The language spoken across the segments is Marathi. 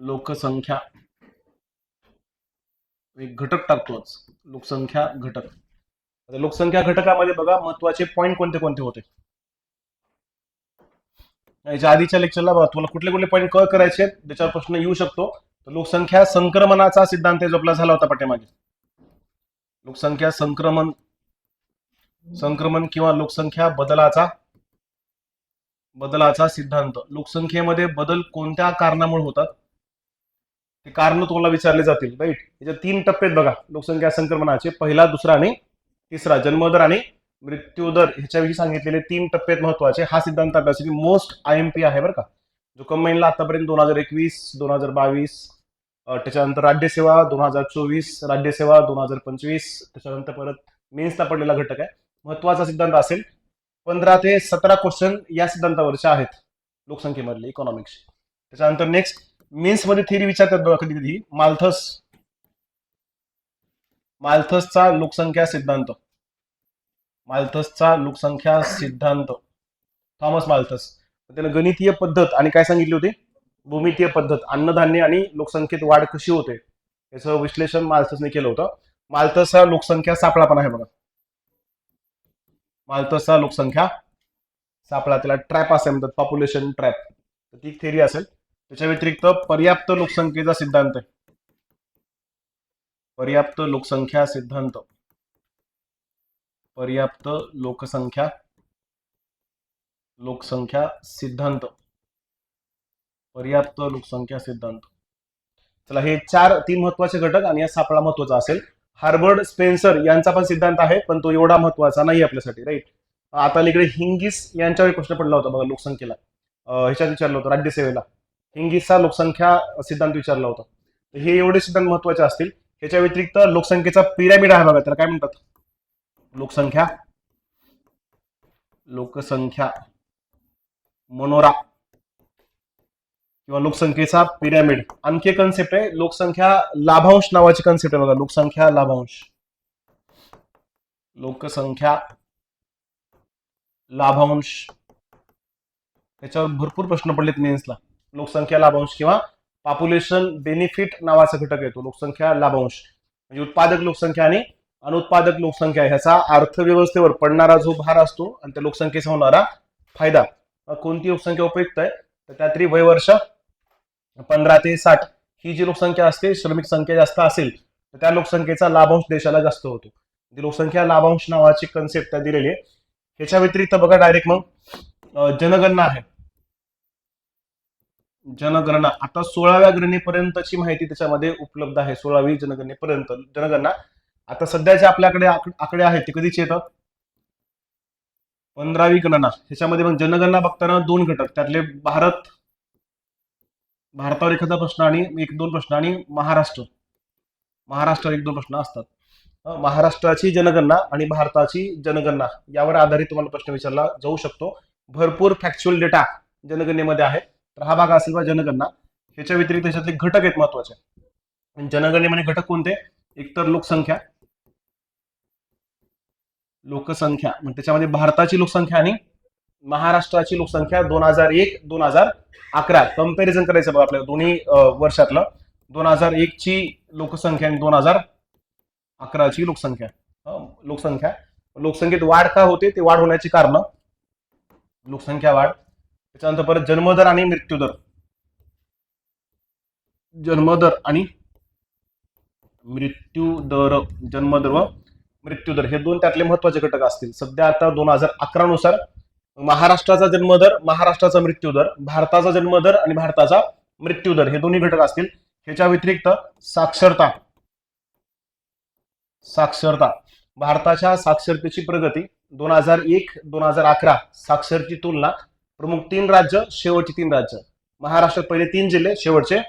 लोकसंख्या एक घटक टाकतोच. लोकसंख्या घटक. आता लोकसंख्या घटकामध्ये बघा महत्वाचे पॉईंट कोणते कोणते होते. याच्या आधीच्या लेक्चरला बघा तुम्हाला कुठले कुठले पॉईंट कळ करायचे त्याच्यावर प्रश्न येऊ शकतो. तर लोकसंख्या संक्रमणाचा सिद्धांत जो आपला झाला होता पाठीमागे. लोकसंख्या संक्रमण किंवा लोकसंख्या बदलाचा सिद्धांत. लोकसंख्येमध्ये बदल कोणत्या कारणामुळे होतात ते कारण तुम्हाला विचारले जातील. राईट. याच्या 3 टप्पे आहेत बघा लोकसंख्या संक्रमणाचे. पहिला, दुसरा आणि तिसरा. जन्मदर आणि मृत्यूदर ह्याच्याविषयी सांगितलेले 3 टप्पे महत्वाचे. हा सिद्धांत अभ्यासासाठी मोस्ट IMP आहे बरं का. जो कंबाईनला आतापर्यंत 2021, 2022, त्याच्यानंतर राज्यसेवा 2024, राज्यसेवा 2025, त्याच्यानंतर परत मेन्सला पडलेला घटक आहे. महत्वाचा सिद्धांत असेल. 15 ते 17 क्वेश्चन या सिद्धांतावरचे आहेत लोकसंख्येमधले इकॉनॉमिक्स. त्याच्यानंतर नेक्स्ट मेन्स मध्ये थिअरी विचारतात बघा कधी कधी. माल्थसचा लोकसंख्या सिद्धांत. Thomas Malthus. त्याने गणितीय पद्धत आणि काय सांगितली होती, भूमितीय पद्धत, अन्नधान्य आणि लोकसंख्येत वाढ कशी होते याचं विश्लेषण माल्थसने केलं होतं. माल्थसचा लोकसंख्या सापळा पण आहे बघा. माल्थसचा लोकसंख्या सापळा, त्याला ट्रॅप असे म्हणतात, पॉप्युलेशन ट्रॅप. ती थिअरी असेल. त्याच्या व्यतिरिक्त पर्याप्त लोकसंख्येचा सिद्धांत आहे. पर्याप्त लोकसंख्या सिद्धांत. पर्याप्त लोकसंख्या सिद्धांत. पर्याप्त लोकसंख्या सिद्धांत. चला, हे 3 महत्वाचे घटक आणि या सापळा महत्वाचा असेल. हार्वर्ड स्पेन्सर यांचा पण सिद्धांत आहे पण तो एवढा महत्वाचा नाही आपल्यासाठी. राईट. आता इकडे हिंगिस यांच्यावर प्रश्न पडला होता बघा लोकसंख्येला. ह्याच्यात विचारलं होतं राज्यसेवेला. हिंगिसचा लोकसंख्या सिद्धांत विचारला होता. तर हे एवढे सिद्धांत महत्वाचे असतील. ह्याच्या व्यतिरिक्त लोकसंख्येचा पिरॅमिड आहे बघा. त्याला काय म्हणतात, लोकसंख्या मनोरा किंवा लोकसंख्येचा पिरॅमिड. आणखी एक कन्सेप्ट आहे लोकसंख्या लाभांश नावाची कन्सेप्ट आहे बघा. लोकसंख्या लाभांश. त्याच्यावर भरपूर प्रश्न पडलेत मेन्सला. लोकसंख्या लाभांश किंवा पॉप्युलेशन बेनिफिट नावाचा घटक येतो. लोकसंख्या लाभांश म्हणजे उत्पादक लोकसंख्या आणि अनुत्पादक लोकसंख्या ह्याचा अर्थव्यवस्थेवर पडणारा जो भार असतो आणि त्या लोकसंख्येचा होणारा फायदा. कोणती लोकसंख्या उपयुक्त आहे तर त्यातली वयवर्ष 15 ते 60 ही जी लोकसंख्या असते, श्रमिक संख्या जास्त असेल तर त्या लोकसंख्येचा लाभांश देशाला जास्त होतो. लोकसंख्या लाभांश नावाची कन्सेप्ट त्या दिलेली आहे. ह्याच्या व्यतिरिक्त बघा डायरेक्ट मग जनगणना आहे. जनगणना आता 16व्या गणनेपर्यंतची माहिती त्याच्यामध्ये उपलब्ध आहे. 16वी जनगणनेपर्यंत जनगणना. आता सध्याचे आपल्याकडे आकडे आहेत ते कधीचे येतात, 15वी गणना. ह्याच्यामध्ये मग जनगणना बघताना 2 घटक, त्यातले भारतावर एखादा प्रश्न आणि 1-2 प्रश्न आणि महाराष्ट्रावर 1-2 प्रश्न असतात. महाराष्ट्राची जनगणना आणि भारताची जनगणना यावर आधारित तुम्हाला प्रश्न विचारला जाऊ शकतो. भरपूर फॅक्च्युअल डेटा जनगणनेमध्ये आहे. तर हा भाग असेल बा जनगणना. ह्याच्या व्यतिरिक्त ह्याच्यातले घटक आहेत महत्वाचे. जनगणनेमध्ये घटक कोणते, एकतर लोकसंख्या म्हणजे त्याच्यामध्ये भारताची लोकसंख्या आणि महाराष्ट्राची लोकसंख्या 2001-2011 कंपॅरिझन करायचं बघा आपल्याला दोन्ही वर्षातलं. 2001 ची लोकसंख्या आणि 2011ची लोकसंख्येत वाढ का होते ते वाढ होण्याची कारण, लोकसंख्या वाढ. त्याच्यानंतर परत जन्मदर आणि मृत्यूदर. जन्मदर व मृत्यूदर हे 2 त्यातले महत्वाचे घटक असतील. सध्या आता 2011 नुसार महाराष्ट्राचा जन्मदर, महाराष्ट्राचा मृत्यूदर, भारताचा जन्मदर आणि भारताचा मृत्यूदर हे दोन्ही घटक असतील. ह्याच्या व्यतिरिक्त साक्षरता. भारताच्या साक्षरतेची प्रगती 2001-2011 साक्षरची तुलना. प्रमुख 3 राज्य, शेवटची 3 राज्य. महाराष्ट्रात पहिले 3 जिल्हे, शेवटचे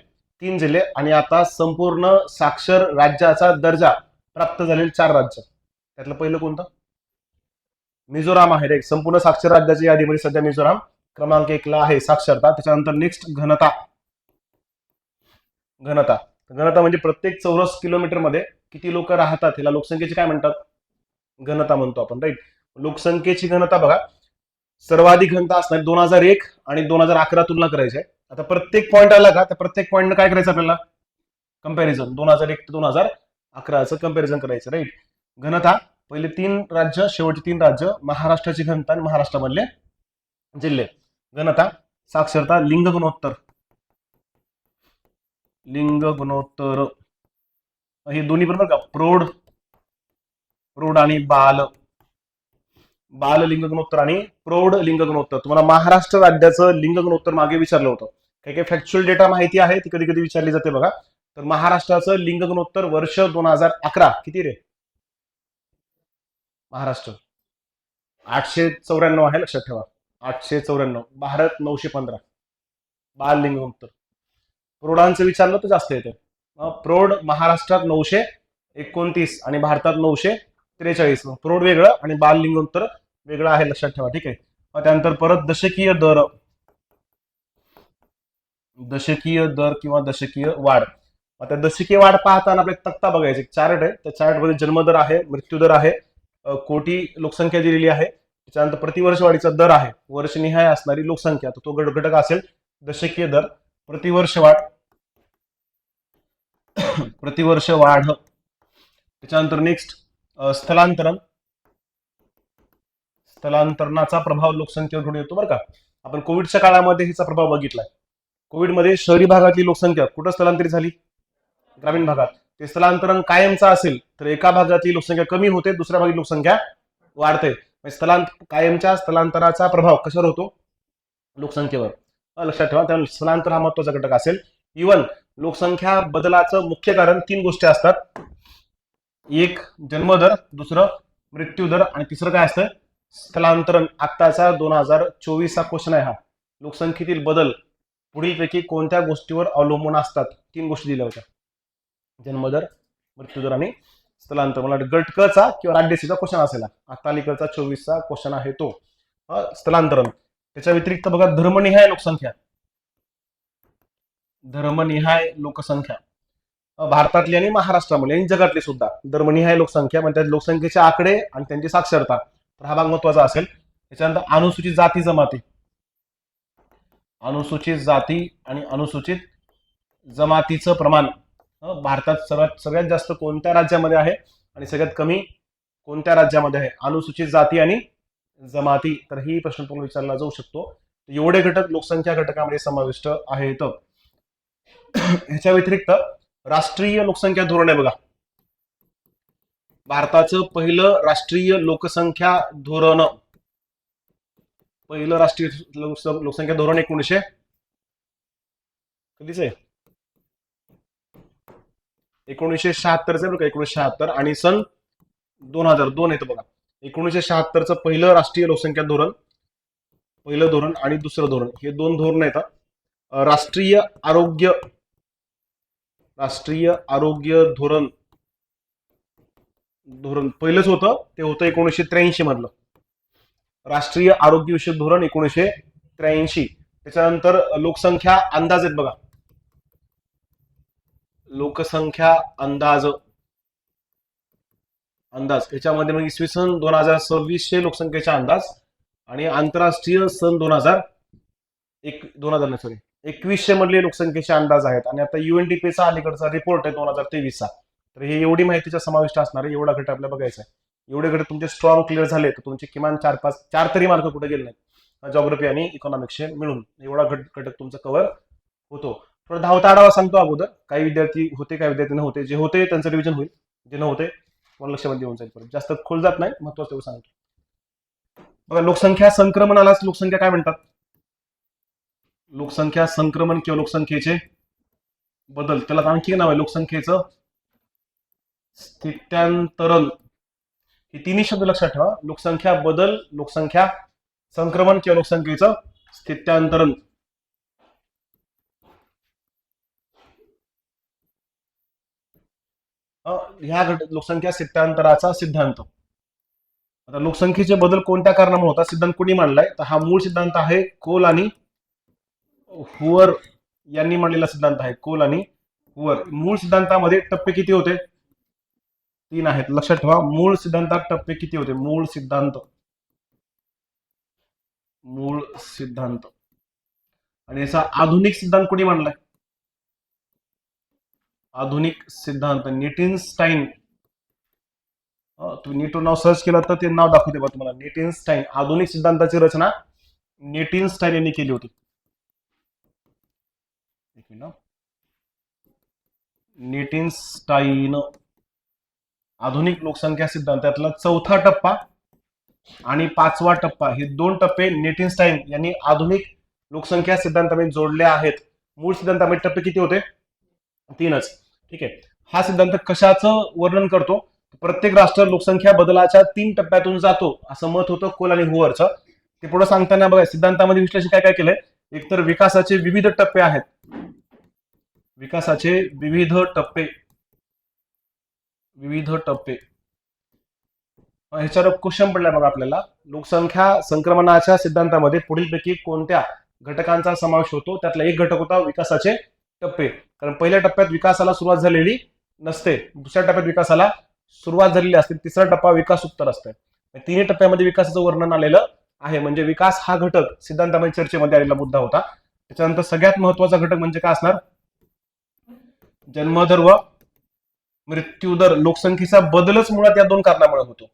3 जिल्हे. आणि आता संपूर्ण साक्षर राज्याचा दर्जा प्राप्त झालेले 4 राज्य. त्यातलं पहिलं कोणतं, मिझोराम आहे. संपूर्ण साक्षर राज्याच्या यादीमध्ये सध्या मिझोराम क्रमांक 1 ला आहे साक्षरता. त्याच्यानंतर नेक्स्ट घनता म्हणजे प्रत्येक चौरस किलोमीटर मध्ये किती लोक राहतात ह्याला लोकसंख्येची काय म्हणतात, घनता म्हणतो आपण. राईट. लोकसंख्येची घनता बघा सर्वाधिक घनता असणार 2001 आणि 2011 तुलना करायची आहे. आता प्रत्येक पॉईंट आला का त्या प्रत्येक पॉईंट काय करायचं आपल्याला, कंपॅरिझन 2001 ते 2011चं कंपॅरिझन करायचं, राईट. घनता पहिले 3 राज्य, शेवटचे 3 राज्य, महाराष्ट्राची घनता आणि महाराष्ट्रामधले जिल्हे. घनता, साक्षरता, लिंग गुणोत्तर, हे दोन्ही बरोबर का, प्रौढ आणि बाल लिंग गुणोत्तर आणि प्रौढ लिंग गुणोत्तर. तुम्हाला महाराष्ट्र राज्याचं लिंग गुणोत्तर मागे विचारलं होतं. काही काही फॅक्च्युअल डेटा माहिती आहे ती कधी कधी विचारली जाते बघा. तर महाराष्ट्राचं लिंग गुणोत्तर वर्ष 2011 किती रे? महाराष्ट्र 894 आहे, लक्षात ठेवा. 894. भारत 915. बाल लिंग गुणोत्तर. प्रौढांचं विचारलं तर जास्त येते. प्रौढ महाराष्ट्रात 929 आणि भारतात 943. प्रौढ वेगळं आणि बाल लिंग गुणोत्तर वेगळं आहे, लक्षात ठेवा. ठीक आहे. त्यानंतर परत दशकीय दर किंवा दशकीय वाढ. आता दशकीय वाढ पाहताना आपले तक्ता बघायचे, चार्ट आहे. त्या चार्टमध्ये जन्मदर आहे, मृत्यूदर आहे, कोटी लोकसंख्या दिलेली आहे, त्याच्यानंतर प्रतिवर्ष वाढीचा दर आहे, वर्षनिहाय असणारी लोकसंख्या, तो घटक असेल दशकीय दर. प्रतिवर्ष वाढ. त्याच्यानंतर नेक्स्ट स्थलांतरणाचा प्रभाव लोकसंख्येवर घडून येतो बरं का. आपण कोविडच्या काळामध्ये हिचा प्रभाव बघितलाय. कोविडमध्ये शहरी भागातली लोकसंख्या कुठं स्थलांतरित झाली? ग्रामीण भागात. ते स्थलांतरण कायमचं असेल तर एका भागातली लोकसंख्या कमी होते, दुसऱ्या भागातली लोकसंख्या वाढते. कायमच्या स्थलांतराचा प्रभाव कशावर होतो? लोकसंख्येवर. लक्षात ठेवा. त्यामुळे स्थलांतर हा महत्वाचा घटक असेल. इव्हन लोकसंख्या बदलाचं मुख्य कारण 3 गोष्टी असतात. एक जन्मदर, दुसरं मृत्यूदर आणि तिसरं काय असतं? स्थलांतरण. आत्ताचा 2024 क्वेश्चन आहे हा. लोकसंख्येतील बदल पुढीलपैकी कोणत्या गोष्टीवर अवलंबून असतात? 3 गोष्टी दिल्या होत्या, जन्मदर, मृत्यूदर आणि स्थलांतर. मला गट क चा किंवा राज्यसीचा क्वेश्चन असेल. आता अलीकडचा 24 क्वेश्चन आहे तो स्थलांतरण. त्याच्या व्यतिरिक्त बघा धर्मनिहाय लोकसंख्या भारतातली आणि महाराष्ट्रामध्ये आणि जगातली सुद्धा धर्मनिहाय लोकसंख्या, म्हणजे लोकसंख्येचे आकडे आणि त्यांची साक्षरता. तर हा भाग महत्वाचा असेल. त्याच्यानंतर अनुसूचित जाती आणि अनुसूचित जमातीचं प्रमाण भारतात सगळ्यात जास्त कोणत्या राज्यामध्ये आहे आणि सगळ्यात कमी कोणत्या राज्यामध्ये आहे? अनुसूचित जाती आणि जमाती. तर ही प्रश्न तुम्हाला विचारला जाऊ शकतो. एवढे घटक लोकसंख्या घटकामध्ये समाविष्ट आहेत. ह्याच्या व्यतिरिक्त राष्ट्रीय लोकसंख्या धोरण आहे बघा. भारताचं पहिलं राष्ट्रीय लोकसंख्या धोरण, लोकसंख्या धोरण 1900 कधीच आहे? 1976 बघा, 1976 आणि सन 2002 येतं बघा. 1976चं पहिलं राष्ट्रीय लोकसंख्या धोरण, पहिलं धोरण आणि दुसरं धोरण, हे 2 धोरण येतात. राष्ट्रीय आरोग्य धोरण पहिलंच होतं, ते होतं 1983 मधलं. राष्ट्रीय आरोग्य विषयक धोरण 1983. त्याच्यानंतर लोकसंख्या अंदाज आहेत बघा. लोकसंख्या अंदाज याच्यामध्ये मग इसवी सन 2026 लोकसंख्येचा अंदाज आणि आंतरराष्ट्रीय सन 2100 मधले लोकसंख्येचे अंदाज आहेत. आणि आता UNDPचा अलीकडचा रिपोर्ट आहे 2023चा. तर हे एवढी माहितीचा समाविष्ट असणार आहे. एवढा घटक आपल्याला बघायचा आहे. एवढे घटक तुमचे स्ट्रॉंग क्लिअर झाले तर तुमचे किमान 4 तरी मार्क कुठे गेले नाही जॉग्राफी आणि इकॉनॉमिक्सचे मिळून. एवढा घटक तुमचा कव्हर होतो. थोडा धावता आढावा सांगतो अगोदर. काही विद्यार्थी होते, काही विद्यार्थी नव्हते. जे होते त्यांचं रिव्हिजन होईल, जे नव्हते तुम्हाला लक्षामध्ये येऊन जाईल. जास्त खोल जात नाही, महत्वाचं तेवढं सांगतो. बघा, लोकसंख्या संक्रमणालाच लोकसंख्या काय म्हणतात? लोकसंख्या संक्रमण किंवा लोकसंख्येचे बदल, त्याला आणखी नाव आहे लोकसंख्येचं स्थित्यांतरण. हे तिन्ही शब्द लक्षात ठेवा. लोकसंख्या बदल, लोकसंख्या संक्रमण किंवा लोकसंख्येचं स्थित्यांतरण. ह्या लोकसंख्या स्थित्यांतराचा सिद्धांत. आता लोकसंख्येचे बदल कोणत्या कारणामुळे होतात सिद्धांत कोणी मांडलाय? तर हा मूळ सिद्धांत आहे कोल आणि हुअर यांनी मांडलेला सिद्धांत आहे. कोल आणि हुअर. मूळ सिद्धांतामध्ये टप्पे किती होते? 3 आहेत, लक्षात ठेवा. मूळ सिद्धांतात टप्पे किती होते? मूळ सिद्धांत आणि याचा आधुनिक सिद्धांत कोणी मांडलाय? आधुनिक सिद्धांत नीटिनस्टाईन. तुम्ही नीट नाव सर्च केलं तर ते नाव दाखवते बघा तुम्हाला. नीटिनस्टाईन. आधुनिक सिद्धांताची रचना नीटिनस्टाईन यांनी केली होती. एक मिनिट. नीटिनस्टाईन आधुनिक लोकसंख्या सिद्धांतातला चौथा टप्पा आणि पाचवा टप्पा हे दोन टप्पे नीटिनस्टाईन यांनी आधुनिक लोकसंख्या सिद्धांतामध्ये जोडले आहेत. मूळ सिद्धांतामध्ये टप्पे किती होते? 3च. ठीक आहे. हा सिद्धांत कशाचं वर्णन करतो? प्रत्येक राष्ट्र लोकसंख्या बदलाच्या 3 टप्प्यातून जातो असं मत होतं कोल आणि हुअरचं. ते पुढे सांगताना बघा सिद्धांतामध्ये विश्लेषण काय काय केलंय. एकतर विकासाचे विविध टप्पे आहेत. विकासाचे विविध टप्पे ह्याच्यावर क्वेश्चन पडलाय बघा आपल्याला. लोकसंख्या संक्रमणाच्या सिद्धांतामध्ये पुढीलपैकी कोणत्या घटकांचा समावेश होतो? त्यातला एक घटक होता विकासाचे टप्पे. कारण पहिल्या टप्प्यात विकासाला सुरुवात झालेली नसते, दुसऱ्या टप्प्यात विकासाला सुरुवात झालेली असते, तिसरा टप्पा विकासोत्तर असतो. तिन्ही टप्प्यामध्ये विकासाचं वर्णन आलेलं आहे. म्हणजे विकास हा घटक सिद्धांतामध्ये चर्चेमध्ये आलेला मुद्दा होता. त्याच्यानंतर सगळ्यात महत्वाचा घटक म्हणजे काय असणार? जन्मदर व मृत्यूदर. लोकसंख्येचा बदलच मुळात या दोन कारणामुळे होतो,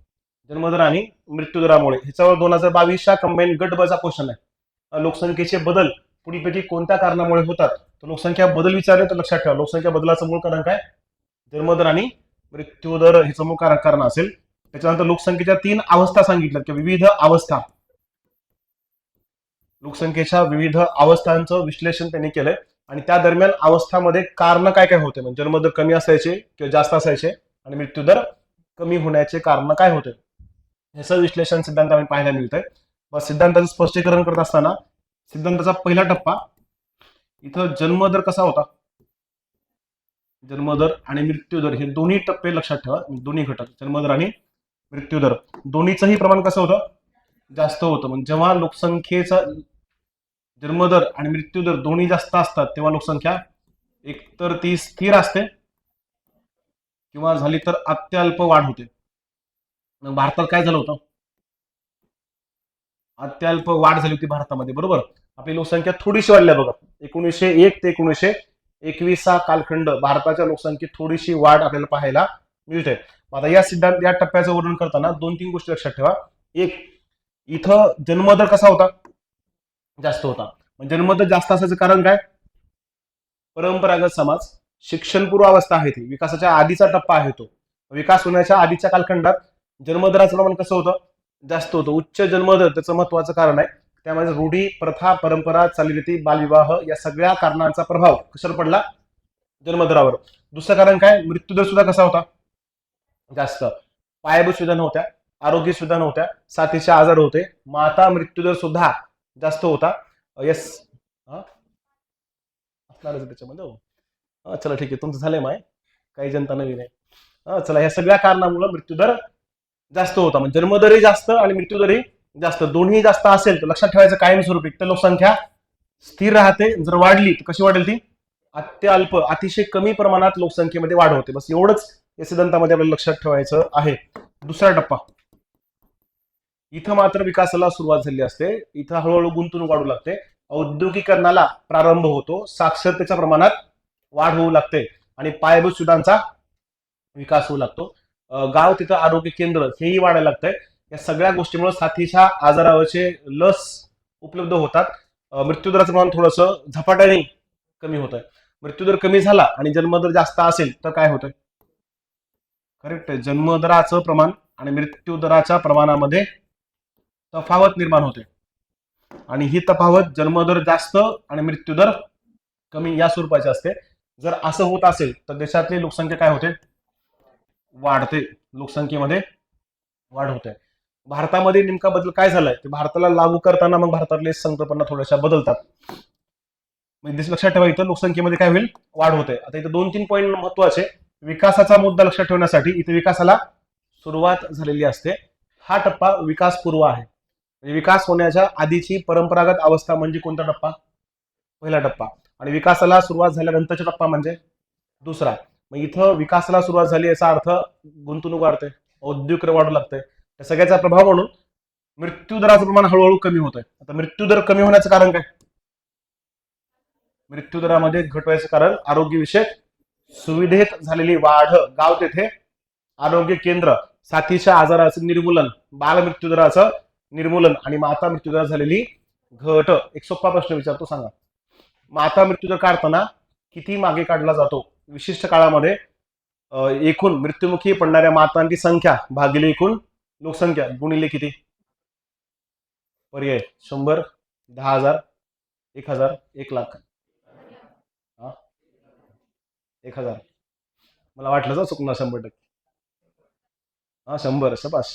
जन्मदर आणि मृत्यूदरामुळे. ह्याच्यावर 2022च्या कंबाईन गट बचा क्वेश्चन आहे. लोकसंख्येचे बदल पुढीपैकी कोणत्या कारणामुळे होतात? तर लोकसंख्या बदल विचारले तर लक्षात ठेवा लोकसंख्या बदलाचं मूळ कारण काय? जन्मदर आणि मृत्यूदर हेच मूळ कारण असेल. त्याच्यानंतर लोकसंख्येच्या 3 अवस्था सांगितल्यात किंवा विविध अवस्था. लोकसंख्येच्या विविध अवस्थांचं विश्लेषण त्यांनी केलंय आणि त्या दरम्यान अवस्थामध्ये कारण काय काय होते? म्हणजे जन्मदर कमी असायचे किंवा जास्त असायचे आणि मृत्यूदर कमी होण्याचे कारण काय होते? याचं विश्लेषण सिद्धांतामध्ये पाहायला मिळतंय. सिद्धांताचं स्पष्टीकरण करत असताना सिद्धांताचा पहिला टप्पा इथं जन्मदर कसा होता? जन्मदर आणि मृत्यूदर हे दोन्ही टप्पे लक्षात ठेवा. दोन्ही घटक जन्मदर आणि मृत्यूदर दोन्हीचंही प्रमाण कसं होतं? जास्त होतं. म्हणजे जेव्हा लोकसंख्येचा जन्मदर आणि मृत्यूदर दोन्ही जास्त असतात तेव्हा लोकसंख्या एकतर ती स्थिर असते किंवा झाली तर अत्यल्प वाढ होते. भारतात काय झालं होतं? अत्यल्प वाढ झाली होती भारतामध्ये, बरोबर. आपली लोकसंख्या थोडीशी वाढली बघा. 1901 ते 1921 हा कालखंड भारताच्या लोकसंख्येत थोडीशी वाढ आपल्याला पाहायला मिळते. आता या सिद्धांत या टप्प्याचं वर्णन करताना 2-3 गोष्टी लक्षात ठेवा. एक, इथं जन्मदर कसा होता? जास्त होता. जन्मदर जास्त असायचं कारण काय? परंपरागत समाज, शिक्षणपूर्व अवस्था आहे ती, विकासाच्या आधीचा टप्पा आहे तो. विकास होण्याच्या आधीच्या कालखंडात जन्मदराचं प्रमाण कसं होतं? जास्त होतं. उच्च जन्मदर त्याचं महत्वाचं कारण आहे. त्यामध्ये रूढी, प्रथा, परंपरा, चालीरीती, बालविवाह या सगळ्या कारणांचा प्रभाव कशावर पडला? जन्मदरावर. दुसरं कारण काय? मृत्यूदर सुद्धा कसा होता? जास्त. पायाभूत सुविधा नव्हत्या, आरोग्य सुविधा नव्हत्या, साथीचे आजार होते, माता मृत्यूदर सुद्धा जास्त होता. यस असणारच त्याच्यामध्ये. चला ठीक आहे, तुमचं झालंय माय, काही जनता नवीन आहे. चला, या सगळ्या कारणामुळे मृत्यूदर जास्त होता. म्हणजे जन्मदरही जास्त आणि मृत्यूदरही जास्त. दोन्ही जास्त असेल तर लक्षात ठेवायचं कायमस्वरूपी तर लोकसंख्या स्थिर राहते. जर वाढली तर कशी वाढेल ती? अत्यल्प, अतिशय कमी प्रमाणात लोकसंख्येमध्ये वाढ होते. बस एवढंच या सिद्धांतामध्ये आपल्याला लक्षात ठेवायचं आहे. दुसरा टप्पा, इथं मात्र विकासाला सुरुवात झाली असते. इथं हळूहळू गुंतवणूक वाढू लागते, औद्योगिकरणाला प्रारंभ होतो, साक्षरतेच्या प्रमाणात वाढ होऊ लागते आणि पायाभूत सुविधांचा विकास होऊ लागतो. गाव तिथं आरोग्य केंद्र हेही वाढायला लागतंय. या सगळ्या गोष्टीमुळे साथीच्या आजारावरचे लस उपलब्ध होतात. मृत्यूदराचं प्रमाण थोडंसं झपाट्याने कमी होत आहे. मृत्यूदर कमी झाला आणि जन्मदर जास्त असेल तर काय होतंय? करेक्ट. जन्मदराचं प्रमाण आणि मृत्यूदराच्या प्रमाणामध्ये तफावत निर्माण होते आणि ही तफावत जन्मदर जास्त आणि मृत्यूदर कमी या स्वरूपाची असते. जर असं होत असेल तर देशातली लोकसंख्या काय होते? वाढते. लोकसंख्येमध्ये वाढ होते. भारतामध्ये नेमका बदल काय झालाय? ते भारताला लागू करताना मग भारतातले संकल्पना थोड्याशा बदलतात. म्हणजे लक्षात ठेवा इथं लोकसंख्येमध्ये काय होईल? वाढ होते. आता इथं 2-3 पॉईंट महत्वाचे. विकासाचा मुद्दा लक्षात ठेवण्यासाठी इथे विकासाला सुरुवात झालेली असते. हा टप्पा विकासपूर्व आहे. म्हणजे विकास होण्याच्या आधीची परंपरागत अवस्था म्हणजे कोणता टप्पा? पहिला टप्पा. आणि विकासाला सुरुवात झाल्यानंतरचा टप्पा म्हणजे दुसरा. मग इथं विकासाला सुरुवात झाली याचा अर्थ गुंतवणूक वाढते, औद्योगिक वाढू लागते. त्या सगळ्याचा प्रभाव म्हणून मृत्यूदराचं प्रमाण हळूहळू कमी होत आहे. आता मृत्यूदर कमी होण्याचं कारण काय? मृत्यूदरामध्ये घट व्हायचं कारण आरोग्यविषयक सुविधेत झालेली वाढ, गाव तेथे आरोग्य केंद्र, साथीच्या आजाराचं निर्मूलन, बाल मृत्यूदराचं निर्मूलन आणि माता मृत्यूदरात झालेली घट. एक सोपा प्रश्न विचारतो, सांगा. माता मृत्यूदर काढताना किती मागे काढला जातो? विशिष्ट काळामध्ये एकूण मृत्युमुखी पडणाऱ्या मातांची संख्या भागिले एकूण लोकसंख्या गुणिले किती? पर्याय 100, 10,000, 1,000, 1,00,000. 1,000. मला वाटलं चुकणार 100%. 100. शबाश.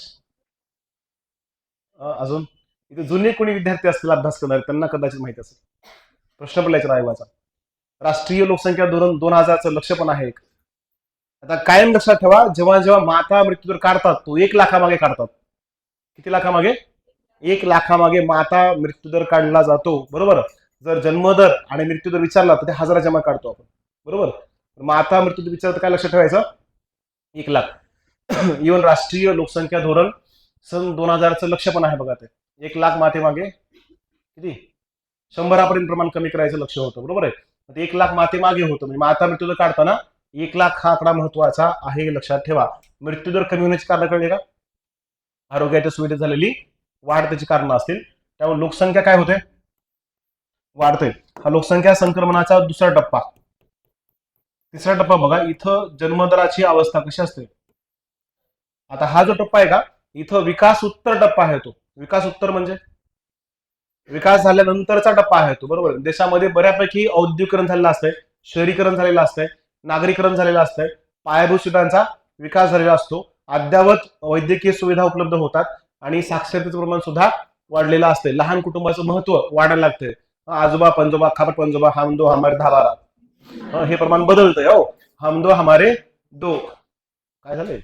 अजून इथे जुने कोणी विद्यार्थी असतील अभ्यास करणारे, त्यांना कदाचित माहिती असेल. प्रश्न पडला आयोगाचा. राष्ट्रीय लोकसंख्या धोरण 2000चं लक्ष पण आहे एक. आता कायम लक्षात ठेवा, जेव्हा जेव्हा माता मृत्यूदर काढतात तो 1,00,000 काढतात. किती लाखामागे? 1,00,000 माता मृत्यूदर काढला जातो, बरोबर. जर जन्मदर आणि मृत्यूदर विचारला तर ते 1,000च्या मागे काढतो आपण, बरोबर. माता मृत्यूदर विचारलं काय लक्षात ठेवायचं? 1,00,000. इव्हन राष्ट्रीय लोकसंख्या धोरण सन 2000चं लक्ष पण आहे बघा. ते 1,00,000 मातेमागे किती 100पर्यंत प्रमाण कमी करायचं लक्ष होतं, बरोबर आहे. 1,00,000 मातेमागे होतं, म्हणजे माता मृत्यूदर काढताना 1,00,000 हा आकडा महत्वाचा आहे, लक्षात ठेवा. मृत्यूदर कमी होण्याची कारण कळले का? आरोग्याच्या सुविधेत झालेली वाढ त्याची कारण असतील. त्यामुळे लोकसंख्या काय होते? वाढते. हा लोकसंख्या संक्रमणाचा दुसरा टप्पा. तिसरा टप्पा बघा, इथं जन्मदराची अवस्था कशी असते. आता हा जो टप्पा आहे का, इथं विकास उत्तर टप्पा आहे. तो विकास उत्तर म्हणजे विकास झाल्यानंतरचा टप्पा आहे तो, बरोबर. देशामध्ये बऱ्यापैकी औद्योगिकरण झालेलं असतंय, शहरीकरण झालेलं असतंय, नागरीकरण झालेलं असतंय, पायाभूत सुविधांचा विकास झालेला असतो, अद्ययावत वैद्यकीय सुविधा उपलब्ध होतात आणि साक्षरतेचं प्रमाण सुद्धा वाढलेलं असते. लहान कुटुंबाचं महत्व वाढायला लागतंय. आजोबा पंजोबा, खापट पंजोबा, हम दो हमारे धाबारा, हे प्रमाण बदलतंय. हो, हम दो हमारे दो. काय झालंय?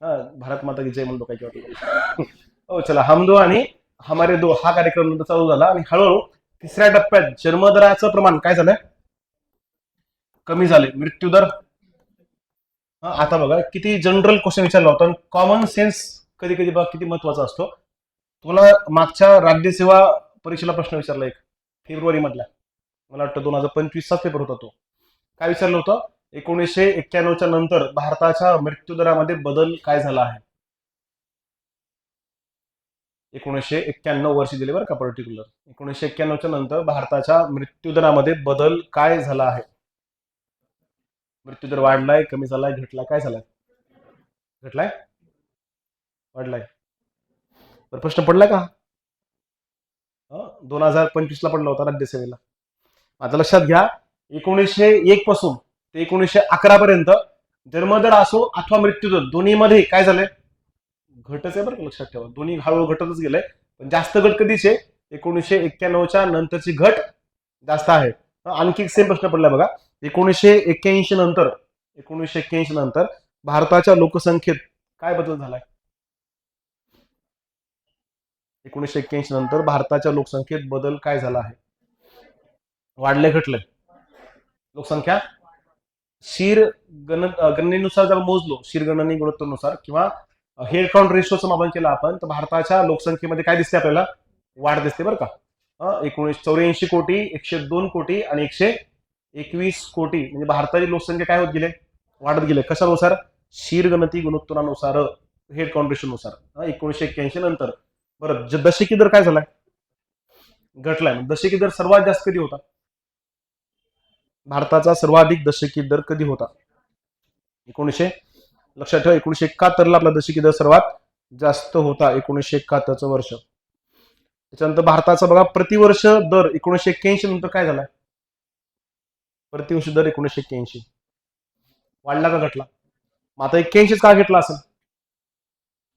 भारत माता की जय म्हणतो काय किंवा हो, चला. हम दो आणि हमारे दो हा कार्यक्रम नंतर चालू झाला आणि हळूहळू तिसऱ्या टप्प्यात जन्मदराचं प्रमाण काय झालंय? कमी झाले. मृत्यूदर आता बघा, किती जनरल क्वेश्चन विचारला होता. कॉमन सेन्स कधी कधी बघा किती महत्वाचा असतो. तुला मागच्या राज्यसेवा परीक्षेला प्रश्न विचारला एक फेब्रुवारी मधला, मला वाटतं 2025चा पेपर होता तो. काय विचारलं होतं? 1991च्या नंतर भारताच्या मृत्यूदरामध्ये बदल काय झाला आहे? 1991 वर्ष दिले बरं का पर्टिक्युलर. 1991च्या नंतर भारताच्या मृत्यूदरामध्ये बदल काय झाला आहे? मृत्यूदर वाढलाय, कमी झालाय, घटलाय, काय झालाय? घटलाय, वाढलाय. तर प्रश्न पडलाय का? 2025ला पडला होता राज्यसेवेला. आता लक्षात घ्या, 1901 पासून ते 1911 पर्यंत जन्मदर असो अथवा मृत्यूदर दोन्हीमध्ये काय झालंय? घटच आहे बरं का, लक्षात ठेवा. दोन्ही हळूहळू घटतच गेलंय, पण जास्त घट कधीचे? 1991च्या नंतरची घट जास्त आहे. आणखी सेम प्रश्न पडलाय बघा. 1981 नंतर भारताच्या लोकसंख्येत काय बदल झालाय? 1981 नंतर भारताच्या लोकसंख्येत बदल काय झाला आहे? वाढले, घटले? लोकसंख्या गणनेनुसार जर मोजलो, शिरगणनी गुणोत्तरनुसार किंवा हेड काउंट रेशोचं मापन केलं आपण, तर भारताच्या लोकसंख्येमध्ये काय दिसते आपल्याला? वाढ दिसते बरं का. 1984 कोटी, 102 कोटी आणि 121 कोटी, म्हणजे भारताची लोकसंख्या काय होत गेले? वाढत गेले. कशानुसार? शिरगणती गुणोत्तरानुसार, हेड काउंट रेशोनुसार. 1981 नंतर. बरं, दशकी दर काय झालाय? घटलाय. दशकी दर सर्वात जास्त कधी होता? भारताचा सर्वाधिक दशकी दर कधी होता? लक्षात ठेवा, 1971ला आपला दशकी दर सर्वात जास्त होता. 1971चं वर्ष. त्याच्यानंतर भारताचा बघा प्रतिवर्ष दर 1981 नंतर काय झालाय? प्रतिवर्ष दर 1981 वाढला का घटला? मग आता 81 का घेतला असेल?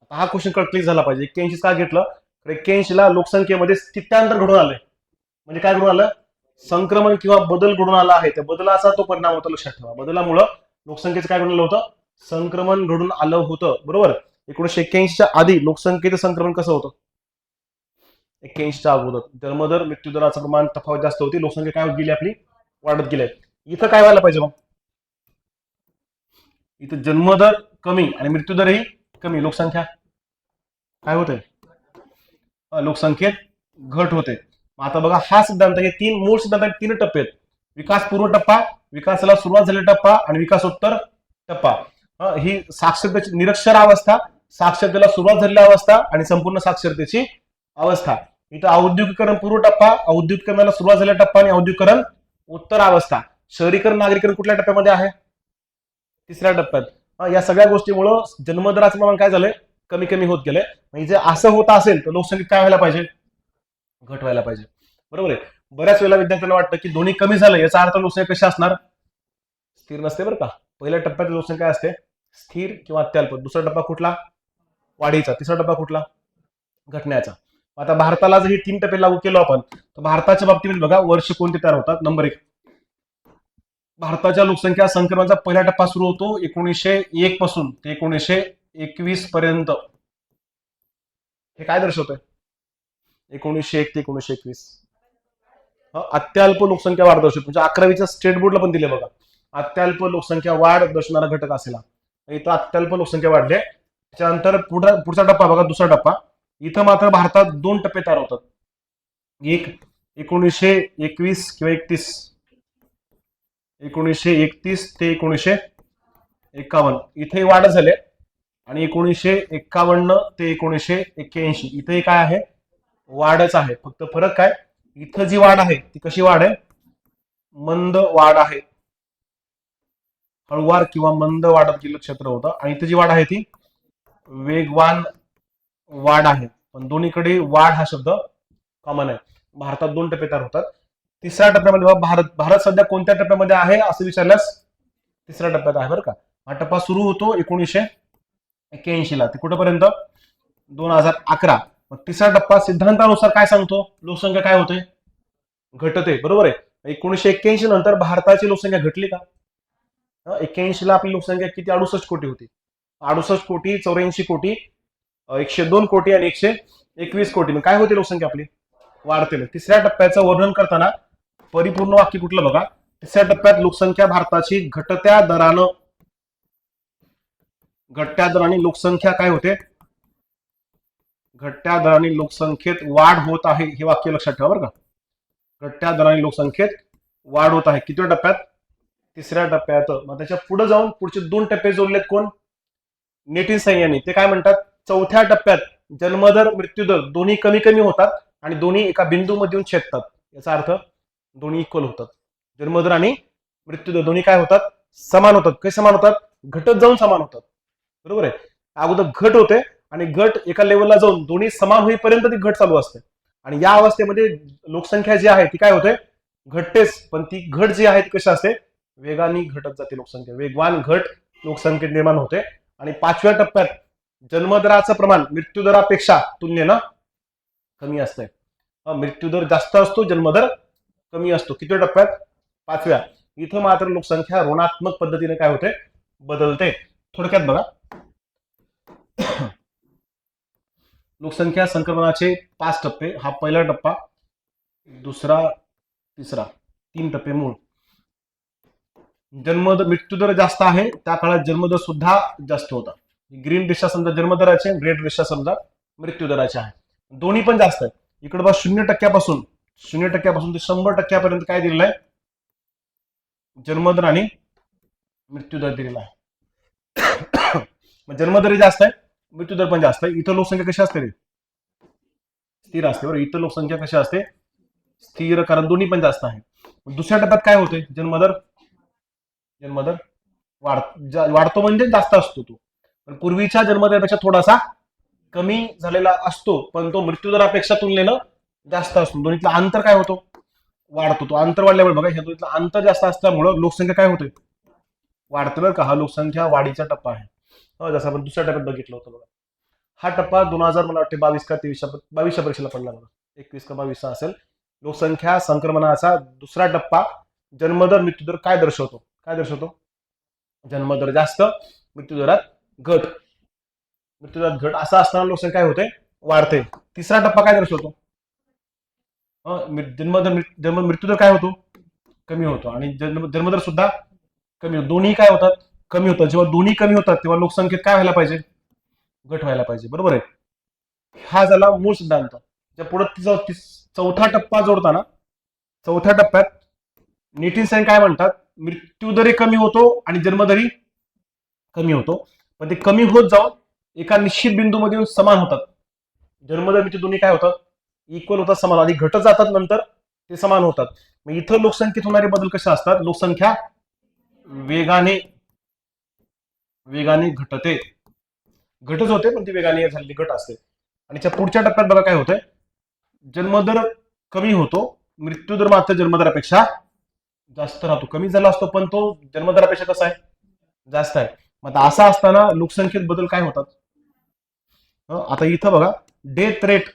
आता हा क्वेश्चन क्लिक झाला पाहिजे. 81 का घेतलं? 81ला लोकसंख्येमध्ये स्थित्यांतर घडून आलंय. म्हणजे काय घडून आलं? संक्रमण किंवा बदल घडून आला आहे. त्या बदलाचा तो परिणाम होता, लक्षात ठेवा. बदलामुळं लोकसंख्येचं काय घडून आलं होतं? संक्रमण घडून आलं होतं, बरोबर. 1981च्या आधी लोकसंख्येचं संक्रमण कसं होतं? 81च्या अगोदर जन्मदर मृत्यूदराचं प्रमाण तफावत जास्त होती, लोकसंख्या काय होत गेली आपली? वाढत गेली. इथं काय व्हायला पाहिजे मग? इथं जन्मदर कमी आणि मृत्यूदरही कमी, लोकसंख्या काय होते? लोकसंख्येत घट होते. आता बघा, हा सिद्धांत, हे तीन मूळ सिद्धांत, तीन टप्पे आहेत. विकासपूर्व टप्पा, विकासाला सुरुवात झालेला टप्पा आणि विकासोत्तर टप्पा. ही साक्षरतेची निरक्षरावस्था, साक्षरतेला सुरुवात झालेली अवस्था आणि संपूर्ण साक्षरतेची अवस्था. इथं औद्योगिकरण पूर्व टप्पा, औद्योगिकरणाला सुरुवात झालेला टप्पा आणि औद्योगिकरण उत्तर अवस्था. शहरीकरण नागरीकरण कुठल्या टप्प्यामध्ये आहे? तिसऱ्या टप्प्यात. या सगळ्या गोष्टीमुळं जन्मदराचं प्रमाण काय झालंय? कमी कमी होत गेलंय. म्हणजे असं होत असेल तर लोकसंख्येत काय व्हायला पाहिजे? घट व्हायला पाहिजे. बरोबर आहे. बऱ्याच वेळेला विद्यार्थ्यांना वाटतं की दोन्ही कमी झालं याचा अर्थ लोकसंख्या कशी असणार? स्थिर नसते बरं का. पहिल्या टप्प्यात लोकसंख्या असते स्थिर किंवा अत्यल्प. दुसरा टप्पा कुठला? वाढीचा. तिसरा टप्पा कुठला? घटण्याचा. आता भारताला जर हे 3 टप्पे लागू केलो आपण तर भारताच्या बाबतीमध्ये बघा वर्ष कोणते तयार होतात. नंबर 1, भारताच्या लोकसंख्या संक्रमणाचा पहिला टप्पा सुरू होतो 1901 पासून ते 1921 पर्यंत. हे काय दर्शवतंय? 1901 ते 1921 अत्यल्प लोकसंख्या वाढ दर्शवतो. म्हणजे 11वीच्या स्टेट बोर्डला पण दिले बघा. अत्यल्प लोकसंख्या वाढ दर्शवणारा घटक असेल. इथं अत्यल्प लोकसंख्या वाढले. त्याच्यानंतर पुढचा टप्पा बघा, दुसरा टप्पा. इथं मात्र भारतात 2 टप्पे तयार होतात. एक 1921 किंवा 31, 1931 ते 1951 इथे वाढ झाले आणि 1951 ते 1981 इथे काय आहे? वाढच आहे. फक्त फरक काय? इथं जी वाढ आहे ती कशी वाढ आहे? मंद वाढ आहे. हळुवार किंवा मंद वाढत गेलं क्षेत्र होतं आणि इथं जी वाढ आहे ती वेगवान वाढ आहे. पण दोन्हीकडे वाढ हा शब्द कॉमन आहे. भारतात 2 टप्पे तयार होतात. तिसऱ्या टप्प्यामध्ये भारत सध्या कोणत्या टप्प्यामध्ये आहे असं विचारल्यास तिसऱ्या टप्प्यात आहे बरं का. हा टप्पा सुरू होतो 1981 ला ते कुठपर्यंत? 2011. मग तिसरा टप्पा सिद्धांतानुसार काय सांगतो? लोकसंख्या काय होते? घटते. बरोबर आहे. 1981 नंतर भारताची लोकसंख्या घटली का? 81 ला आपली लोकसंख्या किती? 68 कोटी होती. 68 कोटी, 84 कोटी, 102 कोटी आणि 121 कोटी. मग काय होते लोकसंख्या आपली? वाढते. तिसऱ्या टप्प्याचं वर्णन करताना परिपूर्ण वाक्य कुठलं बघा. तिसऱ्या टप्प्यात लोकसंख्या भारताची घटत्या दराने लोकसंख्या काय होते? घटत्या दराने लोकसंख्येत वाढ होत आहे. हे वाक्य लक्षात ठेवा बरं का. घटत्या दराने लोकसंख्येत वाढ होत आहे. कितव्या टप्प्यात? तिसऱ्या टप्प्यात. मग त्याच्या पुढे जाऊन पुढचे 2 टप्पे जोडलेत कोण? नेटिन यांनी. ते काय म्हणतात? चौथ्या टप्प्यात जन्मदर मृत्यूदर दोन्ही कमी कमी होतात आणि दोन्ही एका बिंदूमध्ये येऊन छेदतात. याचा अर्थ दोन्ही इक्वल होतात. जन्मदर आणि मृत्यूदर दोन्ही काय होतात? समान होतात. कसे समान होतात? घटत जाऊन समान होतात. बरोबर आहे. अगोदर घट होते आणि घट एका लेवलला जाऊन दोन्ही समान होईपर्यंत ती घट चालू असते. आणि या अवस्थेमध्ये लोकसंख्या जी आहे ती काय होते? घटतेच. पण ती घट जी आहे ती कशी असते? वेगाने घटत जाते लोकसंख्या. वेगवान घट लोकसंख्येत निर्माण होते. आणि 5व्या टप्प्यात जन्मदराचं प्रमाण मृत्यूदरापेक्षा तुलनेनं कमी असतंय. मृत्यूदर जास्त असतो, जन्मदर कमी असतो. कितव्या टप्प्यात? 5व्या. इथं मात्र लोकसंख्या ऋणात्मक पद्धतीने काय होते? बदलते. थोडक्यात बघा, लोकसंख्या संक्रमणाचे 5 टप्पे. हा पहिला टप्पा, दुसरा, तिसरा, 3 टप्पे मूळ. जन्मदर मृत्यूदर जास्त आहे त्या काळात जन्मदर सुद्धा जास्त होता. ग्रीन रेषा समजा जन्मदराचे, रेड रेषा समजा मृत्यूदराचे आहे. दोन्ही पण जास्त आहे. इकडे बघा 0% 0% ते 100% काय दिलेलं आहे? जन्मदर आणि मृत्यूदर दिलेला आहे. मग जन्मदर जास्त आहे, मृत्यूदर पण जास्त आहे. इथं लोकसंख्या कशी असते? स्थिर असते. बरोबर. इथं लोकसंख्या कशी असते? स्थिर, कारण दोन्ही पण जास्त आहे. दुसऱ्या टप्प्यात काय होते? जन्मदर वाढतो म्हणजे जास्त असतो तो. पण पूर्वीच्या जन्मदरापेक्षा थोडासा कमी झालेला असतो, पण तो मृत्यूदरापेक्षा तुलनेनं जास्त असतो. दोन्हीतला अंतर काय होतो? वाढतो. तो अंतर वाढल्यामुळे बघा, ह्या दोन्हीतला अंतर जास्त असल्यामुळं लोकसंख्या काय होते? वाढते. बरं का. हा लोकसंख्या वाढीचा टप्पा आहे. जसं आपण दुसऱ्या टप्प्यात बघितलं होतं बघा. हा टप्पा 2000 मला वाटते 22 का 23 परीक्षेला पडला बघा. 21 का 22 असेल. लोकसंख्या संक्रमणाचा दुसरा टप्पा जन्मदर मृत्यूदर काय दर्शवतो? जन्मदर जास्त, मृत्यूदरात घट. मृत्यूदरात घट असा असताना लोकसंख्या काय होते? वाढते. तिसरा टप्पा काय दर्शवतो? मृत्यूदर काय होतो? कमी होतो. आणि जन्मदर सुद्धा कमी होतो. दोन्ही काय होतात? कमी होतात. जेव्हा दोन्ही कमी होतात तेव्हा लोकसंख्येत काय व्हायला पाहिजे? घट व्हायला पाहिजे. बरोबर आहे. हा झाला मूळ सिद्धांत. पुढे चौथा टप्पा जोडताना, चौथ्या टप्प्यात नेटिव्ह साईन काय म्हणतात, मृत्यूदरही कमी होतो आणि जन्मदरही कमी होतो, पण ते कमी होत जाऊन एका निश्चित बिंदूमध्ये येऊन समान होतात. जन्मदर मृत्यू दोन्ही काय होतात, इक्वल होतात, समान, आणि घटत जातात, नंतर ते समान होतात. मग इथं लोकसंख्येत होणारे बदल कसे असतात, लोकसंख्या वेगाने वेगाने घटते, घटच होते पण ती वेगाने झालेली घट असते. आणि त्या पुढच्या टप्प्यात बघा काय होतंय, जन्मदर कमी होतो, मृत्यूदर मात्र जन्मदरापेक्षा जास्त राहतो, कमी झाला असतो पण तो जन्मदरापेक्षा कसा आहे, जास्त आहे. मग आता असं असताना लोकसंख्येत बदल काय होतात, आता इथं बघा, डेथ रेट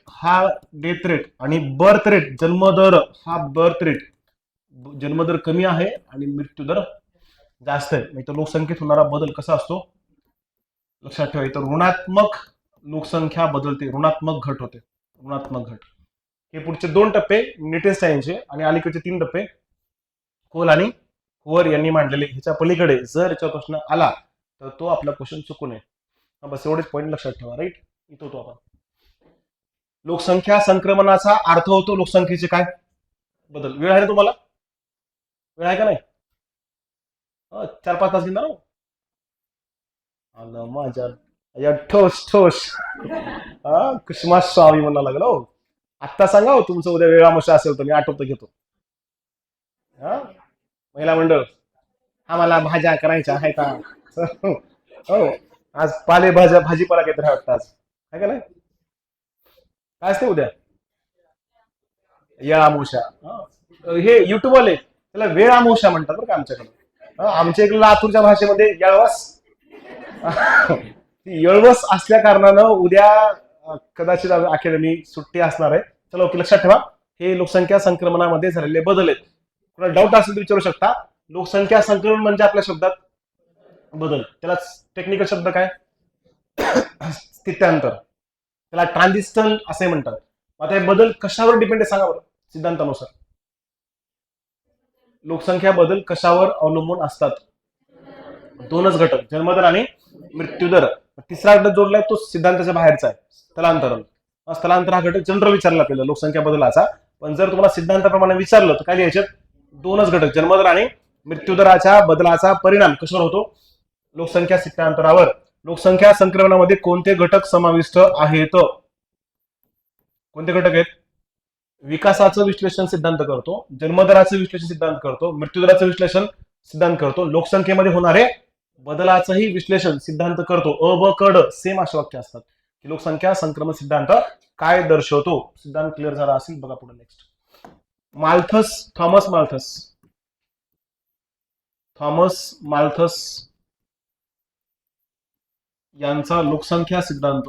आणि बर्थ रेट, जन्मदर हा बर्थ रेट, जन्मदर कमी आहे आणि मृत्यूदर जास्त आहे. मग इथं लोकसंख्येत होणारा बदल कसा असतो, लक्षात ठेवा, इथं ऋणात्मक लोकसंख्या बदलते, ऋणात्मक घट होते, ऋणात्मक घट. हे पुढचे 2 टप्पे नीटेनस्टाईनचे आणि अलीकडचे 3 टप्पे कोल आणि हुअर यांनी मांडलेले. ह्याच्या पलीकडे जर याचा प्रश्न आला तर तो आपला क्वेश्चन चुकू नये. बस एवढेच पॉईंट लक्षात ठेवा, राईट. इथं होतो आपण. लोकसंख्या संक्रमणाचा अर्थ होतो लोकसंख्येचे काय बदल. वेळ आहे ना तुम्हाला, वेळ आहे का नाही, 4-5 तास घेणार हो. आलं माझ्या या ठोस ठोस कुसुमा स्वामी म्हणा लागला हो. आत्ता सांगा हो, तुमचं उद्या वेळामशा असेल तर मी आठवतं घेतो. महिला मंडळ, आम्हाला भाज्या करायच्या आहेत का, हो, आज पालेभाज्या भाजीपाला काहीतरी वाटतं आज, आहे का नाही, काय असते उद्या, या अमावस्या. हे युट्यूब वाले त्याला वेळ अमावस्या म्हणतात बरं का आमच्याकडे. आमच्या इकडे लातूरच्या भाषेमध्ये यळवस. ती यळवस असल्या कारणानं उद्या कदाचित अकॅडमी सुट्टी असणार आहे. चला ओके, लक्षात ठेवा, हे लोकसंख्या संक्रमणामध्ये झालेले बदल आहेत. कोणाला डाऊट असेल तर विचारू शकता. लोकसंख्या संक्रमण म्हणजे आपल्या शब्दात बदल, त्याला टेक्निकल शब्द काय, स्थित्यांतर, त्याला ट्रान्झिशन असे म्हणतात. आता हे बदल कशावर डिपेंड आहे सांगा बरं, सिद्धांतानुसार लोकसंख्या बदल कशावर अवलंबून असतात, 2च घटक, जन्मदर आणि मृत्यूदर. तिसरा घटक जोडलाय तो सिद्धांताच्या बाहेरचा आहे, स्थलांतरण. स्थलांतर हा घटक जनरल विचारला आपल्याला लोकसंख्या बदलाचा, पण जर तुम्हाला सिद्धांताप्रमाणे विचारलं तर काय लिहायचे, 2च घटक, जन्मदर आणि मृत्यूदराच्या बदलाचा परिणाम कशावर होतो, लोकसंख्या स्थित्यांतरावर. लोकसंख्या संक्रमणामध्ये कोणते घटक समाविष्ट आहेत, कोणते घटक आहेत, विकासाचं विश्लेषण सिद्धांत करतो, जन्मदराचं विश्लेषण सिद्धांत करतो, मृत्यूदराचं विश्लेषण सिद्धांत करतो, लोकसंख्येमध्ये होणारे बदलाचंही विश्लेषण सिद्धांत करतो. अ ब क ड सेम असे वाक्य असतात की लोकसंख्या संक्रमण सिद्धांत काय दर्शवतो. सिद्धांत क्लिअर झाला असेल, बघा पुढे नेक्स्ट. थॉमस माल्थस यांचा लोकसंख्या सिद्धांत,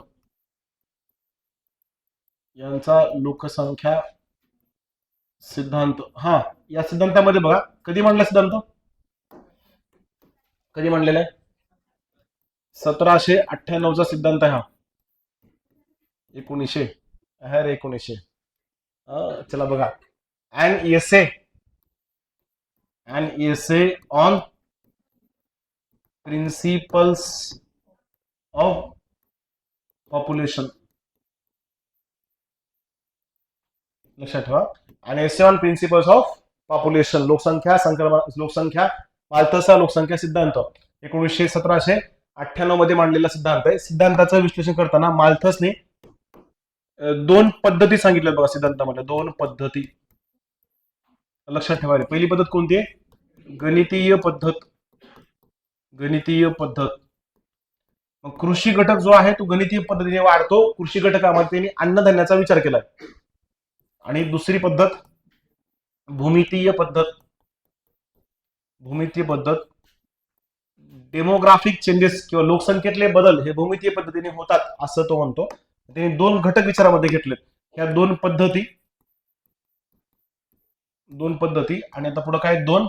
हा, या सिद्धांतामध्ये बघा कधी मांडला सिद्धांत, कधी मांडलेला आहे, 1798चा सिद्धांत आहे हा, 1900. चला बघा, an essay on principles of population, लक्षात ठेवा, आणि essay on principles of population, लोकसंख्या माल्थसचा लोकसंख्या सिद्धांत 1798 मध्ये मांडलेला सिद्धांत आहे. सिद्धांताचं विश्लेषण करताना माल्थसने 2 पद्धती सांगितल्या बघा सिद्धांतामध्ये, 2 पद्धती लक्षात ठेवा. पहिली पद्धत कोणती आहे, गणितीय पद्धत. मग कृषी घटक जो आहे तो गणितीय पद्धतीने वाढतो, कृषी घटकामध्ये त्यांनी अन्नधान्याचा विचार केलाय. आणि दुसरी पद्धत भूमितीय पद्धत, डेमोग्राफिक चेंजेस किंवा लोकसंख्येतले बदल हे भूमितीय पद्धतीने होतात असं तो म्हणतो. त्यांनी 2 घटक विचारामध्ये घेतलेत, ह्या 2 पद्धती आणि आता पुढे काय 2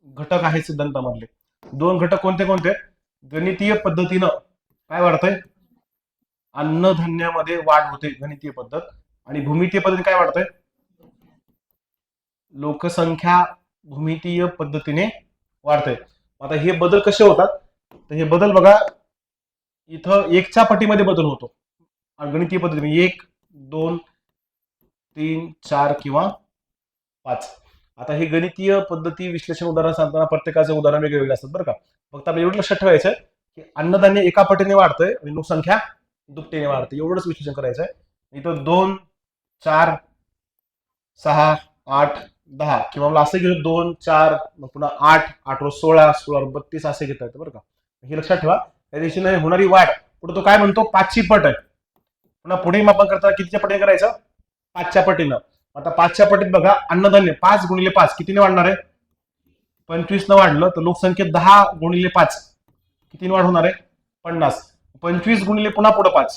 घटक आहेत सिद्धांतामधले. 2 घटक कोणते कोणते, गणितीय पद्धतीनं काय वाढतंय, अन्नधान्यामध्ये वाढ होते गणितीय पद्धत, आणि भूमितीय पद्धती काय वाढतंय, लोकसंख्या भूमितीय पद्धतीने वाढते. आता हे बदल कसे होतात, तर हे बदल बघा इथं 1च्या पटीमध्ये बदल होतो गणितीय पद्धतीने, 1, 2, 3, 4 किंवा 5. आता हे गणितीय पद्धती विश्लेषण उदाहरण सांगताना प्रत्येकाचे उदाहरण वेगवेगळे असतात बरं का. फक्त आपल्याला एवढं लक्षात ठेवायचं आहे की अन्नधान्य एका पटीने वाढतंय आणि लोकसंख्या दुपटीने वाढते, एवढंच विश्लेषण करायचं आहे. इथं 2, 4, 6, 8, 10 किंवा मला असं घेऊ 2, 4 मग पुन्हा 8, 8 वर 16, 16 वर 32 असे घेता येतं बरं का. हे लक्षात ठेवा. त्या दिशेने होणारी वाढ पुढे तो काय म्हणतो 5ची पट आहे. पुन्हा पुढे मापन करताना कितीच्या पटीने करायचं 5च्या पटीनं. आता 5च्या पटीत बघा अन्नधान्य 5 गुणिले 5 कितीने वाढणार आहे 25 न वाढलं तर लोकसंख्येत 10 गुणिले 5 कितीने वाढ होणार आहे 50. 25 गुणिले पुन्हा पुढे 5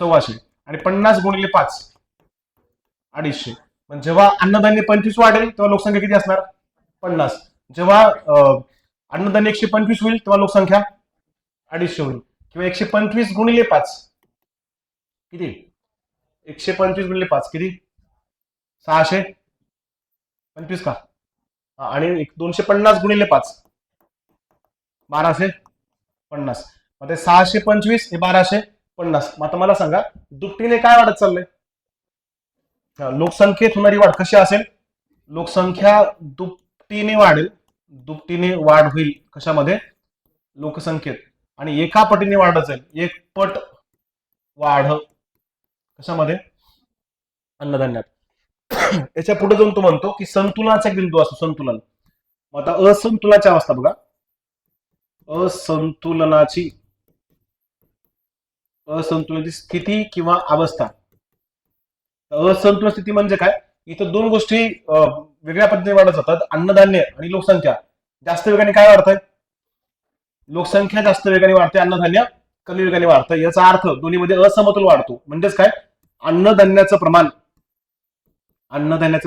1,600 आणि 50 गुणिले 5 250. पण जेव्हा अन्नधान्य 25 वाढेल तेव्हा लोकसंख्या किती असणार 50. जेव्हा अन्नधान्य 125 होईल तेव्हा लोकसंख्या 250 होईल. किंवा 125 गुणिले 5 किती 125 गुणिले 5 किती 625 का आणि 250 गुणिले 5 1250. मग ते 625 हे 1250. मग आता मला सांगा दुपटीने काय वाढत चाललंय लोकसंख्येत होणारी वाढ कशी असेल लोकसंख्या दुपटीने वाढेल, दुपटीने वाढ होईल कशामध्ये लोकसंख्येत आणि एका पटीने वाढत जाईल, एक पट वाढ कशामध्ये अन्नधान्यात. याच्या पुढे जाऊन तो म्हणतो की संतुलनाचा बिंदू असतो संतुलन. मग आता असंतुलनाची अवस्था बघा, असंतुलनाची स्थिती किंवा अवस्था. असंतुलन स्थिती म्हणजे काय इथं दोन गोष्टी वेगळ्या पद्धतीने वाढत जातात, अन्नधान्य आणि लोकसंख्या. जास्त वेगाने काय वाढतंय लोकसंख्या जास्त वेगाने वाढते, अन्नधान्य कमी वेगाने वाढतं. याचा अर्थ दोन्हीमध्ये असमतोल वाढतो. म्हणजेच काय अन्नधान्याचं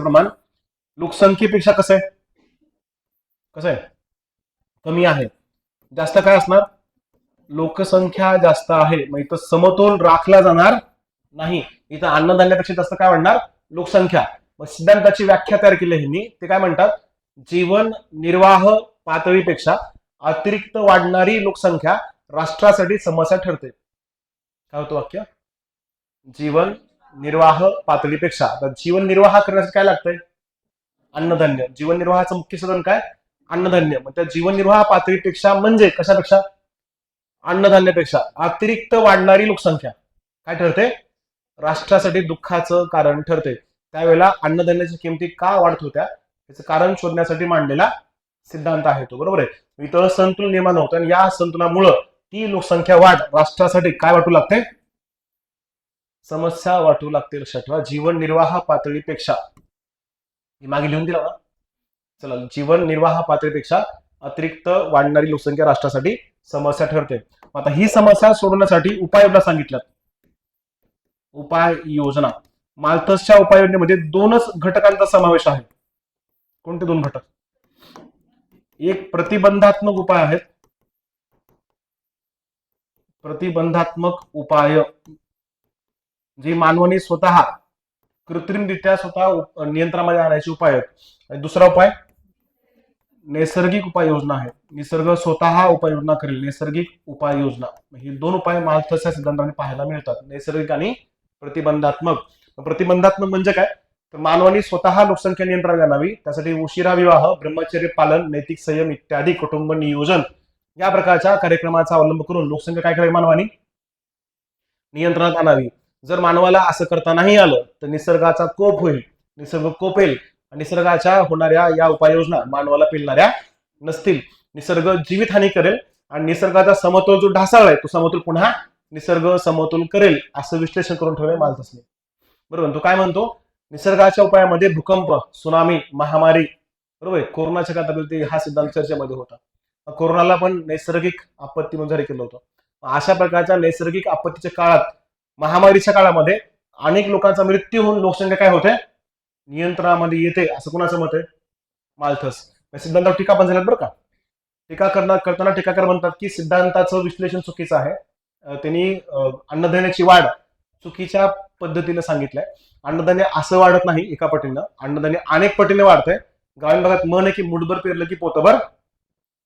प्रमाण लोकसंख्येपेक्षा कसं आहे कमी आहे. जास्त काय असणार लोकसंख्या जास्त आहे, मग इथं समतोल राखला जाणार नाही. इथं अन्नधान्यापेक्षा जास्त काय वाढणार लोकसंख्या. मग सिद्धांताची व्याख्या तयार केली ह्यांनी, ते काय म्हणतात जीवन निर्वाह पातळीपेक्षा अतिरिक्त वाढणारी लोकसंख्या राष्ट्रासाठी समस्या ठरते. काय होतं वाक्य जीवन निर्वाह पातळीपेक्षा. आता जीवन निर्वाह करण्यासाठी काय लागतंय अन्नधान्य. जीवन निर्वाहाचं मुख्य साधन काय अन्नधान्य. मग त्या जीवन निर्वाह पातळीपेक्षा म्हणजे कशापेक्षा अन्नधान्यापेक्षा अतिरिक्त वाढणारी लोकसंख्या काय ठरते राष्ट्रासाठी दुःखाचं कारण ठरते. त्यावेळेला अन्नधान्याच्या किमती का वाढत होत्या याचं कारण शोधण्यासाठी मांडलेला सिद्धांत आहे तो. बरोबर आहे. इथं संतुलन निर्माण होतं आणि या संतुलनामुळं ती लोकसंख्या वाढ राष्ट्रासाठी काय वाटू लागते समस्या वाटू लागते. लक्षात ठेवा जीवन निर्वाह पातळीपेक्षा मागे लिहून दिला ना. चला जीवन निर्वाह पातळीपेक्षा अतिरिक्त वाढणारी लोकसंख्या राष्ट्रासाठी समस्या ठरते. आता ही समस्या सोडवण्यासाठी उपाययोजना सांगितल्यात. उपाययोजना माल्थसच्या उपाययोजनेमध्ये 2च घटकांचा समावेश आहे. कोणते 2 घटक एक प्रतिबंधात्मक उपाय आहेत. प्रतिबंधात्मक उपाय जे मानवाने स्वतः कृत्रिमरित्या स्वतः नियंत्रणामध्ये आणायचे उपाय आहेत. आणि दुसरा उपाय नैसर्गिक उपाययोजना आहे. निसर्ग स्वतः उपाययोजना करेल नैसर्गिक उपाययोजना. हे 2 उपाय माल्थसच्या सिद्धांताने पाहायला मिळतात नैसर्गिक आणि प्रतिबंधात्मक. प्रतिबंधात्मक म्हणजे काय तर मानवाने स्वतः लोकसंख्या नियंत्रणात आणावी त्यासाठी उशिरा विवाह ब्रह्मचर्य पालन नैतिक संयम इत्यादी कुटुंब नियोजन या प्रकारच्या कार्यक्रमाचा अवलंब करून लोकसंख्या काय करावी मानवाने नियंत्रणात आणावी. जर मानवाला असं करता नाही आलं तर निसर्गाचा कोप होईल, निसर्ग कोपेल आणि निसर्गाच्या होणाऱ्या या उपाययोजना मानवाला पेलणाऱ्या नसतील. निसर्ग जीवितहानी करेल आणि निसर्गाचा समतोल जो ढासळलाय तो समतोल पुन्हा निसर्ग समतोल करेल असं विश्लेषण करून ठेवलंय माल्थसने. बरोबर. तो काय म्हणतो निसर्गाच्या उपायामध्ये भूकंप सुनामी महामारी बरोबर. कोरोनाच्या काळात हा सिद्धांत चर्चेमध्ये होता. कोरोनाला पण नैसर्गिक आपत्ती म्हणून जारी केलं होतं. अशा प्रकारच्या नैसर्गिक आपत्तीच्या काळात महामारीच्या काळामध्ये अनेक लोकांचा मृत्यू होऊन लोकसंख्या काय होते नियंत्रणामध्ये येते असं कोणाचं मत आहे माल्थस. सिद्धांतावर टीका पण झाल्यात बरं का. टीका करताना टीकाकार म्हणतात की सिद्धांताचं विश्लेषण चुकीचं आहे. त्यांनी अन्नधान्याची वाढ चुकीच्या पद्धतीने सांगितलंय. अन्नधान्य असं वाढत नाही एका पटीनं, अन्नधान्य अनेक पटीने वाढतंय. ग्रामीण भागात म्हण आहे की मुठभर पेरलं की पोतभर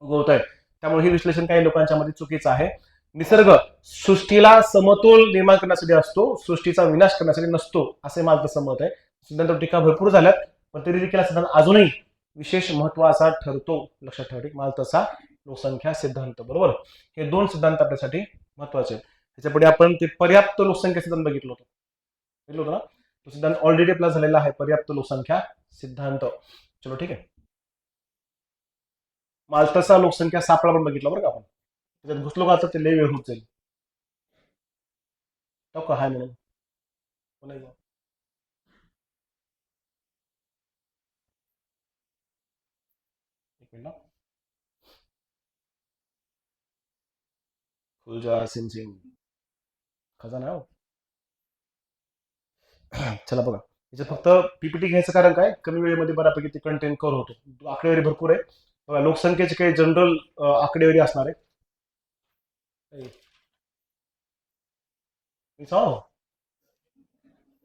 उगवत आहे. त्यामुळे हे विश्लेषण काही लोकांच्या मध्ये चुकीचं आहे. निसर्ग सृष्टीला समतोल निर्माण करण्यासाठी असतो, सृष्टीचा विनाश करण्यासाठी नसतो असे माल्थसचं मत आहे. सिद्धांतावर टीका भरपूर झाल्यात. पण तरी देखील हा सिद्धांत अजूनही विशेष महत्वाचा ठरतो. लक्षात ठेवा. मालथसा लोकसंख्या सिद्धांत. बरोबर. हे दोन सिद्धांत आपल्यासाठी महत्वाचे आहेत. त्याच्यापुढे आपण ते पर्याप्त लोकसंख्या सिद्धांत बघितलं होतं ना. तो सिद्धांत ऑलरेडी आपला झालेला आहे, पर्याप्त लोकसंख्या सिद्धांत. चलो ठीक आहे. मालथसा लोकसंख्या सापळा पण बघितला बरं का आपण. त्याच्यात घुसलो का ते लय वेळ होत जाईल. का हाय म्हणून एक मिनिट. फुलजा सिंग खजाना हो. चला बघा, याच्यात फक्त पीपीटी घ्यायचं कारण काय, कमी वेळेमध्ये बऱ्यापैकी ते कंटेंट कव्हर होतो. आकडेवारी भरपूर आहे बघा. लोकसंख्येचे काही जनरल आकडेवारी असणार आहे.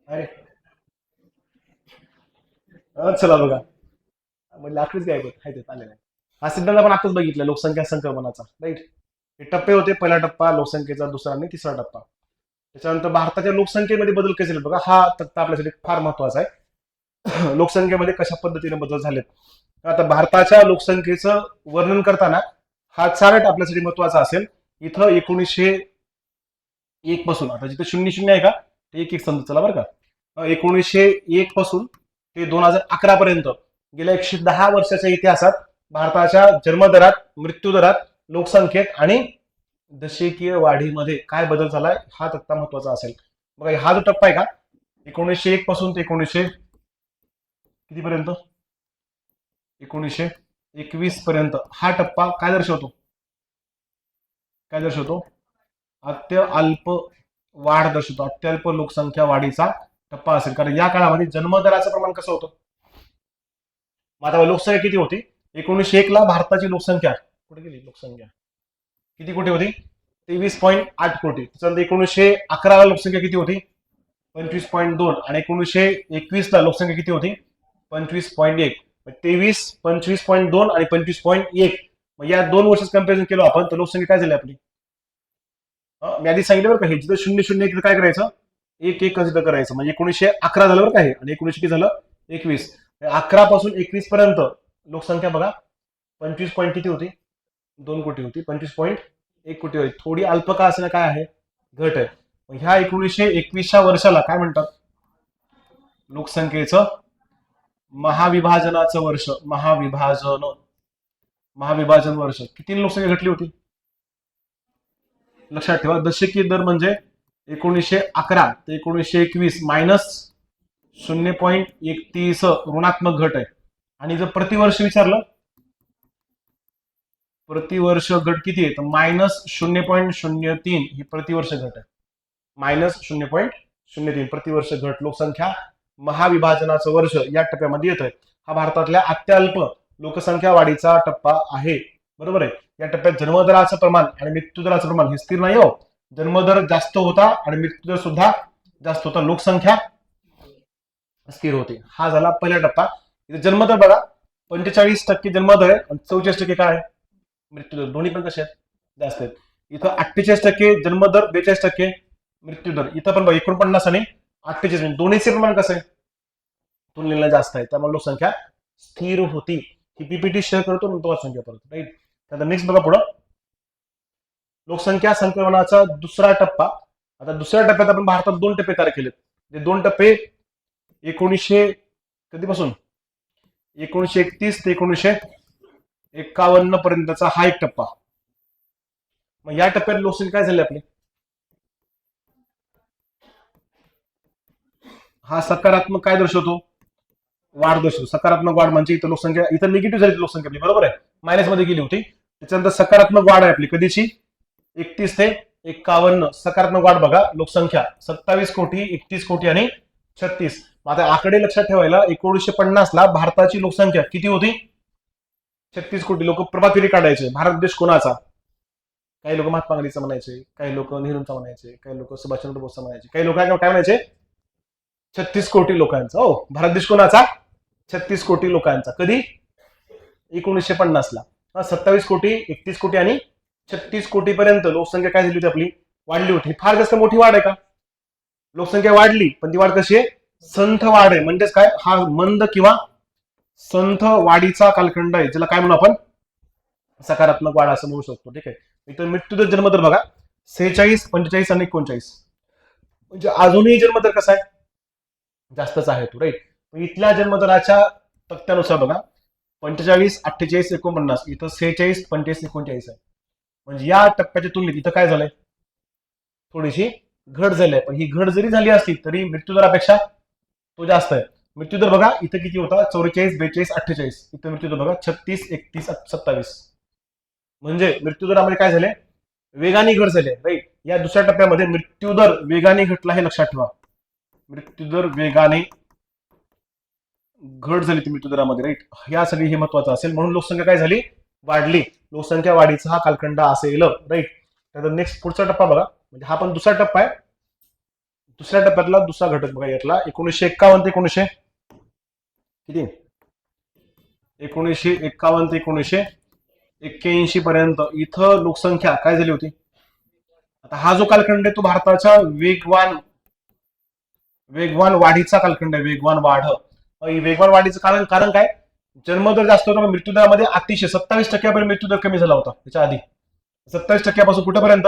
अरे चला बघा, म्हणजे आखरीच काय आलेलं आहे. हा सिद्धांत आपण आताच बघितला लोकसंख्या संक्रमणाचा, राईट. हे टप्पे होते. पहिला टप्पा लोकसंख्येचा, दुसरा आणि तिसरा टप्पा. त्याच्यानंतर भारताच्या लोकसंख्येमध्ये बदल कसे झाले बघा. हा तक्ता आपल्यासाठी फार महत्वाचा आहे. लोकसंख्येमध्ये कशा पद्धतीने बदल झालेत. आता भारताच्या लोकसंख्येचं वर्णन करताना हा चार्ट आपल्यासाठी महत्वाचा असेल. इथं 1901 पासून, आता जिथे 00 आहे का ते 1-1 समजा. चला बरं का. 1901 पासून ते 2011 पर्यंत गेल्या 110 वर्षाच्या इतिहासात भारताच्या जन्मदरात, मृत्यूदरात, लोकसंख्येत आणि दशकीय वाढीमध्ये काय बदल झालाय हा तक्ता महत्वाचा असेल. बघा, हा जो टप्पा आहे का 1901 पासून ते 1900 किती पर्यंत, 1921 पर्यंत, हा टप्पा काय दर्शवतो, अत्यल्प वाढ दर्शवतो. अत्यल्प लोकसंख्या वाढीचा टप्पा असेल. कारण या काळामध्ये जन्मदराचं प्रमाण कसं होतं. मग आता लोकसंख्या किती होती 1901 ला. भारताची लोकसंख्या कुठे गेली, लोकसंख्या किती कोटी होती, 23.8 कोटी. त्याच्यानंतर 1911 ला लोकसंख्या किती होती, 25.2. आणि 1921 ला लोकसंख्या किती होती, 25.1. 23, 25.2 आणि 25.1. मग या 2 वर्षात कम्पॅरिझन केलं आपण तर लोकसंख्या काय झाली आपली. मी आधी सांगितलं बरं का, हे जिथं 00 काय करायचं, 1-1 कन्सिडर करायचं. म्हणजे 1911 झालं बरं का हे, आणि 19 झालं 21. 11 पासून 21 पर्यंत लोकसंख्या बघा 25 पॉईंट किती होती, 2 कोटी होती. 25.1 कोटी होती. थोडी अल्प का असणं काय आहे, घट आहे. ह्या 1921च्या वर्षाला काय म्हणतात, लोकसंख्येचं महाविभाजनाचं वर्ष. महाविभाजन वर्ष. किती लोकसंख्या घटली होती लक्षात ठेवा. दशकीय दर म्हणजे 1911 ते 1921 मायनस 0.31 ऋणात्मक घट आहे. आणि जर प्रतिवर्ष विचारलं, प्रतिवर्ष घट किती आहे तर मायनस 0.03 ही प्रतिवर्ष घट आहे. मायनस 0.03 प्रतिवर्ष घट. लोकसंख्या महाविभाजनाचं वर्ष या टप्प्यामध्ये येत आहे. हा भारतातल्या अत्यल्प लोकसंख्या वाढीचा टप्पा आहे. बरोबर आहे. या टप्प्यात जन्मदराचं प्रमाण आणि मृत्यूदराचं प्रमाण हे स्थिर नाही हो. जन्मदर जास्त होता आणि मृत्यूदर सुद्धा जास्त होता. लोकसंख्या स्थिर होते. हा झाला पहिला टप्पा. इथे जन्मदर बघा 45% जन्मदर आहे आणि 44% काय आहे मृत्यूदर. दोन्ही पण कसे आहेत, जास्त आहेत. इथं 48% जन्मदर, 42% मृत्यूदर. इथं पण बघा 49 आणि 48, दोन्हीचे प्रमाण कसं आहे, तुलनेला जास्त आहे. त्यामुळे लोकसंख्या स्थिर होती. ही पीपीटी शेअर करतो नंतर लोकसंख्या परत, राईट. त्यानंतर नेक्स्ट बघा पुढं, लोकसंख्या संक्रमणाचा दुसरा टप्पा. आता दुसऱ्या टप्प्यात आपण भारतात 2 टप्पे तयार केलेत. ते 2 टप्पे 1900 कधीपासून 1931 ते 1951 पर्यंतचा हा एक टप्पा. मग या टप्प्यात लोकसंख्या काय झाली आपली, हा सकारात्मक काय दर्शवतो, वाढ दर्शवतो. सकारात्मक वाढ म्हणजे इथं लोकसंख्या, इथं निगेटिव्ह झाली लोकसंख्या आपली, बरोबर आहे, मायनस मध्ये गेली होती. त्याच्यानंतर सकारात्मक वाढ आहे आपली कधीची, 31 ते 51. सकारात्मक वाढ बघा, लोकसंख्या 27 कोटी, 31 कोटी आणि 36. आता आकडे लक्षात ठेवायला, 1950 ला भारताची लोकसंख्या किती होती, 36 कोटी. लोक प्रभात फेरी काढायचे, भारत देश कोणाचा. काही लोक महात्मा गांधीचा म्हणायचे, काही लोक नेहरूंचा म्हणायचे, काही लोक सुभाषचंद्र बोसचा म्हणायचे, काही लोक काय म्हणायचे, 36 कोटी लोकांचा. हो, भारत देश कोणाचा, 36 कोटी लोकांचा. कधी, 1950 ला. 27 कोटी, 31 कोटी आणि 36 कोटी पर्यंत लोकसंख्या काय झाली होती आपली, वाढली होती. फार जास्त मोठी वाढ आहे का, लोकसंख्या वाढली पण ती वाढ कशी आहे, संथ वाढ आहे. म्हणजेच काय, हा मंद किंवा संथ वाढीचा कालखंड आहे, ज्याला काय म्हणू आपण सकारात्मक वाढ असं म्हणू शकतो. ठीक आहे. इथं मृत्यूदर जन्मदर बघा 46, 45 आणि 39. म्हणजे अजूनही जन्मदर कसा आहे, जास्तच आहे तो, राईट. इथल्या जन्मदराच्या तक्त्यानुसार बघा 45, 48, 49, इथं 46, 45, 39 आहे. म्हणजे या टप्प्याच्या तुलनेत इथं काय झालंय, थोडीशी घट झाली आहे. पण ही घट जरी झाली असली तरी मृत्यूदरापेक्षा तो जास्त आहे. मृत्यूदर बघा इथं किती होता, 44, 42, 48. इथं मृत्यूदर बघा 36, 31, 27. म्हणजे मृत्यूदरामध्ये काय झाले, वेगाने घट झाली, राईट. या दुसऱ्या टप्प्यामध्ये मृत्यूदर वेगाने घटला हे लक्षात ठेवा. मृत्यूदर वेगाने घट झाली ती मृत्यूदरामध्ये, राईट. यासाठी हे महत्वाचं असेल. म्हणून लोकसंख्या काय झाली, वाढली. लोकसंख्या वाढीचा हा कालखंड असेल, राईट. त्यानंतर नेक्स्ट पुढचा टप्पा बघा, म्हणजे हा पण दुसरा टप्पा आहे. दुसऱ्या टप्प्यातला दुसरा घटक बघा यातला 1951 ते 1900 किती, 1951 ते 1981 पर्यंत इथं लोकसंख्या काय झाली होती. आता हा जो कालखंड आहे तो भारताच्या वेगवान वाढीचा कालखंड आहे. वेगवान वाढ. वेगवान वाढीचं कारण कारण काय, जन्मदर जास्त होता, मृत्यूदरामध्ये अतिशय 27% मृत्यूदर कमी झाला होता. त्याच्या आधी 27% कुठेपर्यंत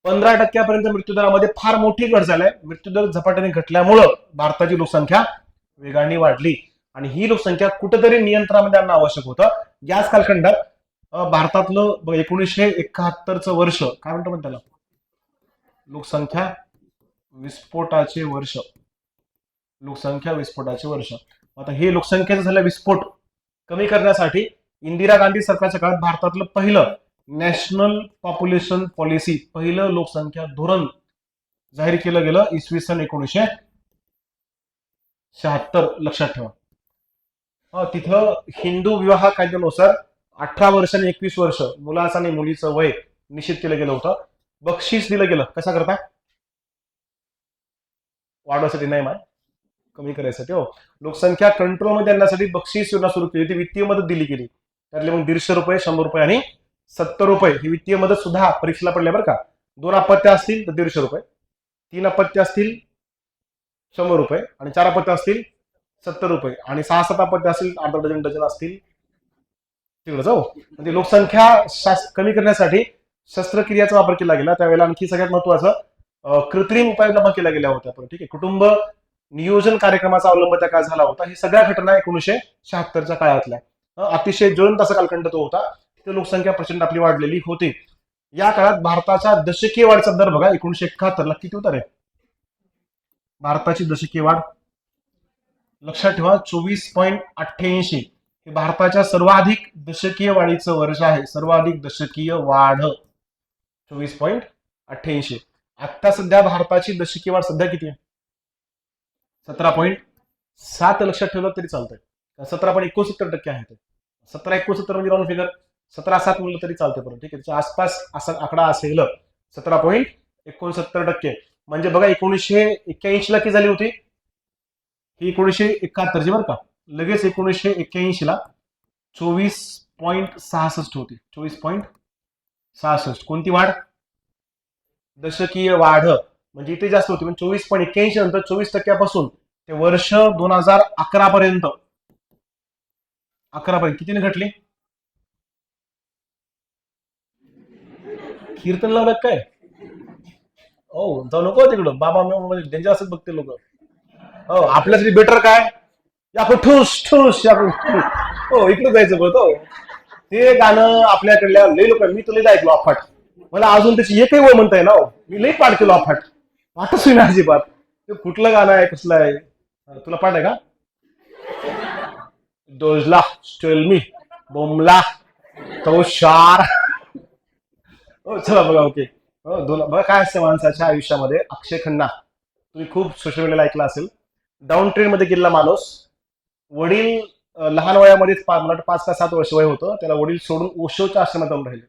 15% मृत्यूदरामध्ये फार मोठी घट झालाय. मृत्यूदर झपाट्याने घटल्यामुळं भारताची लोकसंख्या वेगाने वाढली आणि ही लोकसंख्या कुठेतरी नियंत्रणामध्ये आणणं आवश्यक होतं. याच कालखंडात भारतातलं 1971चं वर्ष काय म्हणतो त्याला, लोकसंख्या विस्फोटाचे वर्ष. लोकसंख्या विस्फोटाचे वर्ष. आता हे लोकसंख्येचा झालेला विस्फोट कमी करण्यासाठी इंदिरा गांधी सरकारच्या काळात भारतातलं पहिलं नॅशनल पॉप्युलेशन पॉलिसी, पहिलं लोकसंख्या धोरण जाहीर केलं गेलं इसवी सन 1976. लक्षात ठेवा. तिथं हिंदू विवाह कायद्यानुसार 18 वर्ष आणि 21 वर्ष मुलाचं आणि मुलीचं वय निश्चित केलं गेलं होतं. बक्षीस दिलं गेलं कशा करता, वाढवण्यासाठी नाही, माय कमी करायसाठी. हो, लोकसंख्या कंट्रोलमध्ये आणण्यासाठी बक्षीस योजना सुरू केली, ती वित्तीय मदत दिली गेली. त्यातले मग 150 रुपये, 100 रुपये आणि 70 रुपये ही वित्तीय मदत सुद्धा परीक्षेला पडल्या बरं का. 2 अपत्य असतील तर 150 रुपये, 3 अपत्य असतील 100 रुपये आणि 4 अपत्य असतील 70 रुपये आणि 6-7 अपत्य असतील अर्धा डझन डझन असतील तिकडे जाऊ. म्हणजे लोकसंख्या कमी करण्यासाठी शस्त्रक्रियाचा वापर केला गेला. त्यावेळेला आणखी सगळ्यात महत्वाचं कृत्रिम उपाययोजना केल्या गेल्या होत्या. ठीक आहे. कुटुंब नियोजन कार्यक्रमाचा अवलंब त्या काळात झाला होता. ही सगळ्या घटना 1976च्या काळातल्या. अतिशय ज्वलंत असा कालखंड तो होता. तिथे लोकसंख्या प्रचंड आपली वाढलेली होती. या काळात भारताच्या दशकीय वाढीचा दर बघा 1971ला किती होता रे, भारताची दशकीय वाढ लक्षात ठेवा 24.88. हे भारताच्या सर्वाधिक दशकीय वाढीचं वर्ष आहे. सर्वाधिक दशकीय वाढ 24.88. आता सध्या भारताची दशकीय वाढ सध्या किती आहे, 17.7. लक्षात ठेवलं तरी चालतंय. 17.69% आहे. 17.69 म्हणजे राऊंड फिगर, 17.7 म्हणलं तरी चालतंय. बरोबर, ठीक आहे. त्याच्या आसपास असा आकडा असेल 17.69%. म्हणजे बघा 1981 ला किती झाली होती, ही 1971 ची बरं का. लगेच 1981 ला 24.66 होती. 24.66. कोणती वाढ, दशकीय वाढ. म्हणजे इथे जास्त होती. म्हणजे 24.81 नंतर 24% ते वर्ष 2011 पर्यंत कितीने घटली. कीर्तन लावलं काय, हो जाऊ नको तिकडं, बाबा डेंजर असत बघते लोक. हो, आपल्यासाठी बेटर काय, आपण ठुस ठुस हो इकडे जायचं बोलतो. ते गाणं आपल्याकडल्या लई लोक, मी तर लई ऐकलो अफाट. मला अजून त्याची एकही ओळ म्हणता येईल. मी लई पाठ केलो अफाट, पाठच होईना अजिबात. ते कुठलं गाणं आहे, कसलं आहे, तुला पाठ आहे का. डोजला स्टेल मी बोमला तो शार. हो चला बघा, ओके. हो बघा काय असते माणसाच्या आयुष्यामध्ये. अक्षय खन्ना तुम्ही खूप सोशल मीडियाला ऐकला असेल. डाऊन ट्रेन मध्ये गेलेला माणूस, वडील लहान वयामध्येच 5 का 7 वर्ष वय होतं, त्याला वडील सोडून ओशोच्या आश्रमात जाऊन राहिले.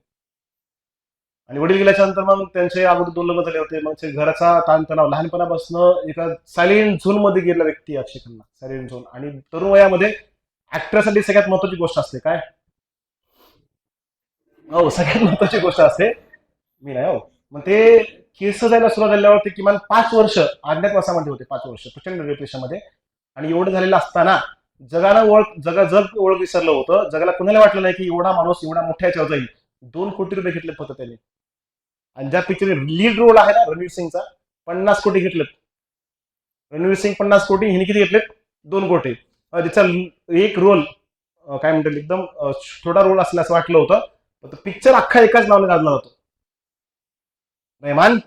आणि वडील गेल्याच्या नंतर मग त्यांचे अगोदर 2 लग्न झाले होते. मग ते घराचा ताणतणाव, लहानपणापासून एका सायलेंट झोन मध्ये गेलेला व्यक्ती अक्षय खन्ना. Silent zone. आणि तरुण वयामध्ये ऍक्टरसाठी सगळ्यात महत्वाची गोष्ट असते काय, हो सगळ्यात महत्वाची गोष्ट असते, मी नाही हो, मग ते केस जायला सुरुवात झाल्यावर ते किमान 5 वर्ष अज्ञातवासामध्ये होते. 5 वर्ष प्रचंड डिप्रेशनमध्ये. आणि एवढं झालेलं असताना जगाला जग ओळख विसरलं होतं. जगाला कुणाला वाटलं नाही की एवढा माणूस एवढा मोठ्या याच्यावर जाईल. 2 कोटी रुपये घेतले फक्त त्याने. आणि ज्या पिक्चर लीड रोल आहे ना रणवीर सिंगचा, 50 कोटी घेतलेत. रणवीर सिंग 50 कोटी, हिने किती घेतलेत? 2 कोटी. त्याचा एक रोल काय म्हणतात एकदम छोटा रोल असला असं वाटलं होतं. पिक्चर अख्खा एकाच नावाने गाजला होतो. रेहमान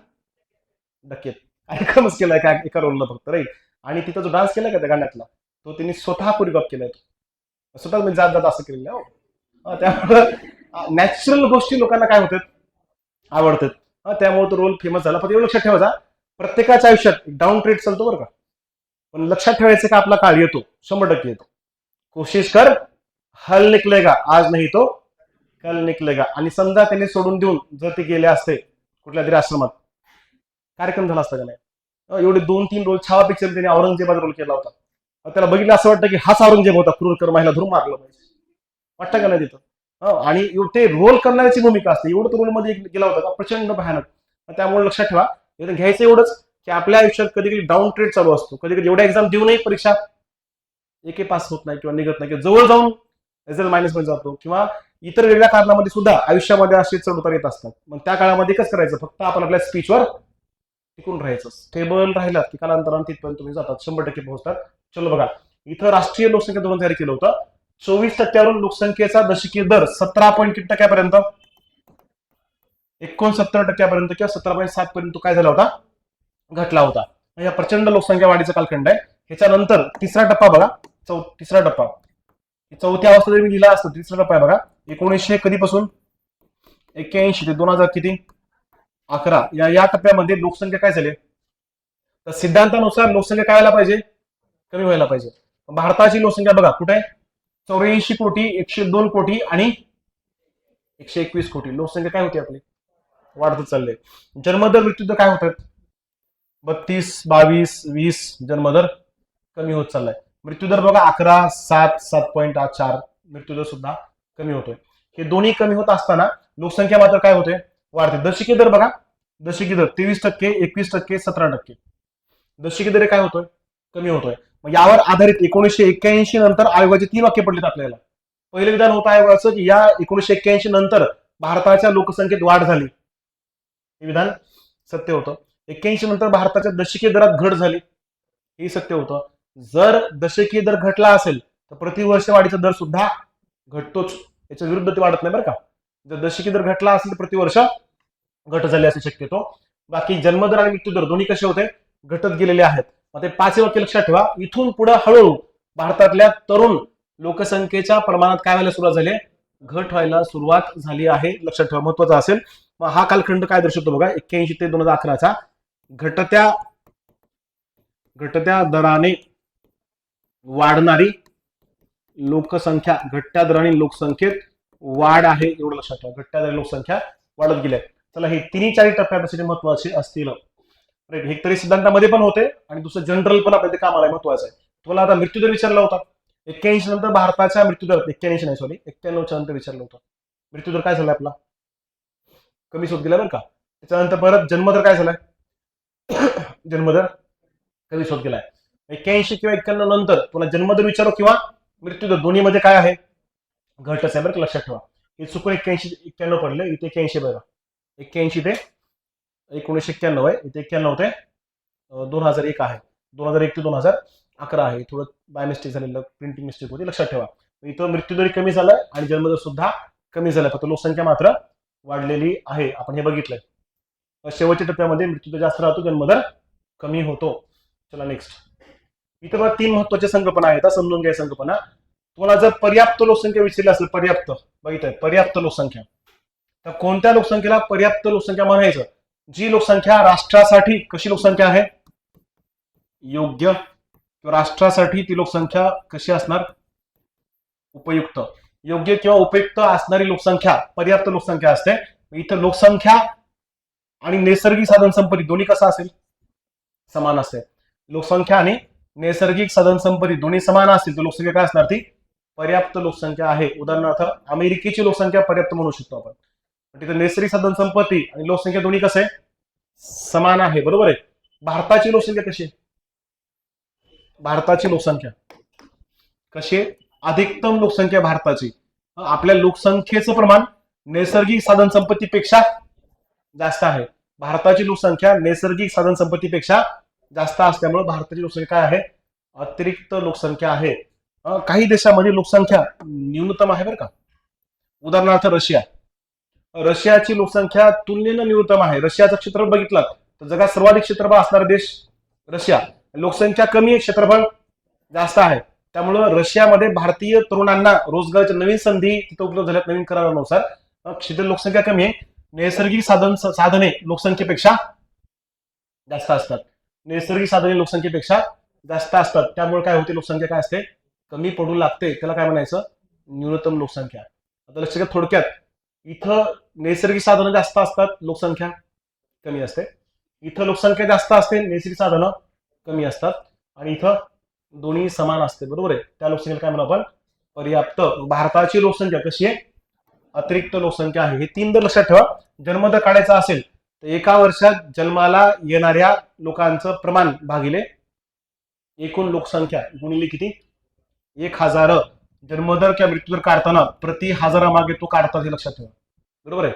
डकेत ऐकमच केलाय का एका रोलला फक्त, राईट. आणि तिथं जो डान्स केलाय का त्या गाण्यातला, तो त्यांनी स्वतः कोरिओग्राफ केलाय. तो स्वतः म्हणजे जात जात असं केलेलं आहे. त्यामुळं नॅचरल गोष्टी लोकांना काय होतात, आवडतात. त्यामुळे तो रोल फेमस झाला. पण एवढं लक्षात ठेवायचा, प्रत्येकाच्या आयुष्यात डाऊन ट्रेड चालतो बरं का. पण लक्षात ठेवायचं का आपला काळ येतो, 100% येतो. कोशिश कर, हल निकलेगा, आज नाही तो कल निकलेगा. आणि समजा त्यांनी सोडून देऊन जर ते गेले असते कुठल्या तरी आश्रमात, कार्यक्रम झाला असता का नाही? एवढे 2-3 रोल, छावा पिक्चर त्यांनी औरंगजेबाचा रोल केला होता. त्याला बघितलं असं वाटतं की हाच औरंगजेब होता, क्रूर महिला धरून मारलं पाहिजे, वाटतं का नाही तिथं? आणि ते रोल करण्याची भूमिका असते. एवढं तो रोलमध्ये गेला होता का, प्रचंड भयानक. त्यामुळे लक्षात ठेवा, घ्यायचं एवढंच की आपल्या आयुष्यात कधी कधी डाऊन ट्रेड चालू असतो. कधी कधी एवढ्या एक्झाम देऊनही परीक्षा एके पास होत नाही किंवा निघत नाही, किंवा जवळ जाऊन रिझल्ट मायनस मध्ये जातो, किंवा इतर वेगळ्या कारणामध्ये सुद्धा आयुष्यामध्ये असे चढ-उतार येत असतात. मग त्या काळामध्ये कसं करायचं, फक्त आपण आपल्या स्पीचवर टिकून राहायचं. स्टेबल राहिलात की कालांतराने तिथपर्यंत तुम्ही जातात, 100% पोहोचतात. चलो बघा, इथं राष्ट्रीय लोकसंख्या धोरण जारी केलं होतं. 24% लोकसंख्येचा दशकीय दर 17.3% 69% किंवा 17.7 पर्यंत काय झाला होता, घटला होता. या प्रचंड लोकसंख्या वाढीचा कालखंड आहे. ह्याच्यानंतर तिसरा टप्पा बघा, तिसरा टप्पा चौथ्या अवस्था जरी मी लिहिला असतो, तिसरा टप्पा आहे बघा. 1900 कधीपासून 81 ते 2000 किती 11 या टप्प्यामध्ये लोकसंख्या काय झाली, तर सिद्धांतानुसार लोकसंख्या काय व्हायला पाहिजे, कमी व्हायला पाहिजे. भारताची लोकसंख्या बघा कुठे आहे, 84 कोटी, 102 कोटी आणि 121 कोटी. लोकसंख्या काय होती आपली, वाढतच चालले. जन्मदर मृत्यूदर काय होतात, 32, 22, 20 जन्मदर कमी होत चाललाय. मृत्यूदर बघा 11, 7, 7.4 मृत्यूदर सुद्धा कमी होतोय. हे दोन्ही कमी होत असताना लोकसंख्या मात्र काय होते, वाढते. दशकी दर बघा, दशकी दर 23%, 21%, 17%. दशकी दर काय होतोय, कमी होतोय. मग यावर आधारित 1981 नंतर आयोगाचे 3 वाक्य पडलेत आपल्याला. पहिलं विधान होतं आयोगाचं की या 1981 नंतर भारताच्या लोकसंख्येत वाढ झाली. हे विधान सत्य होतं. 81 नंतर भारताच्या दशकीय दरात घट झाली, हे सत्य होतं. जर दशकीय दर घटला असेल तर प्रतिवर्ष वाढीचा दर सुद्धा घटतोच, याच्या विरुद्ध ते वाढत नाही बरं का. जर दशकीय दर घटला असेल तर प्रतिवर्ष घट झाली असे शक्यतो. बाकी जन्मदर आणि मृत्यूदर दोन्ही कसे होते, घटत गेलेले आहेत. मग ते 5 वाक्य लक्षात ठेवा. इथून पुढे हळूहळू भारतातल्या तरुण लोकसंख्येच्या प्रमाणात काय व्हायला सुरुवात झाली, घट व्हायला सुरुवात झाली आहे. लक्षात ठेवा, महत्वाचं असेल. मग हा कालखंड काय दर्शवतो बघा, 81 ते 2011चा घटत्या दराने वाढणारी लोकसंख्या, घटत्या दराने लोकसंख्येत वाढ आहे, एवढं लक्षात ठेवा. घटत्या दराने लोकसंख्या वाढत गेल्या. चला, हे 3-4 टप्प्यापासून महत्वाचे असतील. हे तरी सिद्धांतामध्ये पण होते आणि दुसरं जनरल पण आपल्याला कामाला महत्वाचं आहे. तुम्हाला आता मृत्यूदर विचारला होता 81 नंतर भारताच्या मृत्यूदर, 91 नाही सॉरी 91च्या नंतर विचारलं होतं. मृत्यूदर काय झाला आपला, कमी होत गेला बरं का. त्याच्यानंतर परत जन्मदर काय झालाय, जन्मदर कमी होत गेलाय. 81 किंवा 91 नंतर तुला जन्मदर विचारो किंवा मृत्यूदर, दोन्ही मध्ये काय आहे, घटच आहे बरं का, लक्षात ठेवा. हे चुकून 81-91 पडले, इथे 81 बघा. 81 ते 1991 आहे, इथे 91 ते 2001 आहे. 2001 ते 2011 आहे. थोडं बाय मिस्टेक झालेलं, प्रिंटिंग मिस्टेक होती, लक्षात ठेवा. इथं मृत्यूदर कमी झालाय आणि जन्मदर सुद्धा कमी झालाय, फक्त लोकसंख्या मात्र वाढलेली आहे. आपण हे बघितलंय. शेवटच्या टप्प्यामध्ये मृत्यूदर जास्त राहतो, जन्मदर कमी होतो. चला नेक्स्ट. इथं बघा 3 महत्वाच्या संकल्पना आहेत, समजून घ्या संकल्पना. तुम्हाला जर पर्याप्त लोकसंख्या विचारली असेल, पर्याप्त बघितलंय, पर्याप्त लोकसंख्या, तर कोणत्या लोकसंख्येला पर्याप्त लोकसंख्या म्हणायचं, जी लोकसंख्या राष्ट्रासाठी कशी लोकसंख्या आहे, योग्य, किंवा राष्ट्रासाठी ती लोकसंख्या कशी असणार, उपयुक्त. योग्य किंवा उपयुक्त असणारी लोकसंख्या पर्याप्त लोकसंख्या असते. इथं लोकसंख्या आणि नैसर्गिक साधन संपत्ती दोन्ही कसं असेल, समान असते. लोकसंख्या आणि नैसर्गिक साधन संपत्ती दोन्ही समान असतील तर लोकसंख्या काय असणार, ती पर्याप्त लोकसंख्या आहे. उदाहरणार्थ अमेरिकेची लोकसंख्या पर्याप्त म्हणू शकतो आपण. तिथे नैसर्गिक साधन संपत्ती आणि लोकसंख्या दोन्ही कसं आहे, समान आहे, बरोबर आहे. भारताची लोकसंख्या कशी आहे, भारताची लोकसंख्या कशी अधिकतम लोकसंख्या भारताची, आपल्या लोकसंख्येचं प्रमाण नैसर्गिक साधन संपत्तीपेक्षा जास्त आहे. भारताची लोकसंख्या नैसर्गिक साधन संपत्तीपेक्षा जास्त असल्यामुळे भारताची लोकसंख्या काय आहे, अतिरिक्त लोकसंख्या आहे. काही देशामध्ये लोकसंख्या न्यूनतम आहे बरं का. उदाहरणार्थ रशियाची लोकसंख्या तुलनेनं न्यूनतम आहे. रशियाचं क्षेत्रफळ बघितलं तर जगात सर्वाधिक क्षेत्रफळ असणारा देश रशिया. लोकसंख्या कमी आहे, क्षेत्रफळ जास्त आहे. त्यामुळं रशियामध्ये भारतीय तरुणांना रोजगाराच्या नवीन संधी तिथं उपलब्ध झाल्यात नवीन करारानुसार. क्षेत्र लोकसंख्या कमी आहे, नैसर्गिक साधने लोकसंख्येपेक्षा जास्त असतात. नैसर्गिक साधने लोकसंख्येपेक्षा जास्त असतात. त्यामुळे काय होते, लोकसंख्या काय असते, कमी पडू लागते. त्याला काय म्हणायचं, न्यूनतम लोकसंख्या. आता लक्षात घ्या, थोडक्यात इथं नैसर्गिक साधनं जास्त असतात, लोकसंख्या कमी असते. इथं लोकसंख्या जास्त असते, नैसर्गिक साधनं कमी असतात. आणि इथं दोन्ही समान असते, बरोबर आहे. त्या लोकसंख्येला काय म्हणू आपण, पर्याप्त. भारताची लोकसंख्या कशी आहे, अतिरिक्त लोकसंख्या आहे. हे 3 दर लक्षात ठेवा. जन्मदर काढायचा असेल तर एका वर्षात जन्माला येणाऱ्या लोकांचं प्रमाण भागिले एकूण लोकसंख्या गुणिले किती, 1000. जन्मदर किंवा मृत्यूदर काढताना प्रति हजारामागे तो काढतात, हे लक्षात ठेवा, बरोबर आहे.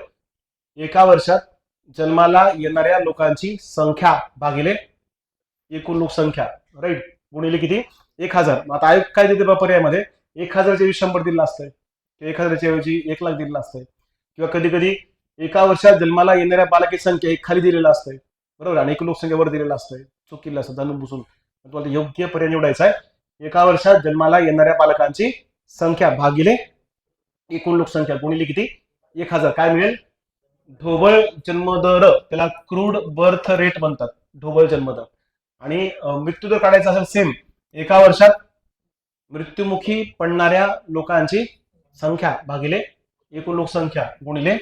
एका वर्षात जन्माला येणाऱ्या लोकांची संख्या भागिले एकूण लोकसंख्या, राईट, गुणिले किती, 1000. आता आयोग काय देते पर्यायामध्ये, 1000च्या ऐवजी 100 दिलेलं असतंय, 1000च्या ऐवजी 1,00,000 दिलेलं असतंय. किंवा कधी कधी एका वर्षात जन्माला येणाऱ्या बालकाची संख्या एक खाली दिलेलं असतंय, बरोबर, आणि एकूण लोकसंख्येवर दिलेलं असतंय. चूक केलं असतं जाणून बुसून. तुम्हाला योग्य पर्याय निवडायचा आहे. एका वर्षात जन्माला येणाऱ्या बालकांची संख्या भागिले एकूण लोकसंख्या गुणिले किती, 1000. काय मिळेल, ढोबळ जन्मदर, त्याला क्रूड बर्थ रेट म्हणतात, ढोबळ जन्मदर. आणि मृत्यूदर काढायचा असेल सेम, एका वर्षात मृत्युमुखी पडणाऱ्या लोकांची संख्या भागिले एकूण लोकसंख्या गुणिले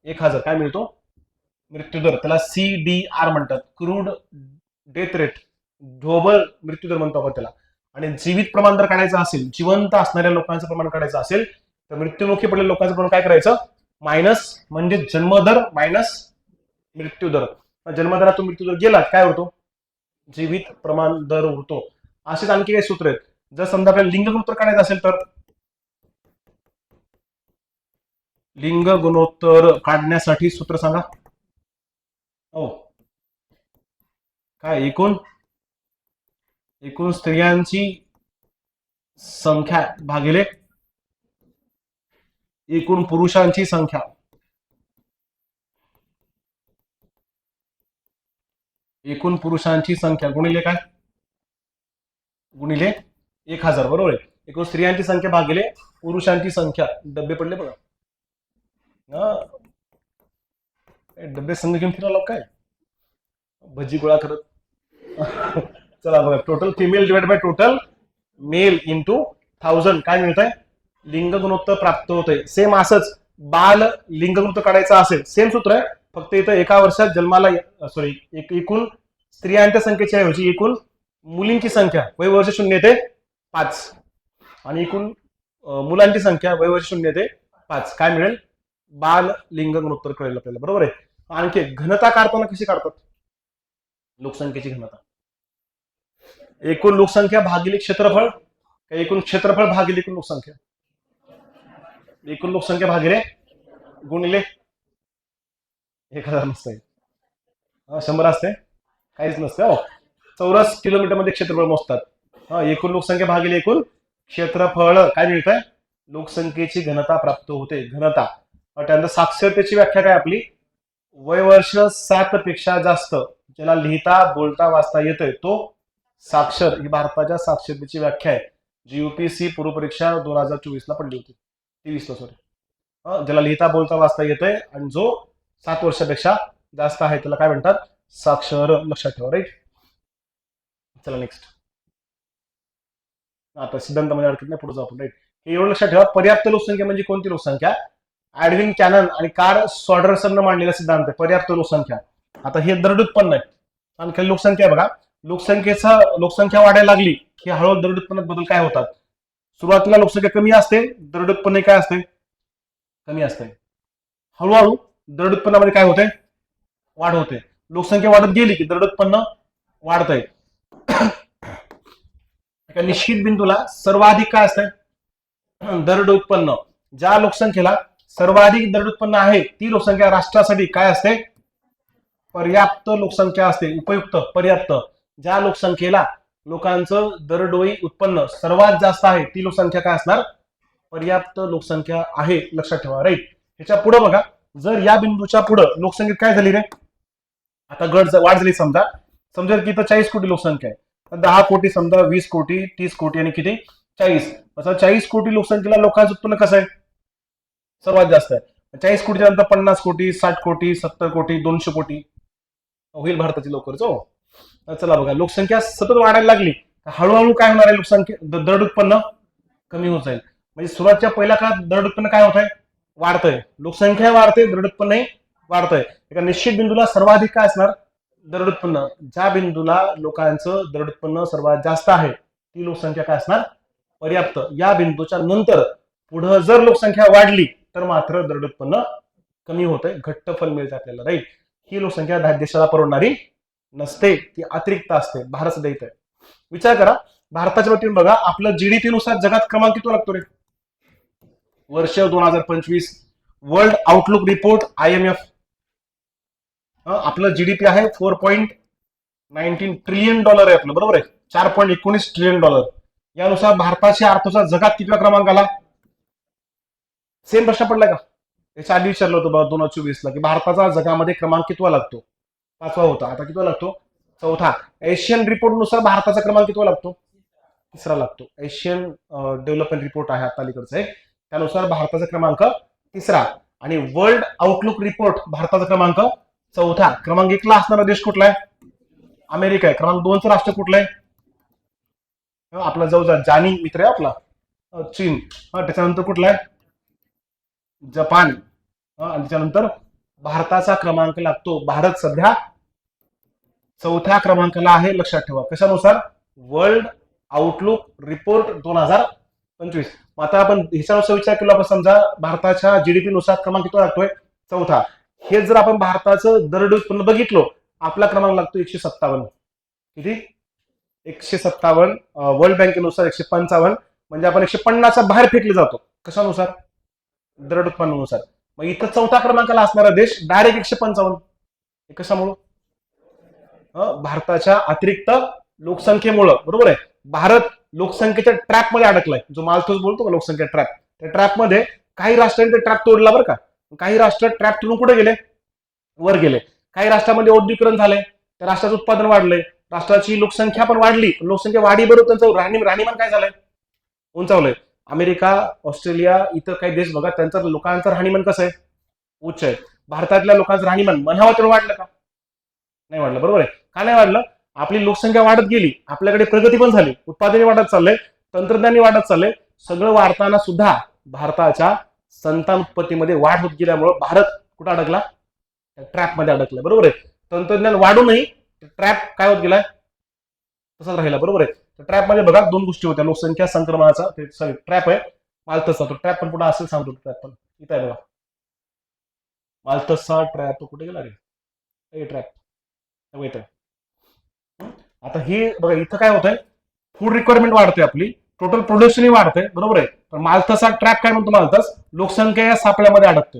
1000. काय मिळतो, मृत्यूदर. त्याला CDR म्हणतात, क्रूड डेथ रेट, ढोबळ मृत्यूदर म्हणतो आपण त्याला. आणि जीवित प्रमाण जर काढायचं असेल, जिवंत असणाऱ्या लोकांचं प्रमाण काढायचं असेल तर मृत्युमुखी पडलेल्या लोकांचं प्रमाण काय करायचं, मायनस, म्हणजे जन्मदर मायनस मृत्यूदर. जन्मदरातून मृत्यूदर गेला काय होतो, जीवित प्रमाण दर उरतो. असेच आणखी काही सूत्र आहेत. जर समजा आपल्याला लिंग गुणोत्तर काढायचं असेल तर लिंग गुणोत्तर काढण्यासाठी सूत्र सांगा. हो, काय, एकूण स्त्रियांची संख्या भागिले एकूण पुरुषांची संख्या. एकूण पुरुषांची संख्या गुणिले काय, गुणिले 1000, बरोबर आहे. एकूण स्त्रियांची संख्या भागिले पुरुषांची संख्या. डबे पडले बघा, डबे संघ घेऊन फिरायला काय, भजी गोळा करत. चला बघा, total female divide by total male into 1000 काय मिळत आहे, लिंग गुणोत्तर प्राप्त होत आहे. सेम असंच बाल लिंग गुणोत्तर काढायचा असेल, सेम सूत्र आहे, फक्त इथं एका वर्षात जन्माला एकूण स्त्रियांच्या संख्येच्या ऐवजी एकूण मुलींची संख्या वयवर्ष 0 ते 5 आणि एकूण मुलांची संख्या वयवर्ष 0 ते 5 काय मिळेल, बाल लिंग गुणोत्तर कळेल आपल्याला, बरोबर आहे. आणखी घनता काढताना कशी काढतात, लोकसंख्येची घनता, एकूण लोकसंख्या भागिले क्षेत्रफळ, एकूण क्षेत्रफळ भागिले एकूण लोकसंख्या, एकूण लोकसंख्या भागिले गुणिले 1000 नसते, 100 असते, काहीच नसते. हो, चौरस किलोमीटर मध्ये क्षेत्रफळ मोजतात. एकूण लोकसंख्या भागिले एकूण क्षेत्रफळ काय मिळतंय, लोकसंख्येची घनता प्राप्त होते. घनता. त्यानंतर साक्षरतेची व्याख्या काय आपली, वयवर्ष 7 पेक्षा जास्त, ज्याला लिहिता बोलता वाचता येतंय तो साक्षर. ही भारताच्या साक्षरतेची व्याख्या आहे, जी UPSC पूर्व परीक्षा 2024 पडली होती, 23 सॉरी. ज्याला लिहिता बोलता वाचता येतंय आणि जो 7 वर्षापेक्षा जास्त आहे त्याला काय म्हणतात, साक्षर. लक्षात ठेवा, राईट. चला नेक्स्ट. आता सिद्धांतामध्ये अडकत नाही, पुढे जाऊ आपण, राईट. एवढं लक्षात ठेवा, पर्याप्त लोकसंख्या म्हणजे कोणती लोकसंख्या, ऍडविन कॅनन आणि कार्ल सॉडरसननं मांडलेला सिद्धांत आहे पर्याप्त लोकसंख्या. आता हे दरड उत्पन्न आहे आणि काही लोकसंख्या आहे बघा, लोकसंख्या वाढायला लागली की हळूहळू दरड उत्पन्नात बदल काय होतात. सुरुवातीला लोकसंख्या कमी असते, दरड उत्पन्न काय असते, कमी असते. हळूहळू दरड उत्पन्नामध्ये काय होते, वाढ होते. लोकसंख्या वाढत गेली की दरड उत्पन्न वाढतंय. एका निश्चित बिंदूला सर्वाधिक काय असतं दरड उत्पन्न. ज्या लोकसंख्येला सर्वाधिक दरड उत्पन्न आहे ती लोकसंख्या राष्ट्रासाठी काय असते पर्याप्त लोकसंख्या असते. उपयुक्त पर्याप्त. ज्या लोकसंख्येला लोकांचं दरडोई उत्पन्न सर्वात जास्त आहे ती लोकसंख्या काय असणार पर्याप्त लोकसंख्या आहे. लक्षात ठेवा. राईट. ह्याच्या पुढे बघा जर या बिंदूच्या पुढे लोकसंख्येत काय झाली रे आता वाढ झाली. समजा की इथं 40 कोटी लोकसंख्या आहे. 10 कोटी समजा 20 कोटी 30 कोटी आणि किती 40. असं 40 कोटी लोकसंख्येला लोकांचं उत्पन्न कसं आहे सर्वात जास्त आहे. 40 कोटीच्या नंतर 50 कोटी 60 कोटी 70 कोटी 200 कोटी होईल भारताची लवकरच. हो चला बघा लोकसंख्या सतत वाढायला लागली हळूहळू काय होणार आहे लोकसंख्या दरड उत्पन्न कमी होत जाईल. म्हणजे सुरुवातच्या पहिल्या काळात दरड उत्पन्न काय होत आहे वाढतंय. लोकसंख्या वाढते दरड उत्पन्न वाढतंय. एका निश्चित बिंदूला सर्वाधिक काय असणार दरड उत्पन्न. ज्या बिंदूला लोकांचं दरड उत्पन्न सर्वात जास्त आहे ती लोकसंख्या काय असणार पर्याप्त. या बिंदूच्या नंतर पुढे जर लोकसंख्या वाढली तर मात्र दरड उत्पन्न कमी होतंय. घट्ट फल मिळते आपल्याला. राईट. ही लोकसंख्या देशाला परवडणारी नसते ती अतिरिक्त असते. भारत सध्या इथे विचार करा भारताच्या बाबतीत बघा आपलं जीडीपी नुसार जगात क्रमांक किती लागतो रे वर्ष 2025 वर्ल्ड आउटलुक रिपोर्ट IMF. आपलं जीडीपी आहे $4.19 ट्रिलियन आहे आपलं बरोबर आहे. $4.19 ट्रिलियन. यानुसार भारताच्या अर्थव्यवस्था जगात कितव्या क्रमांकाला सेम प्रश्न पडलाय का याच्या आधी विचारलं होतं बघा 2024 ला की भारताचा जगामध्ये क्रमांक कितवा लागतो 5वा होता. आता कितवा लागतो 4था. एशियन रिपोर्ट नुसार भारताचा क्रमांक कितवा लागतो 3रा लागतो. एशियन डेव्हलपमेंट रिपोर्ट आहे आता अलीकडचा एक त्यानुसार भारताचा क्रमांक 3रा. आणि वर्ल्ड आउटलुक रिपोर्ट भारताचा क्रमांक 4था. क्रमांक 1 ला असणारा देश कुठला आहे अमेरिका आहे. क्रमांक 2चं राष्ट्र कुठलं आहे आपला जवळचा जानी मित्र आहे आपला चीन. त्याच्यानंतर कुठला आहे जपान. आणि त्याच्यानंतर भारताचा क्रमांक लागतो. भारत सध्या 4थ्या क्रमांकाला आहे. लक्षात ठेवा. कशानुसार वर्ल्ड आउटलुक रिपोर्ट 2025. आता आपण ह्याच्यानुसार विचार केला आपण समजा भारताच्या जीडीपी नुसार क्रमांक किती लागतोय 4था. हे जर आपण भारताचं दरड उत्पन्न बघितलो आपला क्रमांक लागतो 157. किती 157. वर्ल्ड बँकेनुसार 155. म्हणजे आपण 150च्या बाहेर फेकले जातो. कशानुसार दरड उत्पन्नानुसार. मग इथं 4था क्रमांकाला असणारा देश डायरेक्ट 155. कशामुळं भारताच्या अतिरिक्त लोकसंख्येमुळं बरोबर आहे. भारत लोकसंख्येच्या ट्रॅप मध्ये अडकलाय. जो मालथोस बोलतो का लोकसंख्या ट्रॅप त्या ट्रॅप मध्ये काही राष्ट्रांनी ते ट्रॅप तोडला बरं का. काही राष्ट्र ट्रॅप तोडून कुठे गेले वर गेले. काही राष्ट्रांमध्ये औद्योगिकरण झालंय त्या राष्ट्राचं उत्पादन वाढलंय राष्ट्राची लोकसंख्या पण वाढली. लोकसंख्या वाढी बरोबर त्यांचं राहणीमान काय झालंय उंचावलंय. अमेरिका ऑस्ट्रेलिया इतर काही देश बघा त्यांचं लोकांचं राहणीमान कसं आहे उच्च आहे. भारतातल्या लोकांचं राहणीमान म्हणावं तर वाढलं का नाही वाढलं बरोबर आहे. का नाही वाढलं आपली लोकसंख्या वाढत गेली आपल्याकडे प्रगती पण झाली उत्पादन वाढत चाललंय तंत्रज्ञान वाढत चाललंय. सगळं वाढताना सुद्धा भारताच्या संतान उत्पत्तीमध्ये वाढ होत गेल्यामुळे भारत कुठं अडकला ट्रॅप मध्ये अडकलाय बरोबर आहे. तंत्रज्ञान वाढूनही ट्रॅप काय होत गेलाय तसाच राहिला बरोबर आहे. ट्रॅप मध्ये बघा 2 गोष्टी होत्या लोकसंख्या संक्रमणाचा ट्रॅप आहे मालथसचा तो ट्रॅप पण पुढे असेल सांगतो. ट्रॅप पण इथं आहे बघा मालथसचा ट्रॅप कुठे गेला रे ट्रॅप येत आहे. आता हे बघा इथं काय होतंय फूड रिक्वायरमेंट वाढते आपली टोटल प्रोडक्शनही वाढते बरोबर आहे. पण मालथसचा ट्रॅप काय म्हणतो मालथस लोकसंख्या या सापळ्यामध्ये अडकते.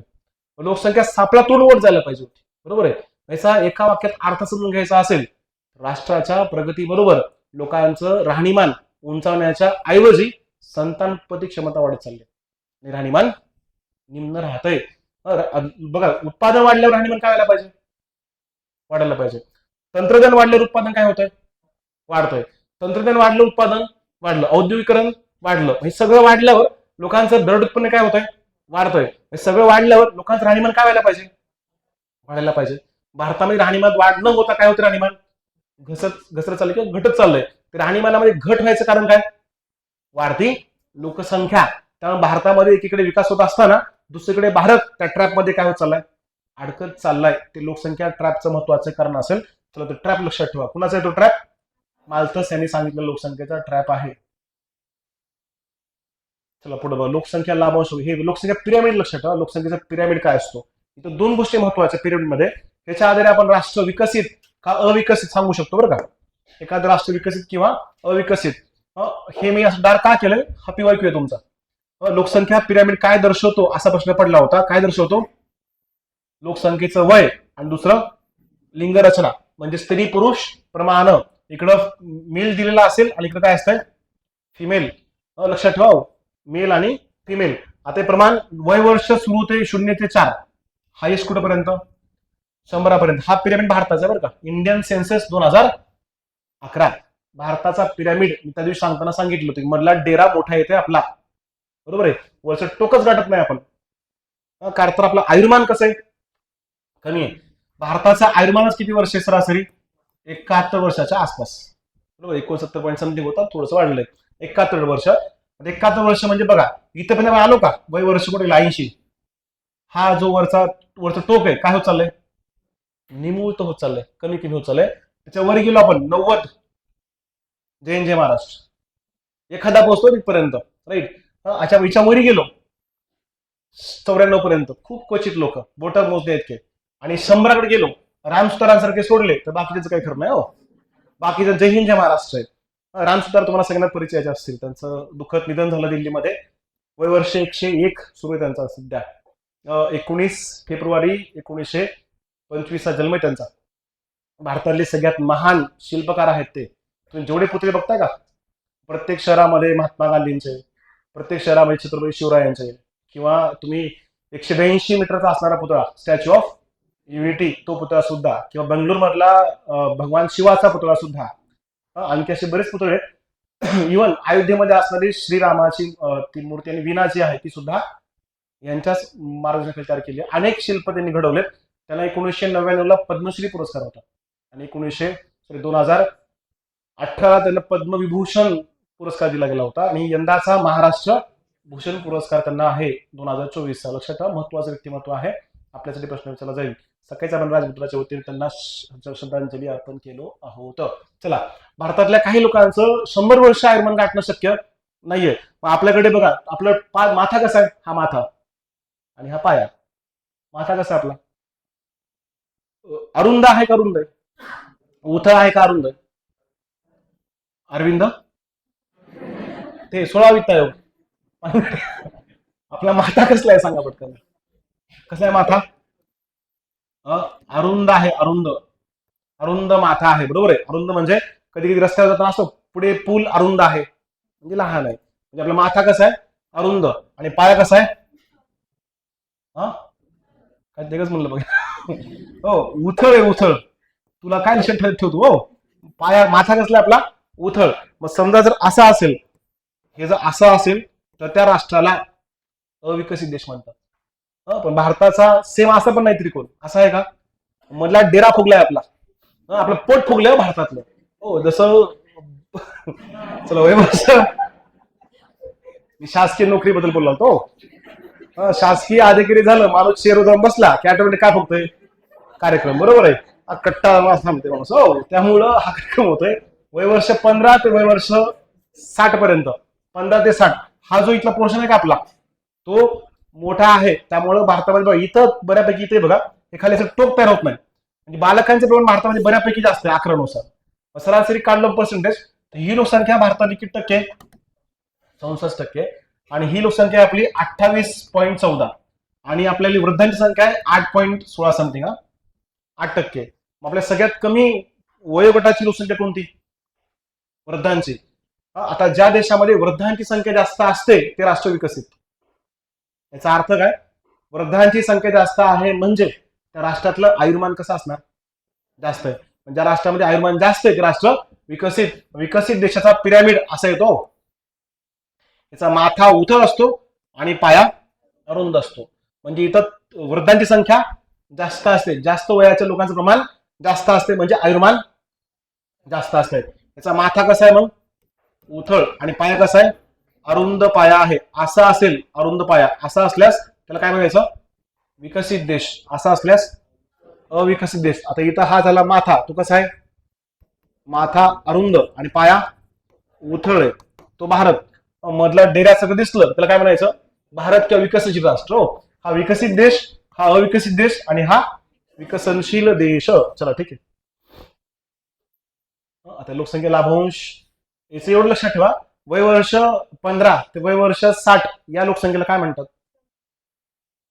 लोकसंख्या सापळ्यातून वर जायला पाहिजे होती बरोबर आहे. याचा एका वाक्यात अर्थ समजून घ्यायचा असेल राष्ट्राच्या प्रगतीबरोबर लोकांचं राहणीमान उंचावण्याच्या ऐवजी संतानोत्पत्ती क्षमता वाढत चालली आणि राहणीमान निम्न राहतंय. बघा उत्पादन वाढल्यावर राहणीमान काय वाढायला पाहिजे. तंत्रज्ञान वाढल्यावर उत्पादन काय होतंय वाढतंय. तंत्रज्ञान वाढलं उत्पादन वाढलं औद्योगिकरण वाढलं हे सगळं वाढल्यावर लोकांचं दरड उत्पन्न काय होतंय वाढतंय. हे सगळं वाढल्यावर लोकांचं राहणीमान काय वाढायला पाहिजे. भारतामध्ये राहणीमान वाढ न होता काय होतं राहणीमान घसरत चाललंय किंवा घटत चाललंय. राहणीमानामध्ये घट व्हायचं कारण काय वाढती लोकसंख्या. त्यामुळे भारतामध्ये एकीकडे विकास होत असताना दुसरीकडे भारत त्या ट्रॅप मध्ये काय होत चाललाय अडकत चाललाय. ते लोकसंख्या ट्रॅपचं महत्वाचं कारण असेल. चला तो ट्रॅप लक्षात ठेवा. कुणाचा आहे तो ट्रॅप मालथस यांनी सांगितलं लोकसंख्येचा ट्रॅप आहे. चला पुढे बघा लोकसंख्या लाभांश हे लोकसंख्या पिरामिड लक्षात ठेवा. लोकसंख्येचा पिरामिड काय असतो इथं 2 गोष्टी महत्वाच्या पिरामिड मध्ये. त्याच्या आधारे आपण राष्ट्र विकसित का अविकसित सांगू शकतो बरं का. एखादं राष्ट्र विकसित किंवा अविकसित हे मी असं डार्क का केलंय, हा PYQ आहे तुमचा. लोकसंख्या पिरामिड काय दर्शवतो असा प्रश्न पडला होता. काय दर्शवतो? लोकसंख्येचं वय आणि दुसरं लिंग रचना, म्हणजे स्त्री पुरुष प्रमाण. इकडं मेल दिलेला असेल आणि इकडं काय असतंय फिमेल. लक्षात ठेवा, मेल आणि फिमेल. आता हे प्रमाण वय वर्ष सुरू होते 0 ते 4, हायेस्ट कुठपर्यंत 100 पर्यंत. हा पिरामिड भारताचा बरं का, इंडियन सेन्सस 2011. भारताचा पिरामिड मी त्या दिवशी सांगताना सांगितलं होतं, मधला डेरा मोठा येते आपला, बरोबर आहे, वरचं टोकच गाठत नाही आपण. कारण तर आपलं आयुर्मान कसं आहे, कमी आहे. भारताचा आयुर्मानच किती वर्ष आहे सरासरी? 71 वर्षाच्या आसपास, बरोबर. 69 पॉईंट समथिंग होता, थोडंसं वाढलंय. 71 वर्ष. 71 वर्ष म्हणजे बघा, इथं पण आलो का वय वर्ष कुठे 80. हा जो वरचं टोक आहे काय होत चाललंय, निमूळत होत चाललंय, कमी कमी होत चाललंय. त्याच्यावर गेलो आपण 90, जय महाराष्ट्र, एखादा पोहोचतो तिथपर्यंत, राईट. अच्छा, याच्यावरही गेलो 94 पर्यंत, खूप क्वचित लोक बोटात मोजले आहेत. आणि 100कडे गेलो, रामसुतारांसारखे सोडले तर बाकीचं काही खरं नाही हो. बाकीचं जय हिंद जय महाराष्ट्र आहे. रामसुतार तुम्हाला सगळ्यांना परिचयाचे असतील, त्यांचं दुःखद निधन झालं दिल्लीमध्ये, वय वर्ष 101 सुरू आहे त्यांचा सध्या. 19 फेब्रुवारी 1925 जन्म आहे त्यांचा. भारतातले सगळ्यात महान शिल्पकार आहेत ते. तुम्ही जेवढे पुतळे बघताय का, प्रत्येक शहरामध्ये महात्मा गांधींचे, प्रत्येक शहरामध्ये छत्रपती शिवरायांचे, किंवा तुम्ही 182 मीटरचा असणारा पुतळा स्टॅच्यू ऑफ युनिटी, तो पुतळा सुद्धा, किंवा बेंगलोर मधला भगवान शिवाचा पुतळा सुद्धा, आणखी असे बरेच पुतळे आहेत. इव्हन अयोध्येमध्ये असणारी श्रीरामाची ती मूर्ती आणि विना जी आहे ती सुद्धा यांच्याच मार्गदर्शनाखाली तयार केली. अनेक शिल्प त्यांनी घडवलेत. त्यांना 1999ला पद्मश्री पुरस्कार होता, आणि 2018 त्यांना पद्मविभूषण पुरस्कार दिला गेला होता, आणि यंदाचा महाराष्ट्र भूषण पुरस्कार त्यांना आहे 2024 चा. लक्षात ठेवा, महत्वाचं व्यक्तिमत्व आहे, आपल्यासाठी प्रश्न विचारला जाईल. सकाळीच आपण राजपुत्राच्या वतीने त्यांना श्रद्धांजली अर्पण केलो आहोत. चला, भारतातल्या काही लोकांचं 100 वर्ष आयुर्मान गाठणं शक्य नाहीये. मग आपल्याकडे बघा, आपलं माथा कसा आहे, हा माथा आणि हा पाया. माथा कसा आपला अरुंद आहे का रुंद आहे, उथळ आहे का अरुंद आहे? अरविंद ते 16 वित्त आयोग. आपला माथा कसला आहे सांगा पटकन, कसला आहे माथा? अरुंद आहे, अरुंद, अरुंद माथा आहे, बरोबर आहे. अरुंद म्हणजे कधी कधी रस्त्यावर जाताना असं पुढे पूल अरुंद आहे म्हणजे लहान आहे, म्हणजे आपला माथा कसा आहे अरुंद, आणि पाया कसा आहे काय तेच म्हणलं बघ. हो, उथळ आहे, उथळ. तुला काय लक्षात ठेवतो हो, पाया माथा कसला आपला उथळ. मग समजा जर असा असेल, हे जर असं असेल तर त्या राष्ट्राला अविकसित देश म्हणतात. पण भारताचा सेम असा पण नाही त्रिकोण, असा आहे का, मधला डेरा फुगलाय आपला, आपलं पोट फुगलंय भारतातलं. हो, जसं चला वय वर्ष मी शासकीय नोकरीबद्दल बोललो होतो. शासकीय अधिकारी झालं, माणूस शेर जाऊन बसला की ऑटोमॅटिक काय फुगतोय कार्यक्रम, बरोबर आहे. कट्टा थांबते माणूस. हो, त्यामुळं हा कार्यक्रम होतोय. वय वर्ष 15 ते वय वर्ष 60 पर्यंत, 15 ते 60 हा जो इथला पोर्शन आहे का आपला, तो मोठा आहे. त्यामुळं भारतामध्ये बघा, इथं बऱ्यापैकी इथे बघा हे खाली असं टोक तयार होत नाही. म्हणजे बालकांचे प्रमाण भारतामध्ये बऱ्यापैकी जास्त आहे 11 नुसार. सरासरी काढलं पर्सेंटेज, ही लोकसंख्या भारतातली किती टक्के? 64%. आणि ही लोकसंख्या आपली 28.14, आणि आपल्याला वृद्धांची संख्या आहे 8.16 समथिंग, 8%. आपल्या सगळ्यात कमी वयोगटाची लोकसंख्या कोणती? वृद्धांची. आता ज्या देशामध्ये वृद्धांची संख्या जास्त असते ते राष्ट्र विकसित. याचा अर्थ काय? वृद्धांची संख्या जास्त आहे म्हणजे त्या राष्ट्रातलं आयुर्मान कसं असणार? जास्त आहे. ज्या राष्ट्रामध्ये आयुर्मान जास्त आहे ते राष्ट्र विकसित. विकसित देशाचा पिरॅमिड असा येतो. याचा माथा उथळ असतो आणि पाया अरुंद असतो. म्हणजे इथं वृद्धांची संख्या जास्त असते, जास्त वयाच्या लोकांचं प्रमाण जास्त असते, म्हणजे आयुर्मान जास्त असते. याचा माथा कसा आहे मग? उथळ, आणि पाया कसा आहे? अरुंद पाया आहे. असा असेल अरुंद पाया, असा असल्यास त्याला काय म्हणायचं? विकसित देश. असा असल्यास अविकसित देश. आता इथं हा झाला माथा, तो कसा आहे? माथा अरुंद आणि पाया उथळ आहे, तो भारत. मधला डेऱ्या सगळं दिसलं त्याला काय म्हणायचं? भारत किंवा विकसित राष्ट्र. हा विकसित देश, हा अविकसित देश, आणि हा विकसनशील देश. चला ठीक आहे. आता लोकसंख्या लाभांश याचं एवढं लक्षात ठेवा, वयवर्ष 15 ते वयवर्ष 60 या लोकसंख्येला काय म्हणतात?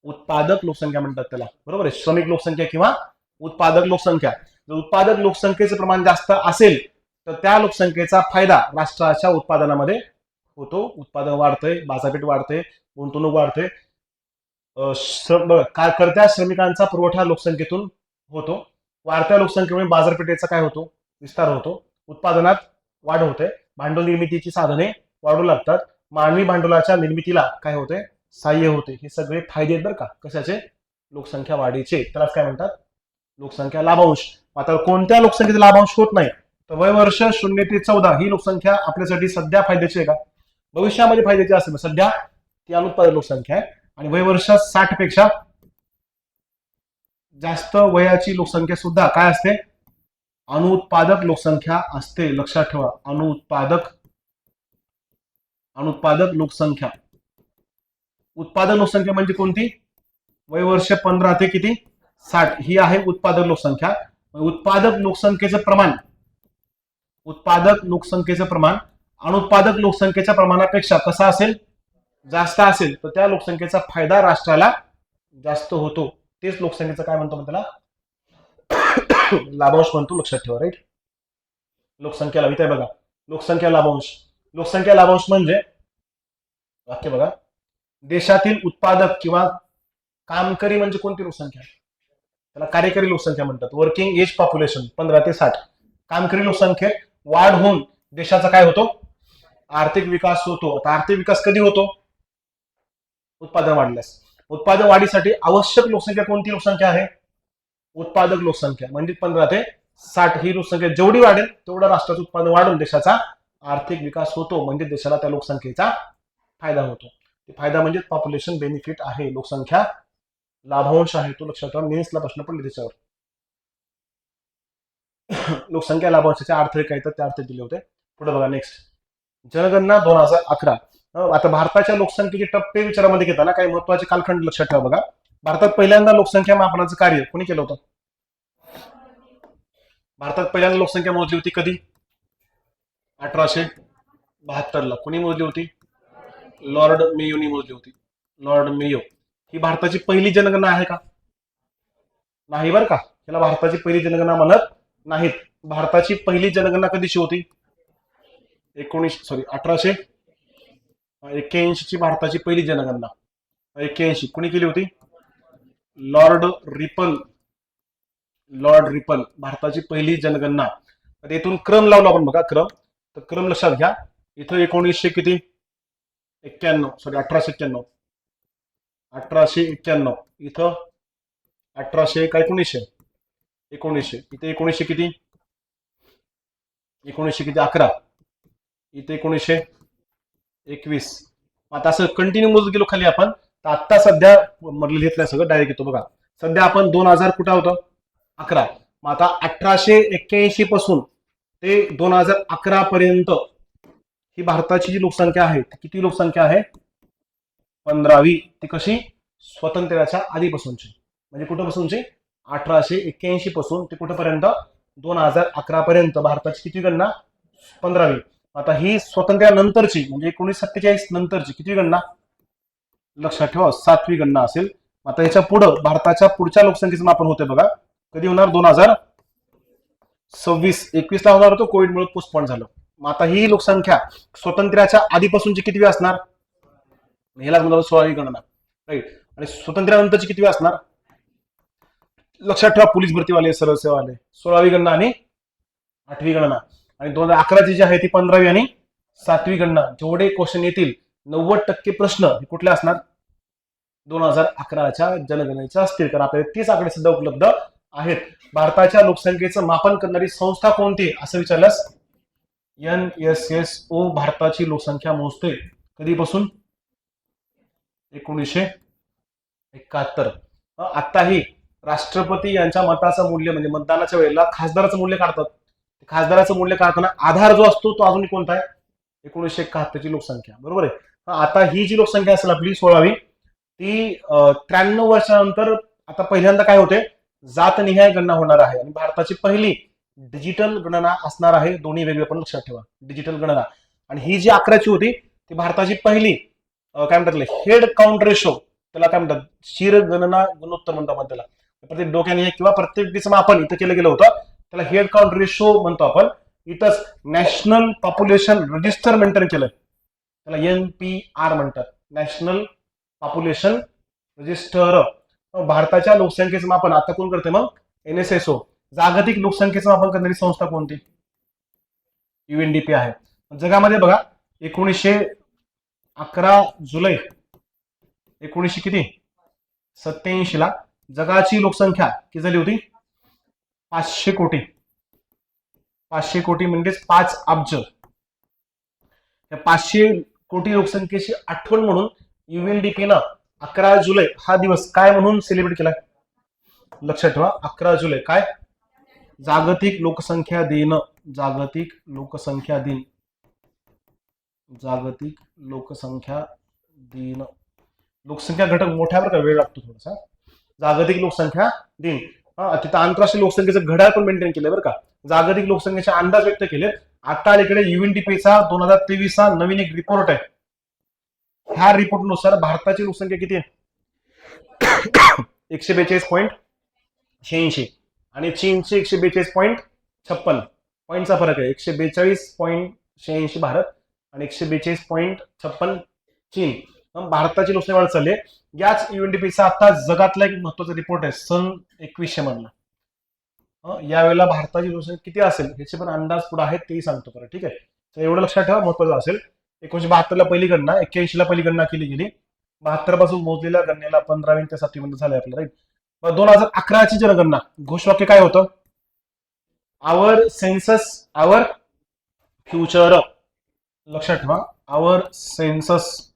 उत्पादक लोकसंख्या म्हणतात त्याला, बरोबर आहे. श्रमिक लोकसंख्या किंवा उत्पादक लोकसंख्या. जर उत्पादक लोकसंख्येचं प्रमाण जास्त असेल तर त्या लोकसंख्येचा फायदा राष्ट्राच्या उत्पादनामध्ये होतो. उत्पादन वाढतंय, बाजारपेठ वाढते, गुंतवणूक वाढते. करत्या श्रमिकांचा पुरवठा लोकसंख्येतून होतो. वाढत्या लोकसंख्येमुळे बाजारपेठेचा काय होतो? विस्तार होतो. उत्पादनात वाढ होते. भांडवल निर्मितीची साधने वाढू लागतात. मानवी भांडवलाच्या निर्मितीला काय होते? सहाय्य होते. हे सगळे फायदे आहेत बरं का, कशाचे? लोकसंख्या वाढीचे. त्यालाच काय म्हणतात? लोकसंख्या लाभांश. आता कोणत्या लोकसंख्येचा लाभांश होत नाही तर वयवर्ष 0 ते 14 ही लोकसंख्या आपल्यासाठी सध्या फायद्याची आहे का? भविष्यामध्ये फायद्याची असेल. सध्या ती अनुत्पादक लोकसंख्या आहे. आणि वयवर्ष 60 पेक्षा जास्त वयाची लोकसंख्या सुद्धा काय असते? अनुत्पादक लोकसंख्या असते. लक्षात ठेवा, अनुत्पादक लोकसंख्या. उत्पादक लोकसंख्या म्हणजे कोणती? वयवर्ष 15 ते किती? 60 ही आहे उत्पादक लोकसंख्या. उत्पादक लोकसंख्येचं प्रमाण अनुत्पादक लोकसंख्येच्या प्रमाणापेक्षा कसं असेल? जास्त असेल तर त्या लोकसंख्येचा फायदा राष्ट्राला जास्त होतो. तेच लोकसंख्येचं काय म्हणतो त्याला? लाभांश म्हणतो. लक्षात ठेवा, राईट. लोकसंख्या लावित आहे बघा, लोकसंख्या लाभांश. लोकसंख्या लाभांश म्हणजे वाक्य बघा, देशातील उत्पादक किंवा कामकरी म्हणजे कोणती लोकसंख्या? त्याला कार्यकारी लोकसंख्या म्हणतात. वर्किंग एज पॉप्युलेशन 15 ते 60. कामकरी लोकसंख्येत वाढ होऊन देशाचा काय होतो? आर्थिक विकास होतो. आता आर्थिक विकास कधी होतो? उत्पादन वाढल्यास. उत्पादन वाढीसाठी आवश्यक लोकसंख्या कोणती लोकसंख्या आहे? उत्पादक लोकसंख्या. म्हणजे 15 ते 60 ही लोकसंख्या जेवढी वाढेल तेवढा राष्ट्राचं उत्पादन वाढून देशाचा आर्थिक विकास होतो. म्हणजे देशाला त्या लोकसंख्येचा फायदा होतो. फायदा म्हणजे पॉप्युलेशन बेनिफिट आहे. लोकसंख्या लाभांश आहे, तो लक्षात ठेवा. मेन्सला प्रश्न पडले त्याच्यावर. लोकसंख्या लाभांशाचे अर्थ काय तर ते अर्थ दिले होते. पुढे बघा, नेक्स्ट जनगणना 2011. आता भारताच्या लोकसंख्येचे टप्पे विचारामध्ये घेताना काही महत्वाचे कालखंड लक्षात ठेवा बघा. भारतात पहिल्यांदा लोकसंख्या मापनाचं कार्य कोणी केलं होतं? भारतात पहिल्यांदा लोकसंख्या मोजली होती कधी? 1872 ला. कोणी मोजली होती? लॉर्ड मेयोनी मोजली होती. Lord Mayo. ही भारताची पहिली जनगणना आहे का? नाही बरं का, याला भारताची पहिली जनगणना म्हणत नाहीत. भारताची पहिली जनगणना कधीची होती? 1881 ची भारताची पहिली जनगणना. 81 कोणी केली होती? Lord Ripon. भारताची पहिली जनगणना. तर इथून क्रम लावला आपण बघा, क्रम. तर क्रम लक्षात घ्या. इथं 1891 1891 इथं 1900 इथे 1900 किती? 11 इथे 1921. आता असं कंटिन्यू मोजत गेलो खाली आपण. तर आता सध्या मधलं घेतलंय सगळं डायरेक्ट येतो बघा. सध्या आपण 2000 कुठं होतं? 11. मग आता 1881 पासून ते 2011 पर्यंत ही भारताची जी लोकसंख्या आहे ती किती लोकसंख्या आहे? 15वी. ती कशी? स्वातंत्र्याच्या आधीपासूनची. म्हणजे कुठपासूनची? 1881 पासून ते कुठपर्यंत? 2011 पर्यंत भारताची किती गणना? 15वी. आता ही स्वातंत्र्यानंतरची म्हणजे 1947 नंतरची किती गणना? लक्षात ठेवा, 7वी गणना असेल. आता याच्या पुढं भारताच्या पुढच्या लोकसंख्येचं मापन होते बघा. कधी होणार? 2026. 21 ला होणार होतं, कोविडमुळे पोस्टपोन झालं. मग आता ही लोकसंख्या स्वातंत्र्याच्या आधीपासूनची किती असणार? ह्याला म्हणतात 16वी गणना, राईट. आणि स्वातंत्र्यानंतरची किती असणार? लक्षात ठेवा, पोलीस भरतीवाले, सरळ सेवाले 16वी गणना आणि 8वी गणना. आणि 2011ची जी आहे ती 15वी आणि 7वी गणना. जेवढे क्वेश्चन येतील 90% प्रश्न हे कुठले असणार? 2011च्या जनगणनेच्या असतील. कारण आपल्याला 30 आकडे सुद्धा उपलब्ध आहेत. भारताच्या लोकसंख्येचं मापन करणारी संस्था कोणती असं विचारल्यास NSSO भारताची लोकसंख्या मोजते. कधीपासून? 1971. आताही राष्ट्रपती यांच्या मताचं मूल्य म्हणजे मतदानाच्या वेळेला खासदाराचं मूल्य काढतात. खासदाराचं मूल्य काढताना आधार जो असतो तो अजून कोणता आहे? 1971 ची लोकसंख्या, बरोबर आहे. आता ही जी लोकसंख्या असेल आपली 16वी ती 93 वर्षानंतर आता पहिल्यांदा काय होते? जातनिहाय गणना होणार आहे. आणि भारताची पहिली डिजिटल गणना असणार आहे, दोन्ही वेगळे पण लक्षात ठेवा. डिजिटल गणना. आणि ही जी 11ची होती ती भारताची पहिली काय म्हणतात हेड काउंट रेशो, त्याला काय म्हणतात शिर गणना गुणोत्तर म्हणतो आपण त्याला. प्रत्येक डोक्याने किंवा प्रत्येक व्यक्तीचं मापन इथं केलं गेलं होतं, त्याला हेड काउंट रेशो म्हणतो आपण. इथंच नॅशनल पॉप्युलेशन रजिस्टर मेंटेन केलं, त्याला NPR म्हणतात, नॅशनल पॉप्युलेशन रजिस्टर. भारताच्या लोकसंख्येचं मापन आता कोण करते मग? NSSO. जागतिक लोकसंख्येचं मापन करणारी संस्था कोणती? UNDP आहे. जगामध्ये बघा 1911 जुलै 1987 ला जगाची लोकसंख्या किती झाली होती? 500 कोटी. 500 कोटी म्हणजेच 5 अब्ज. त्या 500 कोटी लोकसंख्येची आठवण म्हणून UNDP न 11 जुलै हा दिवस काय म्हणून सेलिब्रेट केला? लक्षात ठेवा, 11 जुलै काय? जागतिक लोकसंख्या दिन. जागतिक लोकसंख्या दिन. जागतिक लोकसंख्या दिन. लोकसंख्या घटक मोठ्यावर का वेळ लागतो थोडासा. जागतिक लोकसंख्या दिन. तिथं आंतरराष्ट्रीय लोकसंख्येचं घड्याळ पण मेंटेन केलंय बरं का. जागतिक लोकसंख्येचे अंदाज व्यक्त केले. आता अलीकडे UNDPचा 2023 चा नवीन एक रिपोर्ट आहे. ह्या रिपोर्टनुसार भारताची लोकसंख्या किती आहे? 142.86 आणि चीनची 142.56. पॉईंटचा फरक आहे. 142.86 भारत आणि 142.56 चीन. भारताची लोकसंख्या वाढत चालली आहे. याच UNDPचा आता जगातला एक महत्वाचा रिपोर्ट आहे सन 2100 मधला. यावेळेला भारताची लोकसंख्या किती असेल याचे पण अंदाज पुढे आहेत, तेही सांगतो बरं. ठीक आहे, तर एवढं लक्षात ठेवा, महत्वाचं असेल. 1972 ला पहिली गणना, 81 ला पहिली गणना केली गेली. 72 पासून मोजलेल्या गणनेला 15 ते 7 मिनिट झाले आपल्याला, राईट. 2011 ची जनगणना घोषवाक्य काय होतं? आवर सेन्सस आवर फ्युचर. लक्षात ठेवा, आवर सेन्सस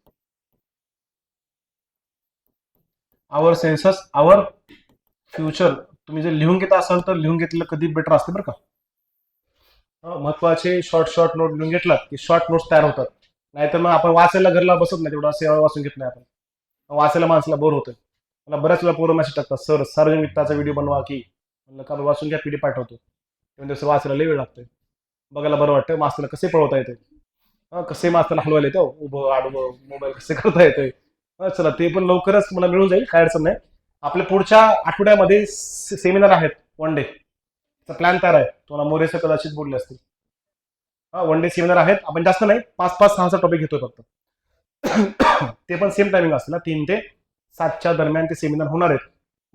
आवर फ्युचर. तुम्ही जर लिहून घेता असाल तर लिहून घेतलेलं कधी बेटर असते बरं का. महत्वाचे शॉर्ट नोट लिहून घेतलात की शॉर्ट नोट्स तयार होतात. नाहीतर मग आपण वाचायला घरला बसत नाही, तेवढा सेवा वाचून घेत नाही आपण. वाचायला माणसाला बोर होतं. मला बऱ्याच वेळा पोरं मेसेज टाकतात, सर सार्वजनिक वित्ताचा व्हिडिओ बनवा की. म्हणलं का वाचून घ्या, PD पाठवतो. म्हणजे वाचायला लय वेळ लागतोय, बघायला बरं वाटतं. मास्तरला कसे पळवता येते, कसे मास्तरला हलवायला येतं, उभं आडवं मोबाईल कसे करता येते. चला ते पण लवकरच मला मिळून जाईल, काय अडचण नाही. आपल्या पुढच्या आठवड्यामध्ये सेमिनार आहेत, 1 डे प्लॅन तयार आहे. तुम्हाला मोरे सर कदाचित बोलले असतील. 1 डे सेमिनार आहेत. आपण जास्त नाही, 5-6 टॉपिक घेतोय फक्त. ते पण सेम टायमिंग असतं ना, 3 ते 7च्या दरम्यान ते सेमिनार होणार आहेत.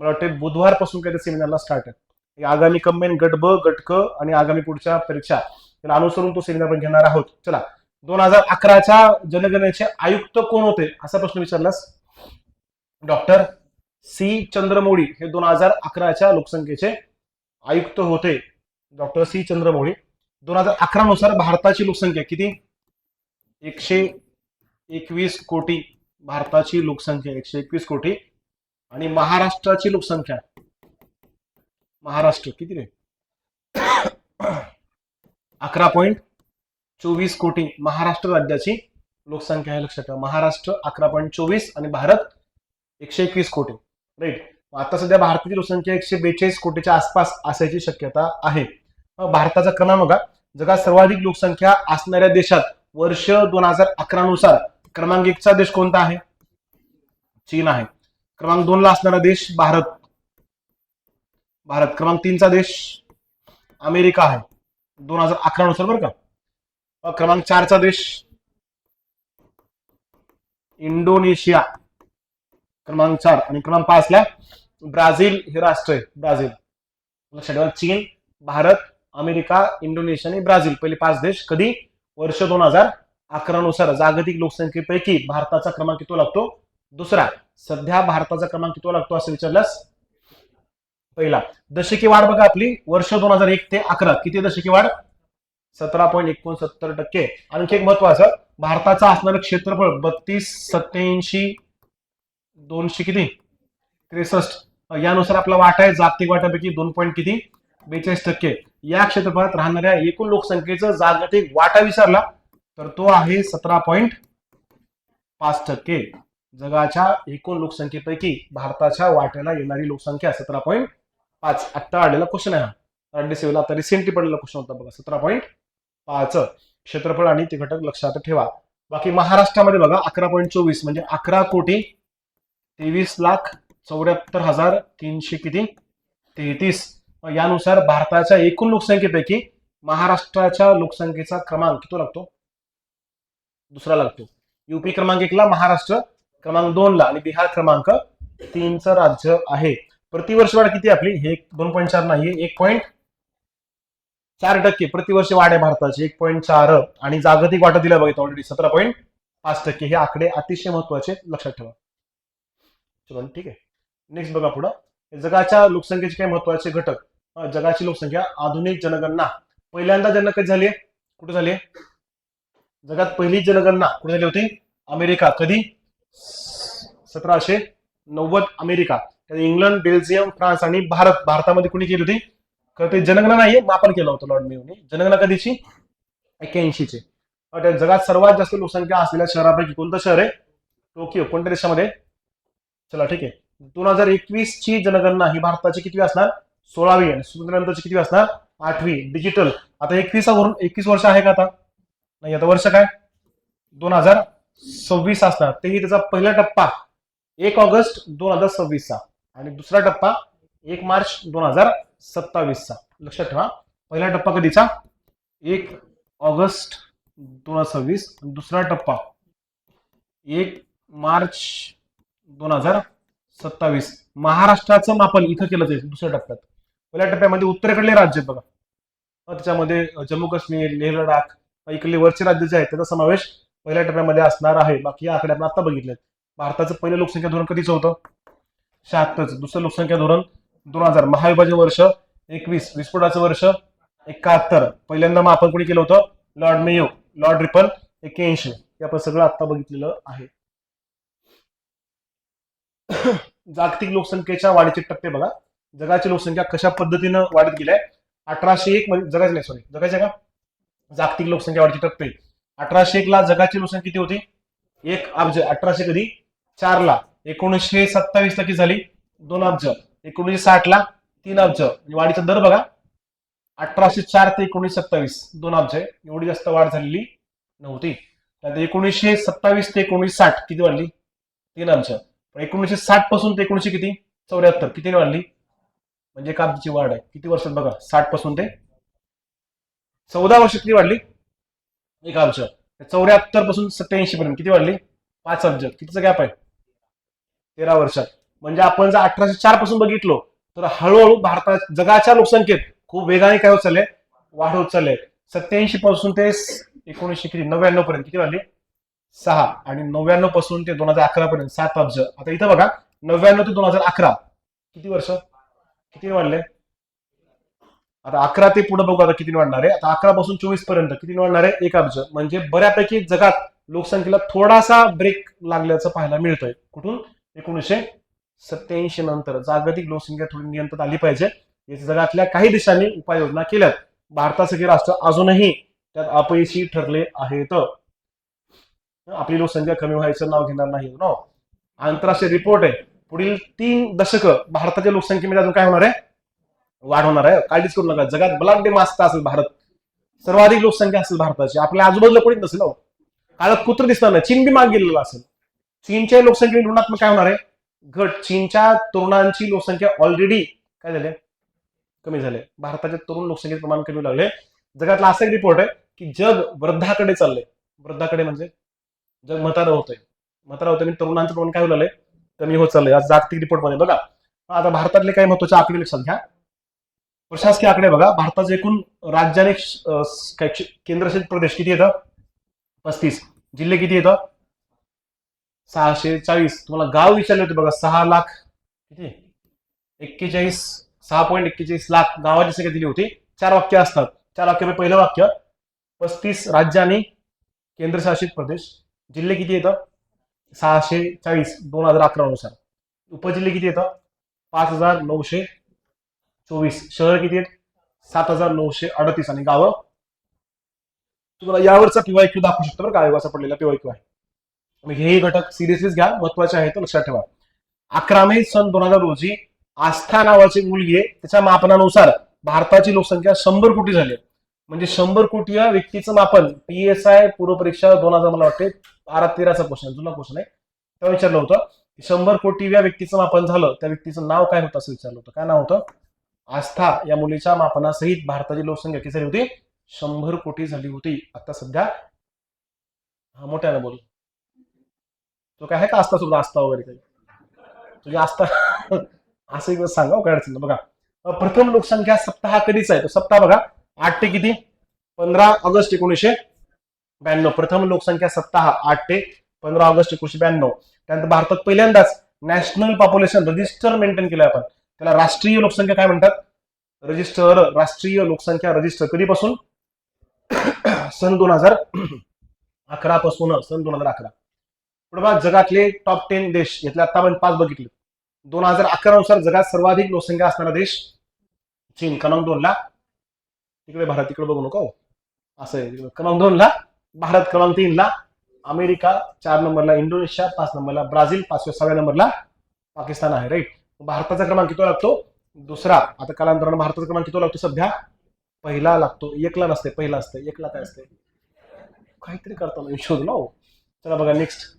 मला वाटतं बुधवारपासून काही सेमिनारला स्टार्ट आहे. आगामी कंबाईन गट ब, गट क आणि आगामी पुढच्या परीक्षा त्याला अनुसरून तो सेमिनार पण घेणार आहोत. चला, 2011च्या जनगणनेचे आयुक्त कोण होते असा प्रश्न विचारलास, डॉक्टर C चंद्रमौळी हे 2011च्या लोकसंख्येचे आयुक्त होते. Doctor C Chandramouli. 2011 नुसार भारताची लोकसंख्या किती? 121 कोटी. भारताची लोकसंख्या 121 कोटी. आणि महाराष्ट्राची लोकसंख्या, महाराष्ट्र किती रे? 11.24 कोटी. महाराष्ट्र राज्याची लोकसंख्या आहे, लक्षात ठेवा. महाराष्ट्र 11.24 आणि भारत 121 कोटी, राईट. आता सध्या भारताची लोकसंख्या 142 कोटीच्या आसपास असायची शक्यता आहे. भारताचा क्रमांक बघा, जगात सर्वाधिक लोकसंख्या असणाऱ्या देशात वर्ष 2011 नुसार क्रमांक 1 चा देश कोणता आहे? चीन आहे. क्रमांक 2 ला असणारा देश भारत. क्रमांक 3 चा देश अमेरिका आहे 2011 नुसार बरं का. क्रमांक 4 चा देश इंडोनेशिया, क्रमांक 4. आणि क्रमांक 5 ला ब्राझील हे राष्ट्र आहे, ब्राझील. लक्षात ठेवा, चीन, भारत, अमेरिका, इंडोनेशिया आणि ब्राझील, पहिले 5 देश. कधी? वर्ष 2011 नुसार. जागतिक लोकसंख्येपैकी भारताचा क्रमांक किती लागतो? दुसरा. सध्या भारताचा क्रमांक किती लागतो असं विचारल्यास पहिला. दशकी वाढ बघा आपली, वर्ष 2001 ते 11 किती दशकी वाढ? 17.69%. आणखी एक महत्वाचं, भारताचं असणारं क्षेत्रफळ 32,87,200 किती? 63. यानुसार आपला वाटा आहे जागतिक वाट्यापैकी 2.42%. या क्षेत्रफळात राहणाऱ्या एकूण लोकसंख्येचा जागतिक वाटा विचारला तर तो आहे 17.5%. जगाच्या एकूण लोकसंख्येपैकी भारताच्या वाट्याला येणारी लोकसंख्या 17.5. आत्ता आलेला क्वेश्चन आहे. RDCA आता रिसेंटली पडलेला क्वेश्चन होता बघा, 17.5 क्षेत्रफळ आणि ते घटक लक्षात ठेवा. बाकी महाराष्ट्रामध्ये बघा 11.24 म्हणजे 11,23,74,300 किती 33. यानुसार भारताच्या एकूण लोकसंख्येपैकी महाराष्ट्राच्या लोकसंख्येचा क्रमांक किती लागतो? दुसरा लागतो. यूपी क्रमांक 1 ला, महाराष्ट्र क्रमांक 2 ला आणि बिहार क्रमांक 3 चं राज्य आहे. प्रतिवर्ष वाढ किती आपली? हे 2.4 नाही, 1.4% प्रतिवर्ष वाढ आहे भारताची, 1.4. आणि जागतिक वाटा दिला बघा ऑलरेडी 17.5%. हे आकडे अतिशय महत्वाचे, लक्षात ठेवा. चलो ठीक आहे. नेक्स्ट बघा पुढं, जगाच्या लोकसंख्येचे काही महत्वाचे घटक. जगाची लोकसंख्या, आधुनिक जनगणना पहिल्यांदा जनगणना कधी झाली? कुठे झाली? जगात पहिली जनगणना कुठे झाली होती? अमेरिका. कधी? 1790 अमेरिका. इंग्लंड, बेल्जियम, फ्रान्स आणि भारतामध्ये कुणी केली होती? ते जनगणना नाहीये, मापन केलं होतं लॉर्ड मेयोने. जनगणना कधीची? 81 ची. जगात सर्वात जास्त लोकसंख्या असलेल्या शहरापैकी कोणतं शहर आहे? टोकियो. कोणत्या देशामध्ये? चला ठीक आहे. 2021 ची जनगणना ही भारताची किती असणार? 16वी. आणि स्वातंत्र्यानंतरची किती असणार? 8वी. डिजिटल. आता 21 वर्ष आहे का? आता नाही. आता वर्ष काय? 2026 असणार. तेही त्याचा पहिला टप्पा 1 ऑगस्ट 2026 चा आणि दुसरा टप्पा 1 मार्च 2027 चा. लक्षात ठेवा, पहिला टप्पा कधीचा? 1 ऑगस्ट 2026. दुसरा टप्पा 1 मार्च 2027. महाराष्ट्राचं मापन इथं केलं जाईल दुसऱ्या टप्प्यात. पहिल्या टप्प्यामध्ये उत्तरेकडले राज्य बघा, त्याच्यामध्ये जम्मू काश्मीर, लेह लडाख, इकडले वरचे राज्य जे आहेत त्याचा समावेश पहिल्या टप्प्यामध्ये असणार आहे. बाकी या आकडे आपण आता बघितले. भारताचं पहिलं लोकसंख्या धोरण कधीच होतं? 76. दुसरं लोकसंख्या धोरण 2000. महाविभाजन वर्ष 21. विस्फोटाचं वर्ष 71. पहिल्यांदा मापन कोणी केलं होतं? Lord Mayo. Lord Ripon 81. हे आपण सगळं आता बघितलेलं आहे. जागतिक लोकसंख्येच्या वाढीचे टप्पे बघा. जगाची लोकसंख्या कशा पद्धतीनं वाढत गेली आहे? 1801 मध्ये जगाचे का जागतिक लोकसंख्या वाढीचे टप्पे. 1801 ला जगाची लोकसंख्या किती होती? 1 अब्ज. 1800 कधी? 4 ला. 1927 ला किती झाली? 2 अब्ज. 1960 ला 3 अब्ज. वाढीचा दर बघा, 1804 ते 1927 2 अब्ज आहे. एवढी जास्त वाढ झालेली नव्हती. 1927 ते 1960 किती वाढली? 3 अब्ज. 1960 पासून ते 1900 किती? 74 किती वाढली? म्हणजे 1 अब्जची वाढ आहे. किती वर्षात बघा? 60 पासून ते 14 वर्ष किती वाढली? 1 अब्ज. 74 पासून 87 पर्यंत किती वाढली? 5 अब्ज. कितीचा गॅप आहे? 13 वर्षात. म्हणजे आपण जर 1804 पासून बघितलो तर हळूहळू भारतात जगाच्या लोकसंख्येत खूप वेगाने काय होत चाललंय? वाढ होत चाललंय. 87 पासून ते 1999 पर्यंत किती वाढली? 6. आणि 99 पासून ते 2011 पर्यंत 7 अब्ज. आता इथं बघा, 99 ते 2011 किती वर्ष? किती वाढले? आता 11 ते पुढे बघू आता किती वाढणार आहे. आता 11 पासून 24 पर्यंत किती वाढणार आहे? 1 अब्ज. म्हणजे बऱ्यापैकी जगात लोकसंख्येला थोडासा ब्रेक लागल्याचं पाहायला मिळतंय. कुठून? 1987 नंतर जागतिक लोकसंख्या थोडी नियंत्रणात आली पाहिजे. जगातल्या काही देशांनी उपाययोजना केल्यात. भारतासारखे राष्ट्र अजूनही त्यात अपयशी ठरले आहेत. आपली लोकसंख्या कमी व्हायचं नाव घेणार नाही. आंतरराष्ट्रीय रिपोर्ट आहे, पुढील 3 दशक भारताच्या लोकसंख्येमध्ये अजून काय होणार आहे? वाढ होणार आहे. काळजीच करू नका. जगात ब्लॅक डे मास्क असेल भारत, सर्वाधिक लोकसंख्या असेल भारताची. आपल्या आजूबाजूला कोणीच नसेल. काळात कुत्र दिसणार नाही. चीन बी मागे गेलेला असेल. चीनच्या लोकसंख्ये ऋणात्मक काय होणार आहे? घट. चीनच्या तरुणांची लोकसंख्या ऑलरेडी काय झाली? कमी झाले. भारताच्या तरुण लोकसंख्येचे प्रमाण कमी लागले. जगातला असा एक रिपोर्ट आहे की जग वृद्धाकडे चाललंय. वृद्धाकडे म्हणजे जग म्हातारं होतंय. म्हातारं होतंय आणि तरुणांचं प्रमाण काय झालंय? कमी होत चाललंय. आज जागतिक रिपोर्ट मध्ये बघा. आता भारतातले काही महत्वाचे आकडे लक्षात घ्या. प्रशासकीय आकडे बघा. भारताचे एकूण राज्य आणि केंद्रशासित प्रदेश किती येतं? 35. जिल्हे किती येतं? 640. तुम्हाला गाव विचारले होते बघा. 6 लाख किती? 6.41 लाख गावाची संख्या दिली होती. 4 वाक्य असतात. 4 वाक्यामध्ये पहिलं वाक्य 35 राज्य आणि केंद्रशासित प्रदेश. जिल्हे किती येतं? 640 2011 नुसार. उपजिल्हे किती येतं? 5924. शहर किती आहेत? 7938. आणि गावं तुम्हाला यावरचा पीवायक्यू दाखवू शकतो बरं का. आयोगाचा पडलेला पीवायक्यू आहे. हेही घटक सिरियसलीच घ्या, महत्वाचे आहेत, लक्षात ठेवा. 11 मे सन 2000 रोजी आस्था नावाची मुलगी आहे. त्याच्या मापनानुसार भारताची लोकसंख्या 100 कोटी झाली आहे. म्हणजे 100 कोटी या व्यक्तीचं मापन PSI पूर्व परीक्षा 2000 मला वाटते 12-13चा क्वेश्चन जुना क्वेश्चन आहे तेव्हा विचारलं होतं. 100 कोटी या व्यक्तीचं मापन झालं त्या व्यक्तीचं नाव काय होतं असं विचारलं होतं. काय नाव होतं? आस्था या मुलीच्या मापनासहित भारताची लोकसंख्या किती झाली होती? 100 कोटी झाली होती. आता सध्या हा मोठ्यानं बोल. तो काय आहे का आस्था सुद्धा आस्था वगैरे काही तुझी आस्था असं एक सांगा काय अडचण नाही. बघा प्रथम लोकसंख्या सप्ताह कधीचा आहे? तो सप्ताह बघा 8 ते किती 15 ऑगस्ट 1992. प्रथम लोकसंख्या सप्ताह 8 ते 15 ऑगस्ट 1992. त्यानंतर भारतात पहिल्यांदाच नॅशनल पॉप्युलेशन रजिस्टर मेंटेन केलं आपण. त्याला राष्ट्रीय लोकसंख्या काय म्हणतात? रजिस्टर. राष्ट्रीय लोकसंख्या रजिस्टर कधीपासून? सन 2011 पासून. सन 2011. पुढे बघा जगातले टॉप 10 देश यातले आता आपण 5 बघितले. 2011 नुसार जगात सर्वाधिक लोकसंख्या असणारा देश चीन क्रमांक 2 ला. तिकडे भारत तिकडे बघू नको असं आहे. क्रमांक 2 ला भारत, क्रमांक 3 ला अमेरिका, 4 नंबरला इंडोनेशिया, 5 नंबरला ब्राझील, 6व्या नंबरला पाकिस्तान आहे. राईट. भारताचा क्रमांक किती लागतो? दुसरा. आता कालांतराने भारताचा क्रमांक किती लागतो? सध्या पहिला लागतो. 1ला नसते, पहिला असते. 1ला काय असते? काहीतरी करताना शोध ना. चला बघा नेक्स्ट.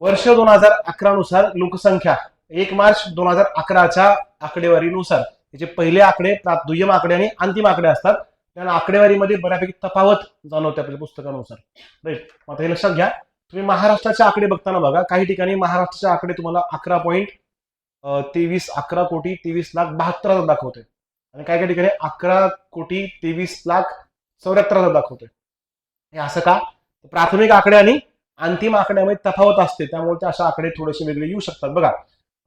वर्ष 2011 नुसार लोकसंख्या 1 मार्च 2011च्या आकडेवारीनुसार त्याचे पहिले आकडे, दुय्यम आकडे आणि अंतिम आकडे असतात. त्या आकडेवारीमध्ये बऱ्यापैकी तफावत जाणवते आपल्या पुस्तकानुसार. राईट. आता हे लक्षात घ्या. तुम्ही महाराष्ट्राचे आकडे बघताना बघा काही ठिकाणी महाराष्ट्राचे आकडे तुम्हाला 11,23,72,73,72,74,000 दाखवते आणि काही काही ठिकाणी 11,23,74,000 दाखवते. हे असं का? प्राथमिक आकडे आणि अंतिम आकड्यामध्ये तफावत असते त्यामुळे ते अशा आकडे थोडेसे वेगळे येऊ शकतात. बघा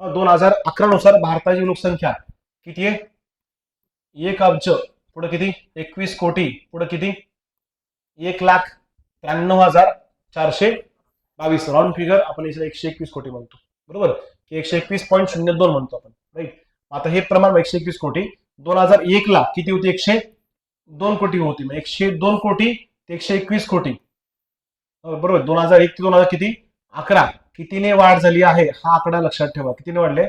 2011 नुसार भारताची लोकसंख्या किती आहे? 1 अब्ज पुढे किती? 21 कोटी पुढे किती? 1,93,422. राऊंड फिगर आपण याला 121 कोटी म्हणतो. बरोबर. 121.02 म्हणतो आपण. राईट. आता हे प्रमाण 121 कोटी 2001 ला किती होती? 102 कोटी होती. मग 102 कोटी ते 121 कोटी. बरोबर. 2001 ते 2000 किती? 11. कितीने वाढ झाली आहे हा आकडा लक्षात ठेवा. कितीने वाढले?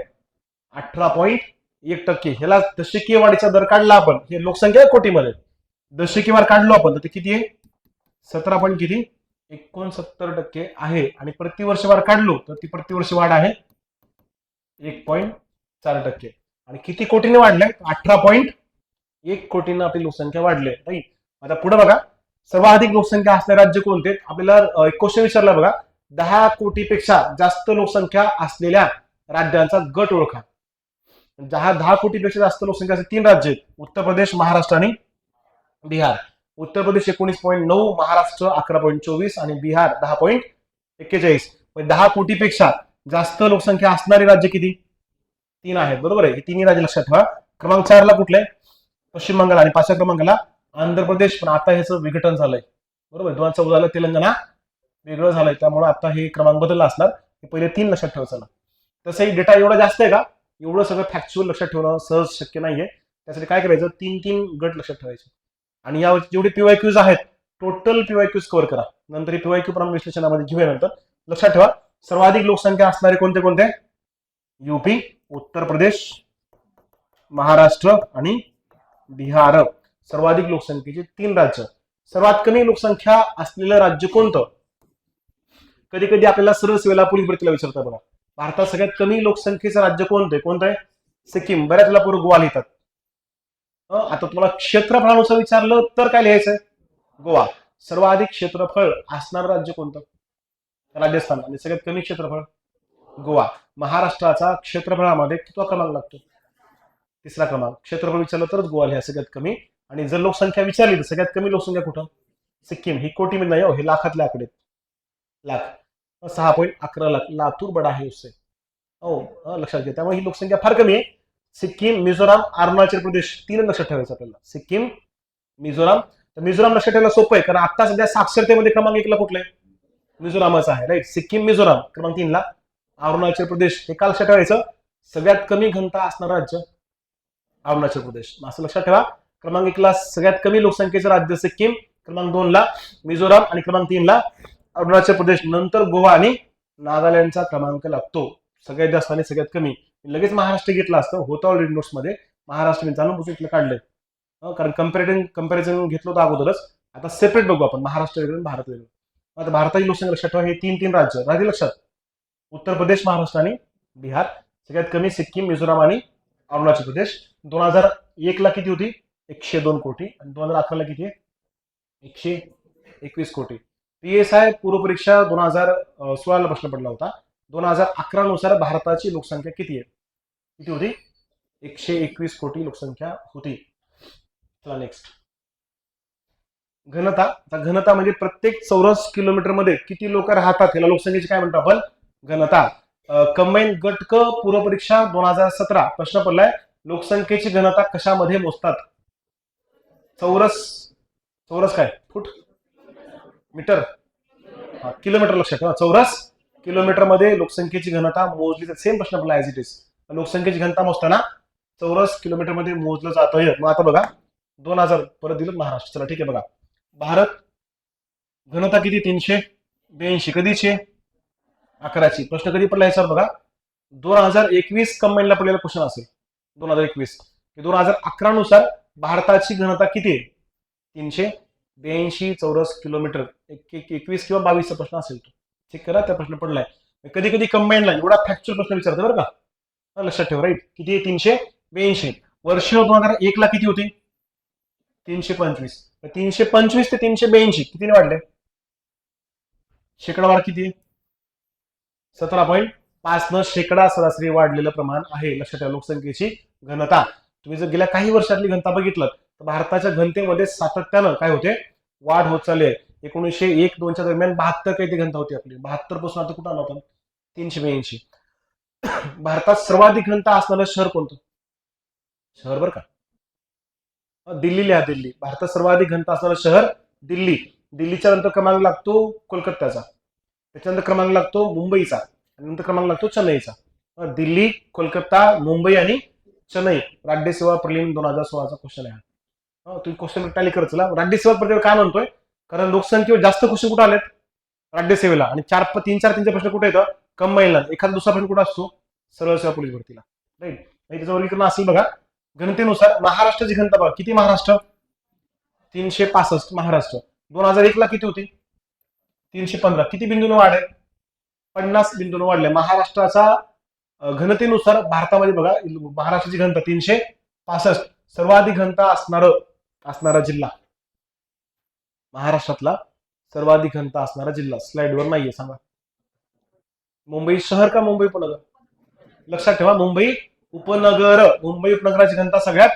18.1%. ह्याला दशकीय वाढीचा दर काढला आपण. हे लोकसंख्या कोटीमध्ये दशकीय वाढ काढलो आपण तर ते किती आहे? 17.69% आहे. आणि प्रतिवर्ष वाढ काढलो तर ती प्रतिवर्ष वाढ आहे 1.4%. आणि किती कोटीने वाढले? 18.1 कोटीने आपली लोकसंख्या वाढली. राईट. आता पुढे बघा सर्वाधिक लोकसंख्या असणारे राज्य कोणते? आपल्याला एक क्वेश्चन विचारला बघा. 10 कोटीपेक्षा जास्त लोकसंख्या असलेल्या राज्यांचा गट ओळखा. 10 कोटीपेक्षा जास्त लोकसंख्या असलेली 3 राज्य आहेत. उत्तर प्रदेश, महाराष्ट्र आणि बिहार. उत्तर प्रदेश 19.9, महाराष्ट्र 11.24 आणि बिहार 10.41. 10 कोटीपेक्षा जास्त लोकसंख्या असणारी राज्य किती? 3 आहेत. बरोबर आहे. हे तिन्ही राज्य लक्षात ठेवा. क्रमांक 4 ला कुठले? पश्चिम बंगाल आणि 5व्या क्रमांकाला आंध्र प्रदेश. पण आता ह्याचं विघटन झालंय. बरोबर. 2014 तेलंगणा वेगळं झालंय त्यामुळे आता हे क्रमांक बदलला असणार. हे पहिले 3 लक्षात ठेवायचं. तसंही डेटा एवढा जास्त आहे का? एवढं सगळं फॅक्च्युअल लक्षात ठेवणं सहज शक्य नाहीये. त्यासाठी काय करायचं? 3 गट लक्षात ठेवायचे आणि यावर जेवढे PYQs आहेत टोटल PYQs कव्हर करा. नंतर PYQ प्रमाण विश्लेषणामध्ये घेऊया. नंतर लक्षात ठेवा सर्वाधिक लोकसंख्या असणारे कोणते कोणते? UP, उत्तर प्रदेश, महाराष्ट्र आणि बिहार. सर्वाधिक लोकसंख्येचे 3 राज्य. सर्वात कमी लोकसंख्या असलेलं राज्य कोणतं? कधी कधी आपल्याला सरळ सेवेला पोलीस भरतीला विचारतात बघा. भारतात सगळ्यात कमी लोकसंख्येचं राज्य कोणतं आहे? कोणतं आहे? सिक्कीम. बऱ्याच वेळेला पूर्व गोवा लिहितात. आता तुम्हाला क्षेत्रफळानुसार विचारलं तर काय लिहायचंय? गोवा. सर्वाधिक क्षेत्रफळ असणारं राज्य कोणतं? राजस्थान. आणि सगळ्यात कमी क्षेत्रफळ? गोवा. महाराष्ट्राचा क्षेत्रफळामध्ये कितवा क्रमांक लागतो? 3रा क्रमांक. क्षेत्रफळ विचारलं तरच गोवा लिहा सगळ्यात कमी. आणि जर लोकसंख्या विचारली तर सगळ्यात कमी लोकसंख्या कुठं? सिक्कीम. ही कोटीमध्ये नाही हो, हे लाखातले आकडे. लाख. 6.11 लाख. लातूर बडा आहे उससे. हो लक्षात घ्या. त्यामुळे ही लोकसंख्या फार कमी आहे. सिक्कीम, मिझोराम, अरुणाचल प्रदेश 3 लक्षात ठेवायचं आपल्याला. सिक्कीम, मिझोराम. तर मिझोराम लक्षात ठेवायला सोपं आहे कारण आता सध्या साक्षरतेमध्ये क्रमांक 1 ला कुठला आहे? मिझोरामच आहे. राईट. सिक्कीम, मिझोराम क्रमांक 3 ला. अरुणाचल प्रदेश हे का लक्षात ठेवायचं? सगळ्यात कमी घनता असणारं राज्य अरुणाचल प्रदेश. असं लक्षात ठेवा. क्रमांक 1 ला सगळ्यात कमी लोकसंख्येचं राज्य सिक्कीम, क्रमांक 2 ला मिझोराम आणि क्रमांक 3 ला अरुणाचल प्रदेश. नंतर गोवा आणि नागालँडचा क्रमांक लागतो सगळ्यात जास्त आणि सगळ्यात कमी. लगेच महाराष्ट्र घेतला असतं होता ऑलरेडी नोट्स मध्ये. महाराष्ट्र मी जाणून बुजून इथलं काढलंय, कारण कंपॅरिझन घेतलं होतं अगोदरच. आता सेपरेट बघू आपण, महाराष्ट्र वेगळं भारत वेगळं. आता भारताची लोकसंख्या लक्षात ठेवा, हे तीन राज्य राहतील लक्षात. उत्तर प्रदेश, महाराष्ट्र आणि बिहार. सगळ्यात कमी सिक्कीम, मिझोराम आणि अरुणाचल प्रदेश. 2001 ला किती होती? 102 कोटी. आणि 2011 ला किती आहे? 121 कोटी. PSI पूर्व परीक्षा 2016 ला प्रश्न पडला होता. 2011 नुसार भारताची लोकसंख्या किती आहे? किती होती? 121 कोटी लोकसंख्या होती. चला नेक्स्ट. घनता. आता घनता म्हणजे प्रत्येक चौरस किलोमीटर मध्ये किती लोक राहतात, याला लोकसंख्येची काय म्हणतो आपण? घनता. कंबाईन गट क पूर्व परीक्षा 2017 प्रश्न पडलाय, लोकसंख्येची घनता कशामध्ये मोजतात? चौरस काय? फूट, मीटर, किलोमीटर लक्षात ठेवा. चौरस किलोमीटर मध्ये लोकसंख्येची घनता मोजली जाते. सेम प्रश्न पडला ऍज इट इज. लोकसंख्येची घनता मोजताना चौरस किलोमीटर मध्ये मोजलं जातं. मग आता बघा 2000 परत दिलं महाराष्ट्र. चला ठीक आहे, बघा भारत घनता किती? 382. कधीची? 11ची. प्रश्न कधी पडला याच्यावर बघा, 2021 कंबाईनला पडलेला क्वेश्चन असेल. 2021 2011 नुसार भारताची घनता किती आहे? 382 चौरस किलोमीटर. 21 किंवा 22चा प्रश्न असेल तो, चेक करा, त्या प्रश्न पडलाय. कधी कधी कंबाईनला एवढा फॅक्च्युअल प्रश्न विचारतो बरं का, लक्षात ठेवा. राईट, किती आहे? 382. वर्ष 2001 ला किती होती? 325. 325 ते 382 कितीने वाढले? शेकडावार किती? 17.5 न शेकडा सरासरी वाढलेलं प्रमाण आहे. लक्षात ठेवा लोकसंख्येची घनता. तुम्ही जर गेल्या काही वर्षातली घनता बघितलं तर भारताच्या घनतेमध्ये सातत्यानं काय होते? वाढ होत चालली आहे. 1901-2च्या दरम्यान 72 काही घनता होती आपली. 72 पासून आता कुठं आलो आपण? 382. भारतात सर्वाधिक घनता असणारं शहर कोणतं? शहर बरं का, दिल्ली लिहा. दिल्ली. भारतात सर्वाधिक घनता असणारं शहर दिल्ली. दिल्लीच्या नंतर क्रमांक लागतो कोलकात्याचा, त्याच्यानंतर क्रमांक लागतो मुंबईचा, आणि नंतर क्रमांक लागतो चेन्नईचा. दिल्ली, कोलकाता, मुंबई आणि चेन्नई. राज्यसेवा प्रिलिम 2016चा क्वेश्चन आहे. तुम्ही क्वेश्चन टॅली करत चला. राज्यसेवा प्रक्रिया काय म्हणतोय? कारण लोकसंख्येवर जास्त क्वेश्चन कुठे आलेत? राज्यसेवेला. आणि 3-4 प्रश्न कुठे येतं? कंबाईनला. एखादा दुसरा प्रश्न कुठे असतो? सरळ सेवा पोलीस भरतीला. राईट. त्याचं वर्गीकरण असेल बघा. घनतेनुसार महाराष्ट्राची घनता बघा किती? महाराष्ट्र 365. महाराष्ट्र 2001 ला किती होती? 315. किती बिंदूने वाढ आहे? 50 बिंदूने वाढले. महाराष्ट्राचा घनतेनुसार भारतामध्ये बघा महाराष्ट्राची घनता 365. सर्वाधिक घनता असणारा जिल्हा, महाराष्ट्रातला सर्वाधिक घनता असणारा जिल्हा स्लाइडवर नाहीये, सांगा. मुंबई शहर का मुंबई उपनगर? लक्षात ठेवा मुंबई उपनगर. मुंबई उपनगराची घनता सगळ्यात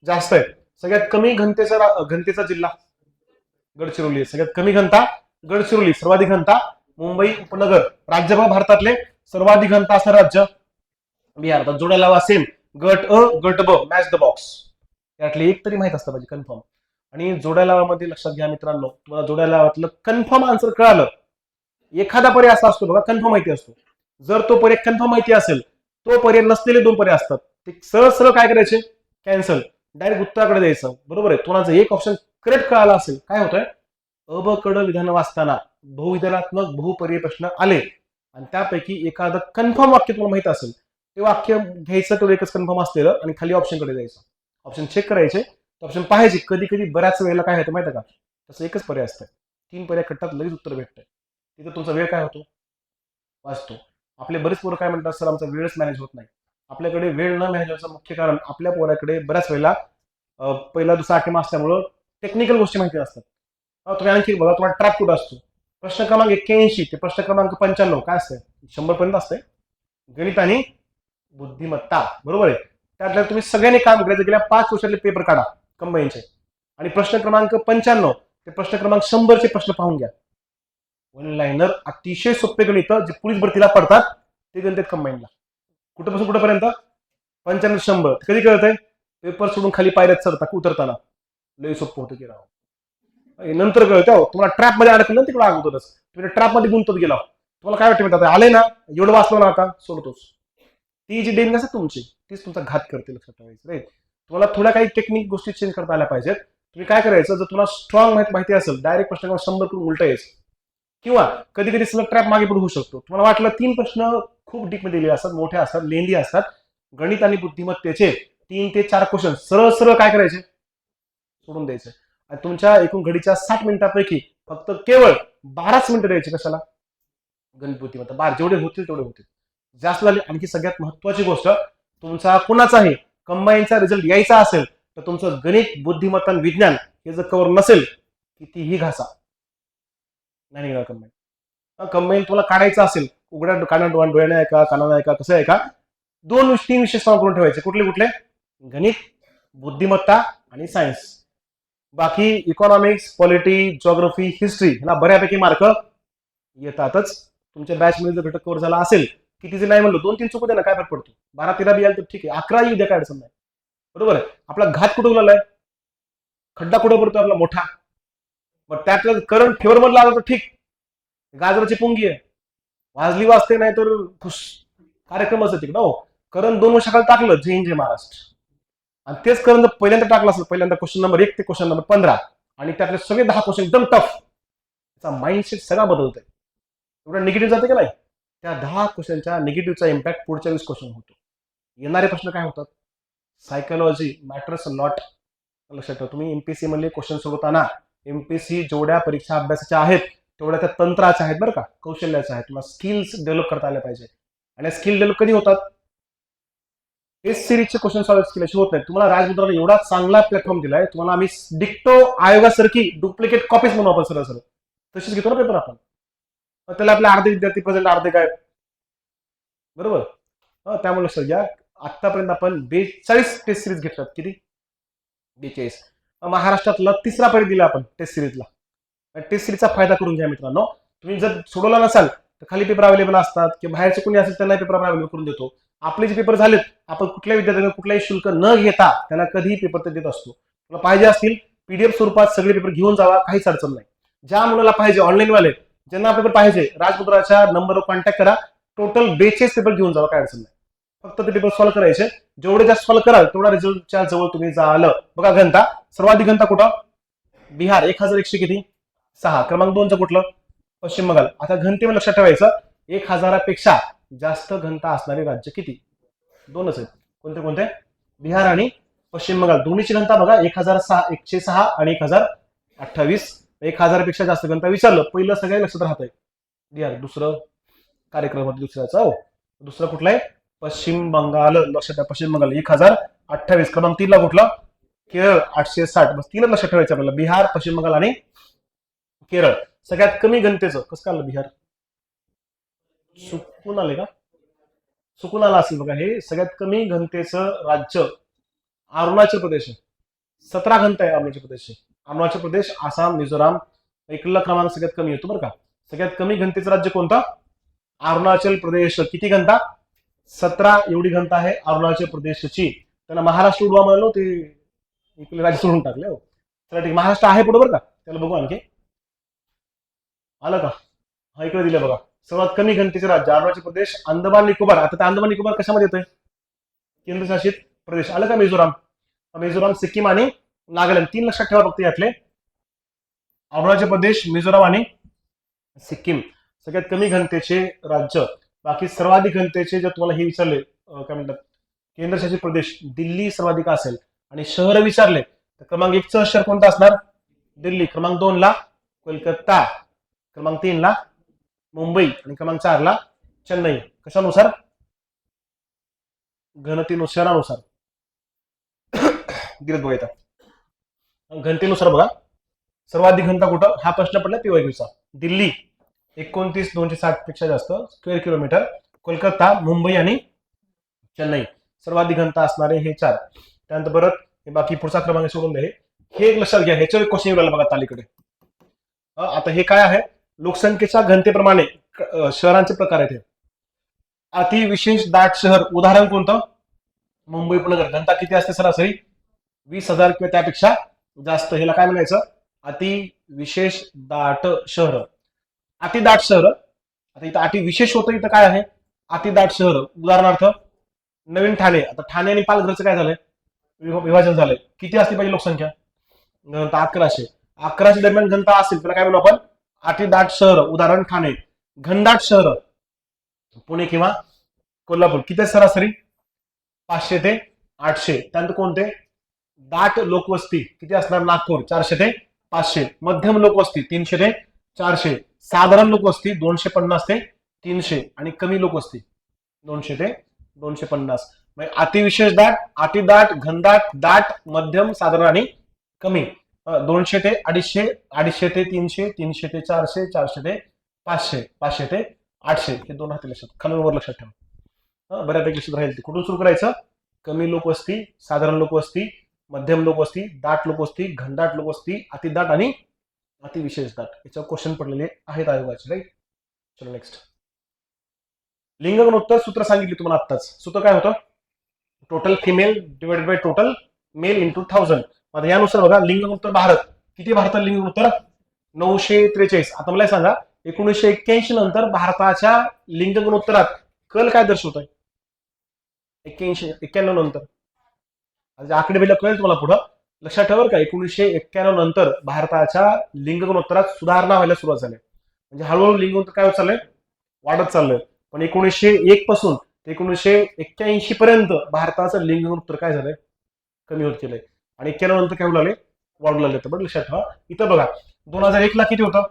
जास्त आहे. सगळ्यात कमी घनतेचा जिल्हा गडचिरोली आहे. सगळ्यात कमी घनता गडचिरोली, सर्वाधिक घनता मुंबई उपनगर. राज्य भारतातले सर्वाधिक घनता असणारं राज्य बिहार. आता जोड्या लावा सेम, गट अ गट ब, मॅच द बॉक्स. यातले एक तरी माहित असतं पाहिजे कन्फर्म. आणि जोड्या लावामध्ये लक्षात घ्या मित्रांनो, तुम्हाला जोड्या लावातलं कन्फर्म आन्सर कळालं. एखादा पर्याय असा असतो बघा कन्फर्म माहिती असतो. जर तो पर्याय कन्फर्म माहिती असेल, तो पर्याय नसलेले 2 पर्याय असतात, ते सरळ सरळ काय करायचे? कॅन्सल. डायरेक्ट उत्तराकडे द्यायचं. बरोबर आहे. तुम्हाला जर एक ऑप्शन करेक्ट कळाला असेल, काय होतंय? अ ब कडं विधान वाचताना बहुविधानात्मक बहुपर्यायी प्रश्न आले आणि त्यापैकी एखादं कन्फर्म वाक्य तुम्हाला माहित असेल, ते वाक्य घ्यायचं, तेवढं एकच कन्फर्म असलेलं आणि खाली ऑप्शनकडे द्यायचं. ऑप्शन चेक करायचे, ऑप्शन पाहायचे. कधी कधी बऱ्याच वेळेला काय होतं माहिती का, तसं एकच पर्याय असतं, 3 पर्याय कट्टात लगेच उत्तर भेटतंय. तिथं तुमचा वेळ काय होतो? वाचतो. आपले बरेच पोरं काय म्हणतात, सर आमचा वेळच मॅनेज होत नाही. आपल्याकडे वेळ न मॅनेज व्हायचं मुख्य कारण आपल्या पोराकडे बऱ्याच वेळेला पहिला दुसरा आठमा असल्यामुळं टेक्निकल गोष्टी माहिती असतात. तुम्ही आणखी बघा, तुम्हाला ट्रॅक कुठं असतो? प्रश्न क्रमांक 81 ते प्रश्न क्रमांक 95 काय असतंय? 100 पर्यंत असतंय. गणित आणि बुद्धिमत्ता. बरोबर आहे. त्यातल्या तुम्ही सगळ्यांनी काम करायचं, गेल्या 5 वर्षातले पेपर काढा कंबाईनचे आणि प्रश्न क्रमांक 95 ते प्रश्न क्रमांक 100 चे प्रश्न पाहून घ्या. वन लाईनर अतिशय सोपे गणित जे पोलीस भरतीला पडतात ते गणित कंबाईनला. कुठेपासून कुठेपर्यंत? 95-100. कधी कळतंय? पेपर सोडून खाली पायऱ्यात चढता उतरताना लय सोपं होतं की राव. नंतर कळतं तुम्हाला ट्रॅप मध्ये अडकलं तिकडे अगोदरच तुम्ही ट्रॅप मध्ये गुंतत गेला. तुम्हाला काय वाटतं आता आले ना, एवढं वाचलो ना, आता सोडतोच. ती जी डेंजर असते तुमची, तीच तुमचा घात करते. लक्षात ठेवायचं. राईट. तुम्हाला थोड्या काही टेक्निक गोष्टी चेंज करता आल्या पाहिजेत. तुम्ही काय करायचं, जर तुम्हाला स्ट्रॉंग माहिती असेल, डायरेक्ट प्रश्न 100 करून उलट यायचं. किंवा कधी कधी सलग ट्रॅप मागे पण होऊ शकतो. तुम्हाला वाटलं 3 प्रश्न खूप डीप मध्ये दिलेले असतात, मोठे असतात, लेंदी असतात, गणित आणि बुद्धिमत्तेचे, 3 ते 4 क्वेश्चन सरळ सरळ काय करायचे, सोडून द्यायचे. आणि तुमच्या एकूण घडीच्या 60 मिनिटांपैकी फक्त केवळ 12च मिनिटं द्यायची कशाला, गणित बुद्धिमत्ता. 12 जेवढे होतील तेवढे होतील, जास्त झाले. आणखी सगळ्यात महत्वाची गोष्ट, तुमचा कुणाचाही कंबाईनचा रिझल्ट यायचा असेल तर तुमचं गणित, बुद्धिमत्ता आणि विज्ञान हे जर कव्हर नसेल, कितीही घासा नाही निघणार कंबाईन. कंबाईन तुला काढायचं असेल, उघड्या डोळ्याने आहे का, कानाने आहे का, कसं आहे का, 2-3 विषय सॉल्व्ह करून ठेवायचे. कुठले कुठले, गणित, बुद्धिमत्ता आणि सायन्स. बाकी इकॉनॉमिक्स, पॉलिटी, जिओग्राफी, हिस्ट्री ह्याला बऱ्यापैकी मार्क येतातच. तुमच्या बॅच मध्ये जर घटक कव्हर झाला असेल, कितीचे नाही म्हणलं 2-3 चुकू दे ना, काय फरक पडतो. 12-13 बी आले तर ठीक आहे, 11 येऊ द्या, काय अडचण नाही. बरोबर आहे. आपला घात कुठे उलालाय, खड्डा कुठे पडतो आपला मोठा, मग त्यातलं करंट फेवर मधला आला तर ठीक, गाजराची पुंगी आहे, वाजली वाजते, नाही तर खुश कार्यक्रमच आहे तिकडं. हो, करण 2 वर्षाखाली टाकलं जे महाराष्ट्र, आणि तेच करण जर पहिल्यांदा टाकलं असेल, पहिल्यांदा क्वेश्चन नंबर 1 ते क्वेश्चन नंबर 15, आणि त्यातले सगळे 10 क्वेश्चन एकदम टफ, त्याचा माइंडसेट सगळा बदलतोय. एवढा निगेटिव्ह जाते का नाही, त्या 10 क्वेश्चनच्या निगेटिव्हचा इम्पॅक्ट पुढच्या 20 क्वेश्चन होतो. येणारे प्रश्न काय होतात, सायकोलॉजी मॅटर्स लॉट. लक्षात ठेवा, तुम्ही एमपीएससी मधले क्वेश्चन सोडवताना, एमपीएससी जेवढ्या परीक्षा अभ्यासाच्या आहेत तेवढ्या त्या तंत्राच्या आहेत बरं का, कौशल्याच्या आहेत. तुम्हाला स्किल्स डेव्हलप करता आल्या पाहिजे. आणि स्किल डेव्हलप कधी होतात, टेस्ट सिरीजचे क्वेश्चन सॉल्व्ह केल्याशिवाय होत नाही. तुम्हाला राजमुद्राने एवढा चांगला प्लॅटफॉर्म दिलाय, तुम्हाला आम्ही डिक्टो आयोगासारखी डुप्लिकेट कॉपीज म्हणून आपण सरळ सरळ तशीच घेतो ना पेपर आपण. त्याला आपले अर्धे विद्यार्थी प्रेझेंट, अर्धे काय, बरोबर. त्यामुळे लक्षात घ्या, आतापर्यंत आपण 42 टेस्ट सिरीज घेतल्यात. किती, 42. महाराष्ट्रातला 3रा पर्याय दिला आपण टेस्ट सिरीजला. टेस्ट सिरीजचा फायदा करून घ्या मित्रांनो. तुम्ही जर सोडवला नसाल तर खाली पेपर अवेलेबल असतात, किंवा बाहेरचे कोणी असेल त्यांना पेपर अवेलेबल करून देतो. आपले जे पेपर झालेत, आपण कुठल्याही विद्यार्थ्यांना कुठलाही शुल्क न घेता त्यांना कधीही पेपर ते देत असतो. तुला पाहिजे असतील पीडीएफ स्वरूपात सगळे पेपर घेऊन जावा, काहीच अडचण नाही. ज्या मुलाला पाहिजे, ऑनलाईन वाले ज्यांना पेपर पाहिजे, राजमुद्राच्या नंबरवर कॉन्टॅक्ट करा. टोटल 42 पेपर घेऊन जावा, काय अडचण नाही. फक्त ते पेपर सॉल्व्ह करायचे. जेवढे जास्त सॉल्व्ह कराल तेवढा रिझल्टच्या जवळ तुम्ही जाल. बघा, घनता सर्वाधिक घनता कुठं, बिहार 1100 किती, 6. क्रमांक 2चं कुठलं, पश्चिम बंगाल. आता घनतेवर लक्षात ठेवायचं, 1000पेक्षा जास्त घनता असणारे राज्य किती, 2च आहेत. कोणते कोणते, बिहार आणि पश्चिम बंगाल. दोन्हीची घनता बघा, 106 आणि 1028. 1000पेक्षा जास्त घनता विचारलं, पहिलं सगळ्या लक्षात राहतंय बिहार. दुसरं कार्यक्रमात दुसऱ्याचा, दुसरं कुठलं आहे, पश्चिम बंगाल. लक्षात, पश्चिम बंगाल 1028. क्रमांक 3ला कुठला, केरळ 860. बस 3 लक्षात ठेवायचं आपल्याला, बिहार, पश्चिम बंगाल आणि केरळ. सगळ्यात कमी घनतेचं कसं काय आलं, बिहार चुकून आले का, चुकून आला असेल बघा. हे सगळ्यात कमी घनतेचं राज्य अरुणाचल प्रदेश आहे. 17 घनता आहे अरुणाचल प्रदेश. अरुणाचल प्रदेश, आसाम, मिझोराम. एकला क्रमांक सगळ्यात कमी येतो बरं का. सगळ्यात कमी घनतेचं राज्य कोणतं, अरुणाचल प्रदेश. किती घनता, 17 एवढी घनता आहे अरुणाचल प्रदेशची. त्यांना महाराष्ट्र उडवा म्हणलो, ते इकडे राज्य सोडून टाकले. चला ठीक, महाराष्ट्र आहे पुढे बरं का, त्याला बघू आणखी. आलं का, हा इकडे दिलं बघा. सर्वात कमी घनतेचे राज्य अरुणाचल प्रदेश, अंदमान निकोबार. आता त्या अंदमान निकोबार कशामध्ये येतोय, केंद्रशासित प्रदेश. आलं का, मिझोराम. मिझोराम, सिक्कीम आणि नागालँड. 3 लक्षात ठेवा फक्त यातले, अरुणाचल प्रदेश, मिझोराम आणि सिक्कीम सगळ्यात कमी घनतेचे राज्य. बाकी सर्वाधिक घनतेचे जर तुम्हाला हे विचारले, काय म्हणतात, केंद्रशासित प्रदेश, दिल्ली सर्वाधिक असेल. आणि शहर विचारले तर क्रमांक 1चं शहर कोणतं असणार, दिल्ली. क्रमांक 2ला कोलकाता. क्रमांक 3ला मुंबई. आणि क्रमांक 4ला चेन्नई. कशानुसार, घनतेनुसार, शहरानुसार दिलं बघा. इथं घनतेनुसार बघा, सर्वाधिक घनता कुठं, हा प्रश्न पडला पीवायक्यूचा. दिल्ली 29,260 पेक्षा जास्त स्क्वेअर किलोमीटर. कोलकाता, मुंबई आणि चेन्नई सर्वाधिक घनता असणारे हे 4. त्यानंतर परत बाकी पुढचा क्रमांक सोडून द्या. हे एक लक्षात घ्या, ह्याच्यावर क्वेश्चन येऊ लागला बघा तालीकडे. आता हे काय आहे, लोकसंख्येच्या घनतेप्रमाणे शहरांचे प्रकार आहेत. अति विशेष दाट शहर, उदाहरण कोणतं, मुंबई उपनगर. घनता किती असते सरासरी, 20,000 किंवा त्यापेक्षा जास्त. ह्याला काय म्हणायचं, अति विशेष दाट शहर. अति दाट शहर, आता इथं अति विशेष होतं, इथं काय आहे, अति दाट शहर. उदाहरणार्थ नवीन ठाणे. आता ठाणे आणि पालघरचं काय झालंय, विभाजन झालंय. किती असली पाहिजे लोकसंख्या, घनता 1100. 1100 दरम्यान घनता असेल त्याला काय म्हणू आपण, अति दाट शहर. उदाहरण ठाणे. घनदाट शहर, पुणे किंवा कोल्हापूर. किती सरासरी, 500 ते 800. त्यानंतर कोणते? दाट लोकवस्ती किती असणार? नागपूर 400 ते 500. मध्यम लोकवस्ती 300 ते 400. साधारण लोकवस्ती 250 ते 300 आणि कमी लोकवस्ती 200 ते 250. अतिविशेष दाट, अतिदाट, घनदाट, दाट, मध्यम, साधारण आणि कमी. 200 ते 250, 250 ते 300, 300 ते 400, 400 ते 500, 500 ते 800. हे दोन हाती लक्षात, खालून वर लक्षात ठेवा. बऱ्यापैकी लक्षात राहील. कुठून सुरू करायचं? कमी लोकवस्ती, साधारण लोकवस्ती, मध्यम लोकवस्ती, दाट लोकवस्ती, घनदाट लोकवस्ती, अतिदाट आणि अतिविशेष दाट. याच्यावर क्वेश्चन पडलेले आहेत आयोगाचे. राईट. चलो नेक्स्ट. लिंग गुणोत्तर सूत्र सांगितले तुम्हाला आत्ताच. सूत्र काय होतं? Total female divided by total male into 1000. आता यानुसार बघा, लिंग गुणोत्तर भारत किती? भारतात लिंग गुणोत्तर 943. आता मला सांगा, 1981 नंतर भारताच्या लिंग गुणोत्तरात कल काय दर्शवत आहे? 91 नंतर आकडे बिला कळेल तुम्हाला पुढं. लक्षात ठेवा का, 1991 नंतर भारताच्या लिंग गुणोत्तरात सुधारणा व्हायला सुरुवात झाली. म्हणजे हळूहळू लिंग गुणोत्तर काय होत चाललंय? वाढत चाललंय. पण 1901 पासून ते 1981 पर्यंत भारताचं लिंग गुणोत्तर काय झालंय? कमी होत गेलंय. आणि 91 नंतर काय होऊ लागले? वाढू लागले. तर बरं लक्षात ठेवा. इथं बघा, 2001 ला किती होतं?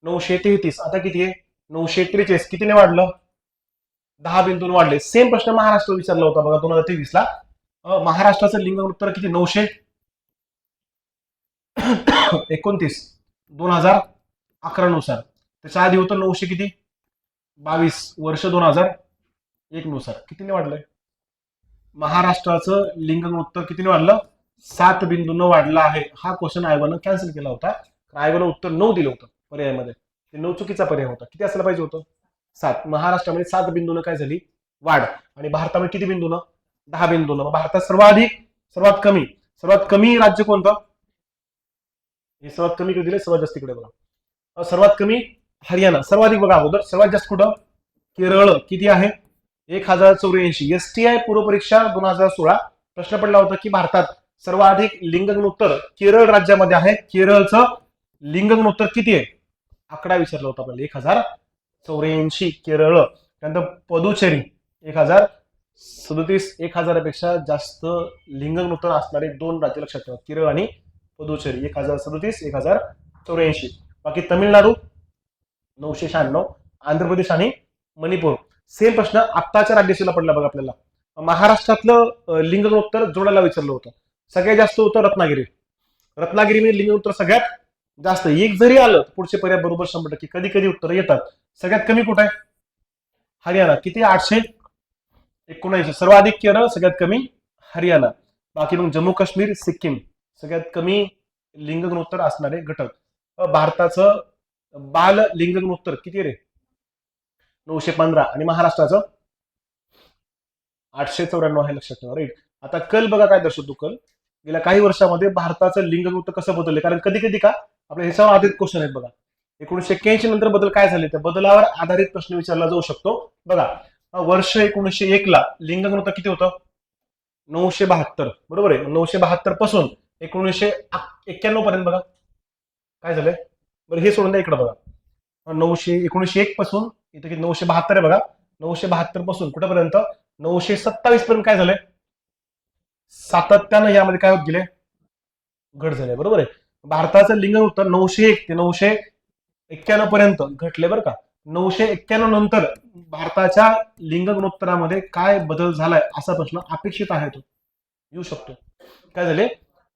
933. आता किती आहे? 943. कितीने वाढलं? 10 बिंदून वाढले. सेम प्रश्न महाराष्ट्र विचारला होता बघा 2023 ला. महाराष्ट्राचं लिंग गुणोत्तर किती? 929 2011 नुसार. त्याच्या आधी होतं 900 किती? 22 वर्ष 2001 नुसार. कितीने वाढलंय? महाराष्ट्राचं लिंग गुणोत्तर कितीने वाढलं? 7 बिंदूनं वाढलं आहे. हा क्वेश्चन आयोगानं कॅन्सल केला होता. आयोगानं उत्तर 9 दिलं होतं पर्यायामध्ये. ते 9 चुकीचा पर्याय होता. किती असायला पाहिजे होतं? 7. महाराष्ट्रामध्ये 7 बिंदूनं काय झाली? वाढ. आणि भारतामध्ये किती बिंदूनं? 10 बिंदूनं. भारतात सर्वात कमी राज्य कोणतं? हे सर्वात कमी दिले, सर्वात जास्त इकडे बघा. सर्वात कमी हरियाणा. सर्वाधिक बघा अगोदर, सर्वात जास्त कुठं? केरळ. किती आहे? 1084. STI पूर्व परीक्षा 2016 प्रश्न पडला होता की भारतात सर्वाधिक लिंग गुणोत्तर केरळ राज्यामध्ये आहे. केरळचं लिंग गुणोत्तर किती आहे? आकडा विचारला होता आपल्याला. 1084 केरळ. त्यानंतर पदुचेरी 1037. 1000पेक्षा जास्त लिंग गुणोत्तर असणारे 2 राज्य लक्षात ठेवा, केरळ आणि पदुचेरी. 1037, 1084. बाकी तमिळनाडू 996, आंध्र प्रदेश आणि मणिपूर. सेम प्रश्न आत्ताच्या राज्यसेला पडला बघा आपल्याला. महाराष्ट्रातलं लिंग गुणोत्तर जोडायला विचारलं होतं. सगळ्यात जास्त होतं रत्नागिरी. रत्नागिरीमध्ये लिंग गुणोत्तर सगळ्यात जास्त. एक जरी आलं पुढचे पर्याय बरोबर 100%. कधी कधी उत्तर येतात. सगळ्यात कमी कुठे आहे? हरियाणा. किती? 879. सर्वाधिक केरळ, सगळ्यात कमी हरियाणा. बाकी मग जम्मू काश्मीर, सिक्कीम. सगळ्यात कमी लिंग गुणोत्तर असणारे घटक. भारताचं बाल लिंग गुणोत्तर किती रे? 915. आणि महाराष्ट्राचं 894 आहे. लक्षात ठेवा. राईट. आता कल बघा काय दर्शवतो. कल गेल्या काही वर्षामध्ये भारताचं लिंग गुणोत्तर कसं बदलले? कारण कधी कधी का आपल्या ह्याच्यावर आधारित क्वेश्चन आहेत बघा. 1981 नंतर बदल काय झाले? त्या बदलावर आधारित प्रश्न विचारला जाऊ शकतो. बघा, वर्ष 1901 ला लिंग गुणोत्तर किती होतं? 972. बरोबर आहे. 972 पासून 1991 पर्यंत बघा काय झालंय. बरं हे सोडून द्या, इकडे बघा. 1901 पासून इथे किती? 972 आहे बघा. 972 पासून कुठेपर्यंत? 927 पर्यंत काय झालंय? सातत्यानं यामध्ये काय होत गेले? घट झाले. बरोबर आहे. भारताचं लिंग गुणोत्तर 901 ते 991 पर्यंत घटले बरं का. 991 नंतर भारताच्या लिंग गुणोत्तरामध्ये काय बदल झालाय असा प्रश्न अपेक्षित आहे. तो येऊ शकतो. काय झाले?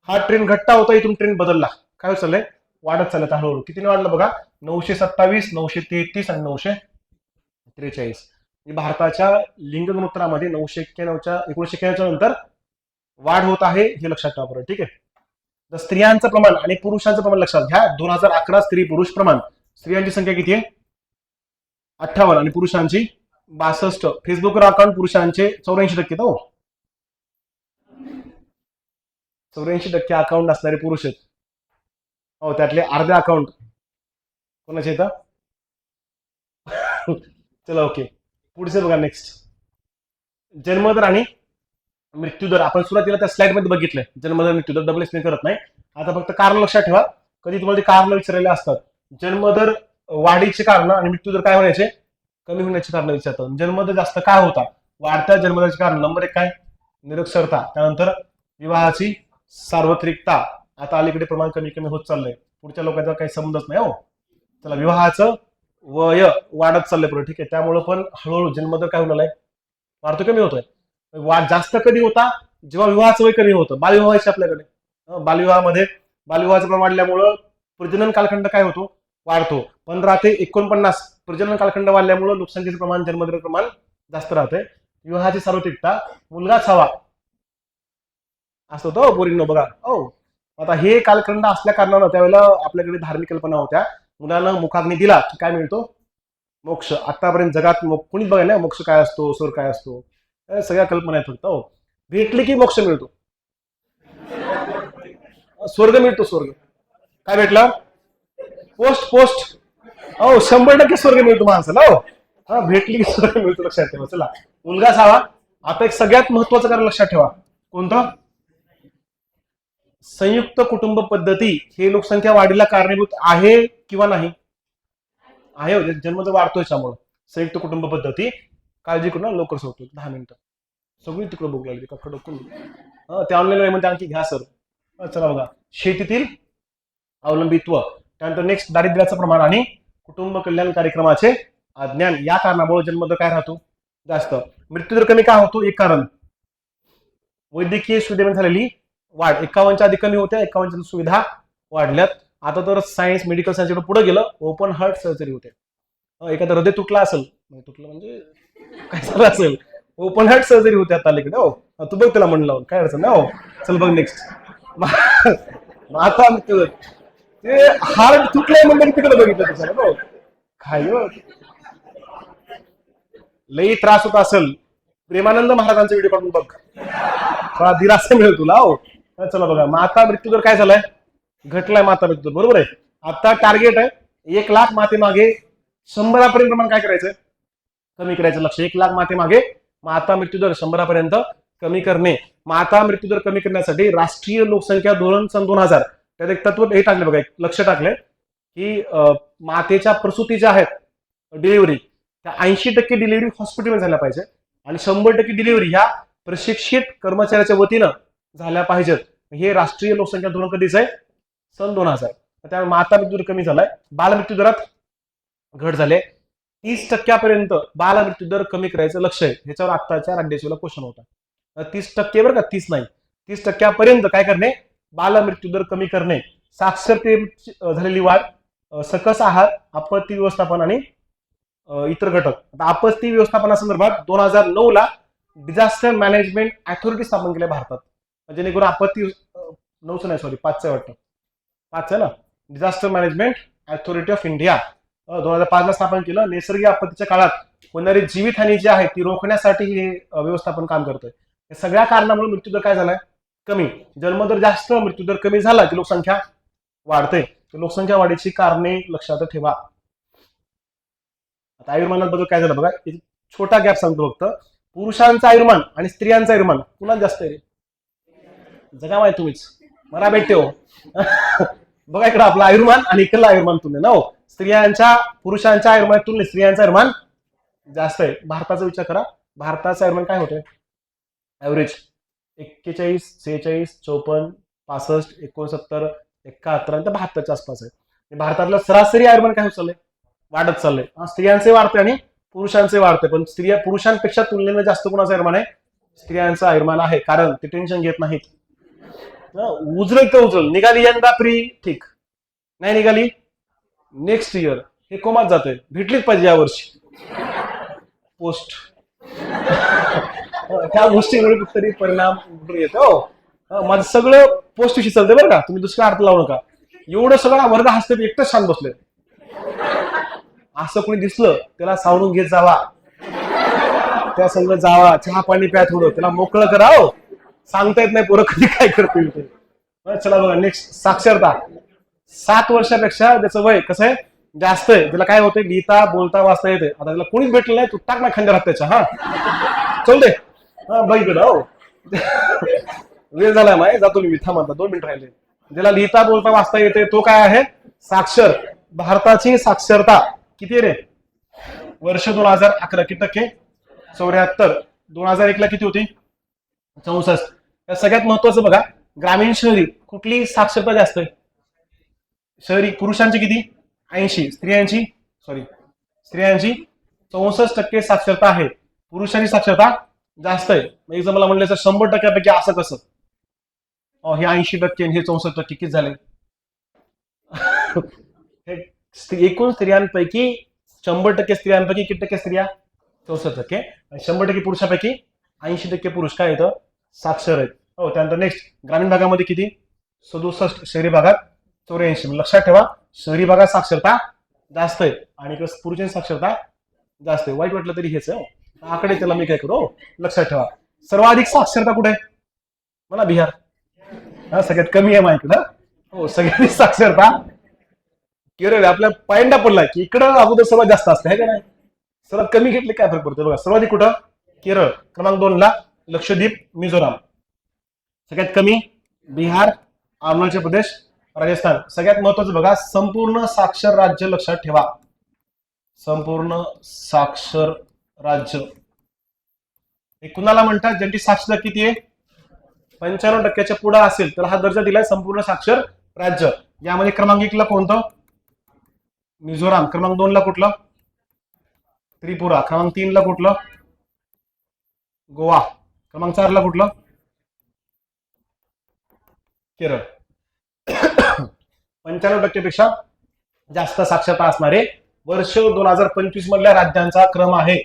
हा ट्रेंड घटता होता, इथून ट्रेंड बदलला. काय चाललंय? वाढत चालत हळूहळू. कितीने वाढलं बघा? 927, 933 आणि 943. भारताच्या लिंग गुणोत्तरामध्ये 1991 नंतर वाढ होत आहे, हे लक्षात ठेवा बरं. ठीक आहे. तर स्त्रियांचं प्रमाण आणि पुरुषांचं प्रमाण लक्षात घ्या. 2011 स्त्री पुरुष प्रमाण. स्त्रियांची संख्या किती आहे? 58 आणि पुरुषांची 62. फेसबुकवर अकाउंट पुरुषांचे 84% हो. 84% अकाउंट असणारे पुरुष आहेत. हो, त्यातले अर्धे अकाउंट कोणाचे येतं? चला ओके. पुढचे बघा. नेक्स्ट, जन्मदर आणि मृत्यूदर. आपण सुरुवातीला त्या स्लाइड मध्ये बघितलंय. जन्मदर मृत्यूदर डबल एक्सप्लेन करत नाही. आता फक्त कारण लक्षात ठेवा. कधी तुम्हाला ते कारण विचारलेले असतात. जन्मदर वाढीचे कारण आणि मृत्यूदर काय होण्याचे? कमी होण्याचे कारण विचारतात. जन्मदर जास्त काय होता? वाढत्या जन्मदराचे कारण. नंबर 1 काय? निरक्षरता, त्यानंतर विवाहाची सार्वत्रिकता. आता अलीकडे प्रमाण कमी कमी होत चाललंय, पुढच्या लोकांचा काही संबंधच नाही हो. चला, विवाहाचं वय वाढत चाललंय पुढे, ठीक आहे. त्यामुळे पण हळूहळू जन्मदर काय होणार, वाढतो कमी होतोय. वाढ जास्त कधी होता, जेव्हा विवाहाचं वय कमी होतं. बालविवाह आपल्याकडे, बालविवाहाचं प्रमाण वाढल्यामुळं प्रजनन कालखंड काय होतो, वाढतो. 15 ते 49 प्रजनन कालखंड वाढल्यामुळं लोकसंख्येचं प्रमाण, जन्मदर प्रमाण जास्त राहतंय. विवाहाची सार्वत्रिकता, मुलगाच हवा असं होतं पोरींनो, बघा हो. आता हे कालखंड असल्या कारणानं त्यावेळेला आपल्याकडे धार्मिक कल्पना होत्या. मुलांना मुखाग्नी दिला की काय मिळतो, मोक्ष. आतापर्यंत जगात कोणीच बघायला नाही मोक्ष काय असतो, स्वर्ग काय असतो, सगळ्या कल्पना आहेत फक्त हो. भेटली की मोक्ष मिळतो, स्वर्ग मिळतो, स्वर्ग. काय भेटलं, पोस्ट हो, 100% स्वर्ग मिळतो माणसाला हो. हा, भेटली की स्वर्ग मिळतो, लक्षात ठेवा. चला, मुलगाच हवा. आता एक सगळ्यात महत्वाचं कारण लक्षात ठेवा, कोणतं, संयुक्त कुटुंब पद्धती हे लोकसंख्या वाढीला कारणीभूत आहे किंवा नाही, आहे हो. जन्म जर वाढतोय त्यामुळे संयुक्त कुटुंब पद्धती. काळजी करू ना, लवकर सोडतो 10 मिनिटं. सगळी तिकडे बघू लागली का डोकून, ते ऑनलाईन मध्ये आणखी घ्या सर. चला बघा, शेतीतील अवलंबित्व, त्यानंतर नेक्स्ट दारिद्र्याचं प्रमाण आणि कुटुंब कल्याण कार्यक्रमाचे अज्ञान. या कारणामुळे जन्मदर काय राहतो, जास्त. मृत्यूदर कमी का होतो, एक कारण वैद्यकीय सुविधेमध्ये झालेली वाढ. 51च्या आधी कमी होत्या, 51च्या सुविधा वाढल्यात. आता तर सायन्स, मेडिकल सायन्स पुढे गेलं, ओपन हार्ट सर्जरी होते. एखादा हृदय तुटला असेल, तुटलं म्हणजे काय झालं असेल, ओपन हार्ट सर्जरी होते आता अलीकडे हो. तू बघ त्याला म्हणलं लावून, काय अडचण नाही हो. चल बघ नेक्स्ट. आता ते हार्ट तुटलंय म्हणजे तिकडे बघितलं त्याच्याला हो. काय हो, लई त्रास होत असेल, प्रेमानंद महाराजांचा व्हिडिओ काढून बघ, थोडा दिलासा मिळेल तुला हो. चला बघा, माता मृत्यूदर काय झालाय, घटलाय माता मृत्यूदर, बरोबर आहे. आता टार्गेट आहे 1 लाख माते मागे 100पर्यंत प्रमाण काय करायचं, कमी करायचं. लक्ष, 1 लाख माते मागे माता मृत्यूदर 100पर्यंत कमी करणे. माता मृत्यूदर कमी करण्यासाठी राष्ट्रीय लोकसंख्या धोरण सन 2000 त्यात एक तत्व हे टाकले बघा, एक लक्ष टाकले की मातेच्या प्रसूती ज्या आहेत, डिलिव्हरी, त्या 80% डिलिव्हरी हॉस्पिटलमध्ये झाल्या पाहिजे आणि 100% डिलिव्हरी ह्या प्रशिक्षित कर्मचाऱ्याच्या वतीनं झाल्या पाहिजेत. हे राष्ट्रीय लोकसंख्या धोरण कधीच आहे, सन 2000. त्यामुळे माता मृत्यूदर कमी झालाय. बाल मृत्यूदरात घट झाले. 30% बाल मृत्यूदर कमी करायचं लक्ष आहे. ह्याच्यावर आत्ताच्या राज्यसेवेला क्वेश्चन होता. 30% बरं का, 30 नाही, 30% काय करणे, बाल मृत्यूदर कमी करणे. साक्षरते झालेली वाढ, सकस आहार, आपत्ती व्यवस्थापन आणि इतर घटक. आता आपत्ती व्यवस्थापनासंदर्भात 2009 ला डिझास्टर मॅनेजमेंट अथॉरिटी स्थापन केल्या भारतात, जेणेकरून आपत्ती 9चं नाही, सॉरी 5चं वाटतं, 5 आहे ना, disaster management authority of India 2005 ला स्थापन केलं. नैसर्गिक आपत्तीच्या काळात होणारी जीवितहानी जी आहे ती रोखण्यासाठी हे व्यवस्थापन काम करतोय. या सगळ्या कारणामुळे मृत्यूदर काय झालाय, कमी. जन्मदर जास्त, मृत्यूदर कमी झाला की लोकसंख्या वाढते. लोकसंख्या वाढीची कारणे लक्षात ठेवा. आता आयुर्मानात बद्दल काय झालं बघा, छोटा गॅप सांगतो फक्त. पुरुषांचं आयुर्मान आणि स्त्रियांचं आयुर्मान कुणाला जास्त आहे, जगा माहिती तुम्हीच, मला भेटते हो. बघा इकडं आपलं आयुर्मान आणि इकडलं आयुर्मान तुलने ना हो. पुरुषांच्या आयुर्मान तुलने स्त्रियांचं आयुर्मान जास्त आहे. भारताचा विचार करा, भारताचं आयुर्मान काय होतंय, ऍव्हरेज 41, 46, 54, 65, 69, 71 आणि 72च्या आसपास आहे. भारतातलं सरासरी आयुर्मान काय होत चाललंय, वाढत चाललंय. स्त्रियांचे वाढते आणि पुरुषांचे वाढते, पण पुरुषांपेक्षा तुलनेने जास्त कोणाचं आयुर्मान आहे, स्त्रियांचं आयुर्मान आहे. कारण ते टेन्शन घेत नाहीत. उजळ तर उजळ निघाली यंदा फ्री, ठीक नाही निघाली नेक्स्ट इयर हे कोमात जातोय, भेटलीच पाहिजे यावर्षी पोस्ट. त्या गोष्टीमुळे कुठतरी परिणाम येतो. माझं सगळं पोस्ट विषयी चालतंय बरं का, तुम्ही दुसरा अर्थ लावू नका. एवढं सगळं वर्ग हसते, एकटंच शांत बसले. असं कोणी दिसलं त्याला सावरून घेत जावा, त्या संग जावा, चहा पाणी प्या, थोडं त्याला मोकळं करा. सांगता येत नाही पोरं कधी काय करतील ते. चला बघा नेक्स्ट, साक्षरता. 7 वर्षापेक्षा त्याचं वय कसं आहे, जास्त आहे. त्याला काय होतंय, लिहिता बोलता वाचता येते. आता त्याला कोणीच भेटलं नाही, तू टाक ना खंडरात त्याच्या. चल दे बघितलं हो. वेळ झालाय माय, जातो मी थांबता, 2 मिनिट राहिले. ज्याला लिहिता बोलता वाचता येते तो काय आहे, साक्षर. भारताची साक्षरता किती रे, वर्ष 2011 किती टक्के, 74. 2001 ला किती होती, 64. या सगळ्यात महत्वाचं बघा, ग्रामीण शहरी कुठली साक्षरता जास्त आहे? शहरी पुरुषांची किती? 80. स्त्रियांची, सॉरी स्त्रियांची 64% साक्षरता आहे. पुरुषांची साक्षरता जास्त आहे. एक जर मला म्हणलं तर 100%पैकी असं कसं? हे 80% आणि हे 64% किती झाले? एकूण स्त्रियांपैकी 100% स्त्रियांपैकी किती टक्के स्त्रिया? 64%. आणि 100% पुरुषांपैकी 80% पुरुष काय येतं? साक्षर आहेत. हो, त्यानंतर नेक्स्ट, ग्रामीण भागामध्ये किती? 67. शहरी भागात 84. लक्षात ठेवा, शहरी भागात साक्षरता जास्त आहे आणि पुरुषांची साक्षरता जास्त आहे. वाईट वाटलं तरी हेच आहे. आकडे त्याला मी काय करू, लक्षात ठेवा. सर्वाधिक साक्षरता कुठे आहे? मला बिहार. सगळ्यात कमी आहे माझ्याकडं. हो, सगळ्यात साक्षरता केरळ. आपल्या पायंडा पडला की इकडं अगोदर सर्वात जास्त असते, है का नाही? सर्वात कमी घेतले काय फरक पडतो बघा. सर्वाधिक कुठं? केरळ. क्रमांक 2 ला लक्षद्वीप, मिझोराम. सगळ्यात कमी बिहार, अरुणाचल प्रदेश, राजस्थान. सगळ्यात महत्वाचं बघा, संपूर्ण साक्षर राज्य. लक्षात ठेवा, संपूर्ण साक्षर राज्य हे कुणाला म्हणतात? ज्यांची साक्षरता किती आहे? 95%च्या पुढे असेल तर हा दर्जा दिलाय संपूर्ण साक्षर राज्य. यामध्ये क्रमांक 1 ला कोणतं? मिझोराम. क्रमांक 2 ला कुठलं? त्रिपुरा. क्रमांक 3 ला कुठलं? गोवा. क्रमांक 4 ला कुठलं? केरळ. 95% पेक्षा जास्त साक्षरता असणारे वर्ष 2025 मधल्या राज्यांचा क्रम आहे.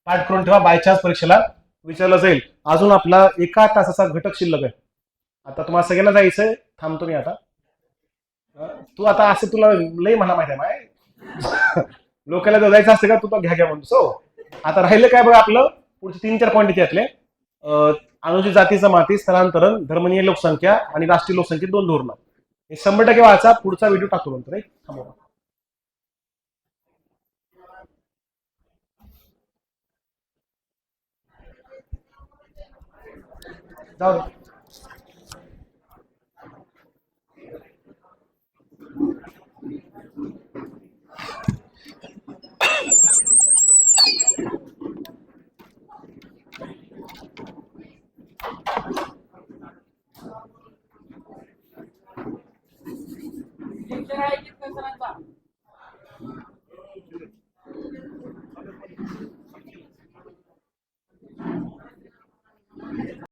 पाठ करून ठेवा, बायचान्स परीक्षेला विचारलं जाईल. अजून आपला 1 तासाचा घटक शिल्लक आहे. आता तुम्हाला सगळ्यांना जायचंय, थांबतो मी आता. तू आता असं तुला लई म्हणा माहिती आहे माय, लोकांना जायचं असतं का तू तो घ्या म्हणतो. आता राहिलं काय बघा, आपलं पुढचे 3-4 पॉईंट त्यातले. अनुसूचित जाती जमाती, स्थलांतरण, धर्मनीय लोकसंख्या आणि राष्ट्रीय लोकसंख्या 2 धोरणं. हे 100% वाचा. पुढचा व्हिडिओ टाकतो नंतर. थांबवा. जाऊ दे. Can I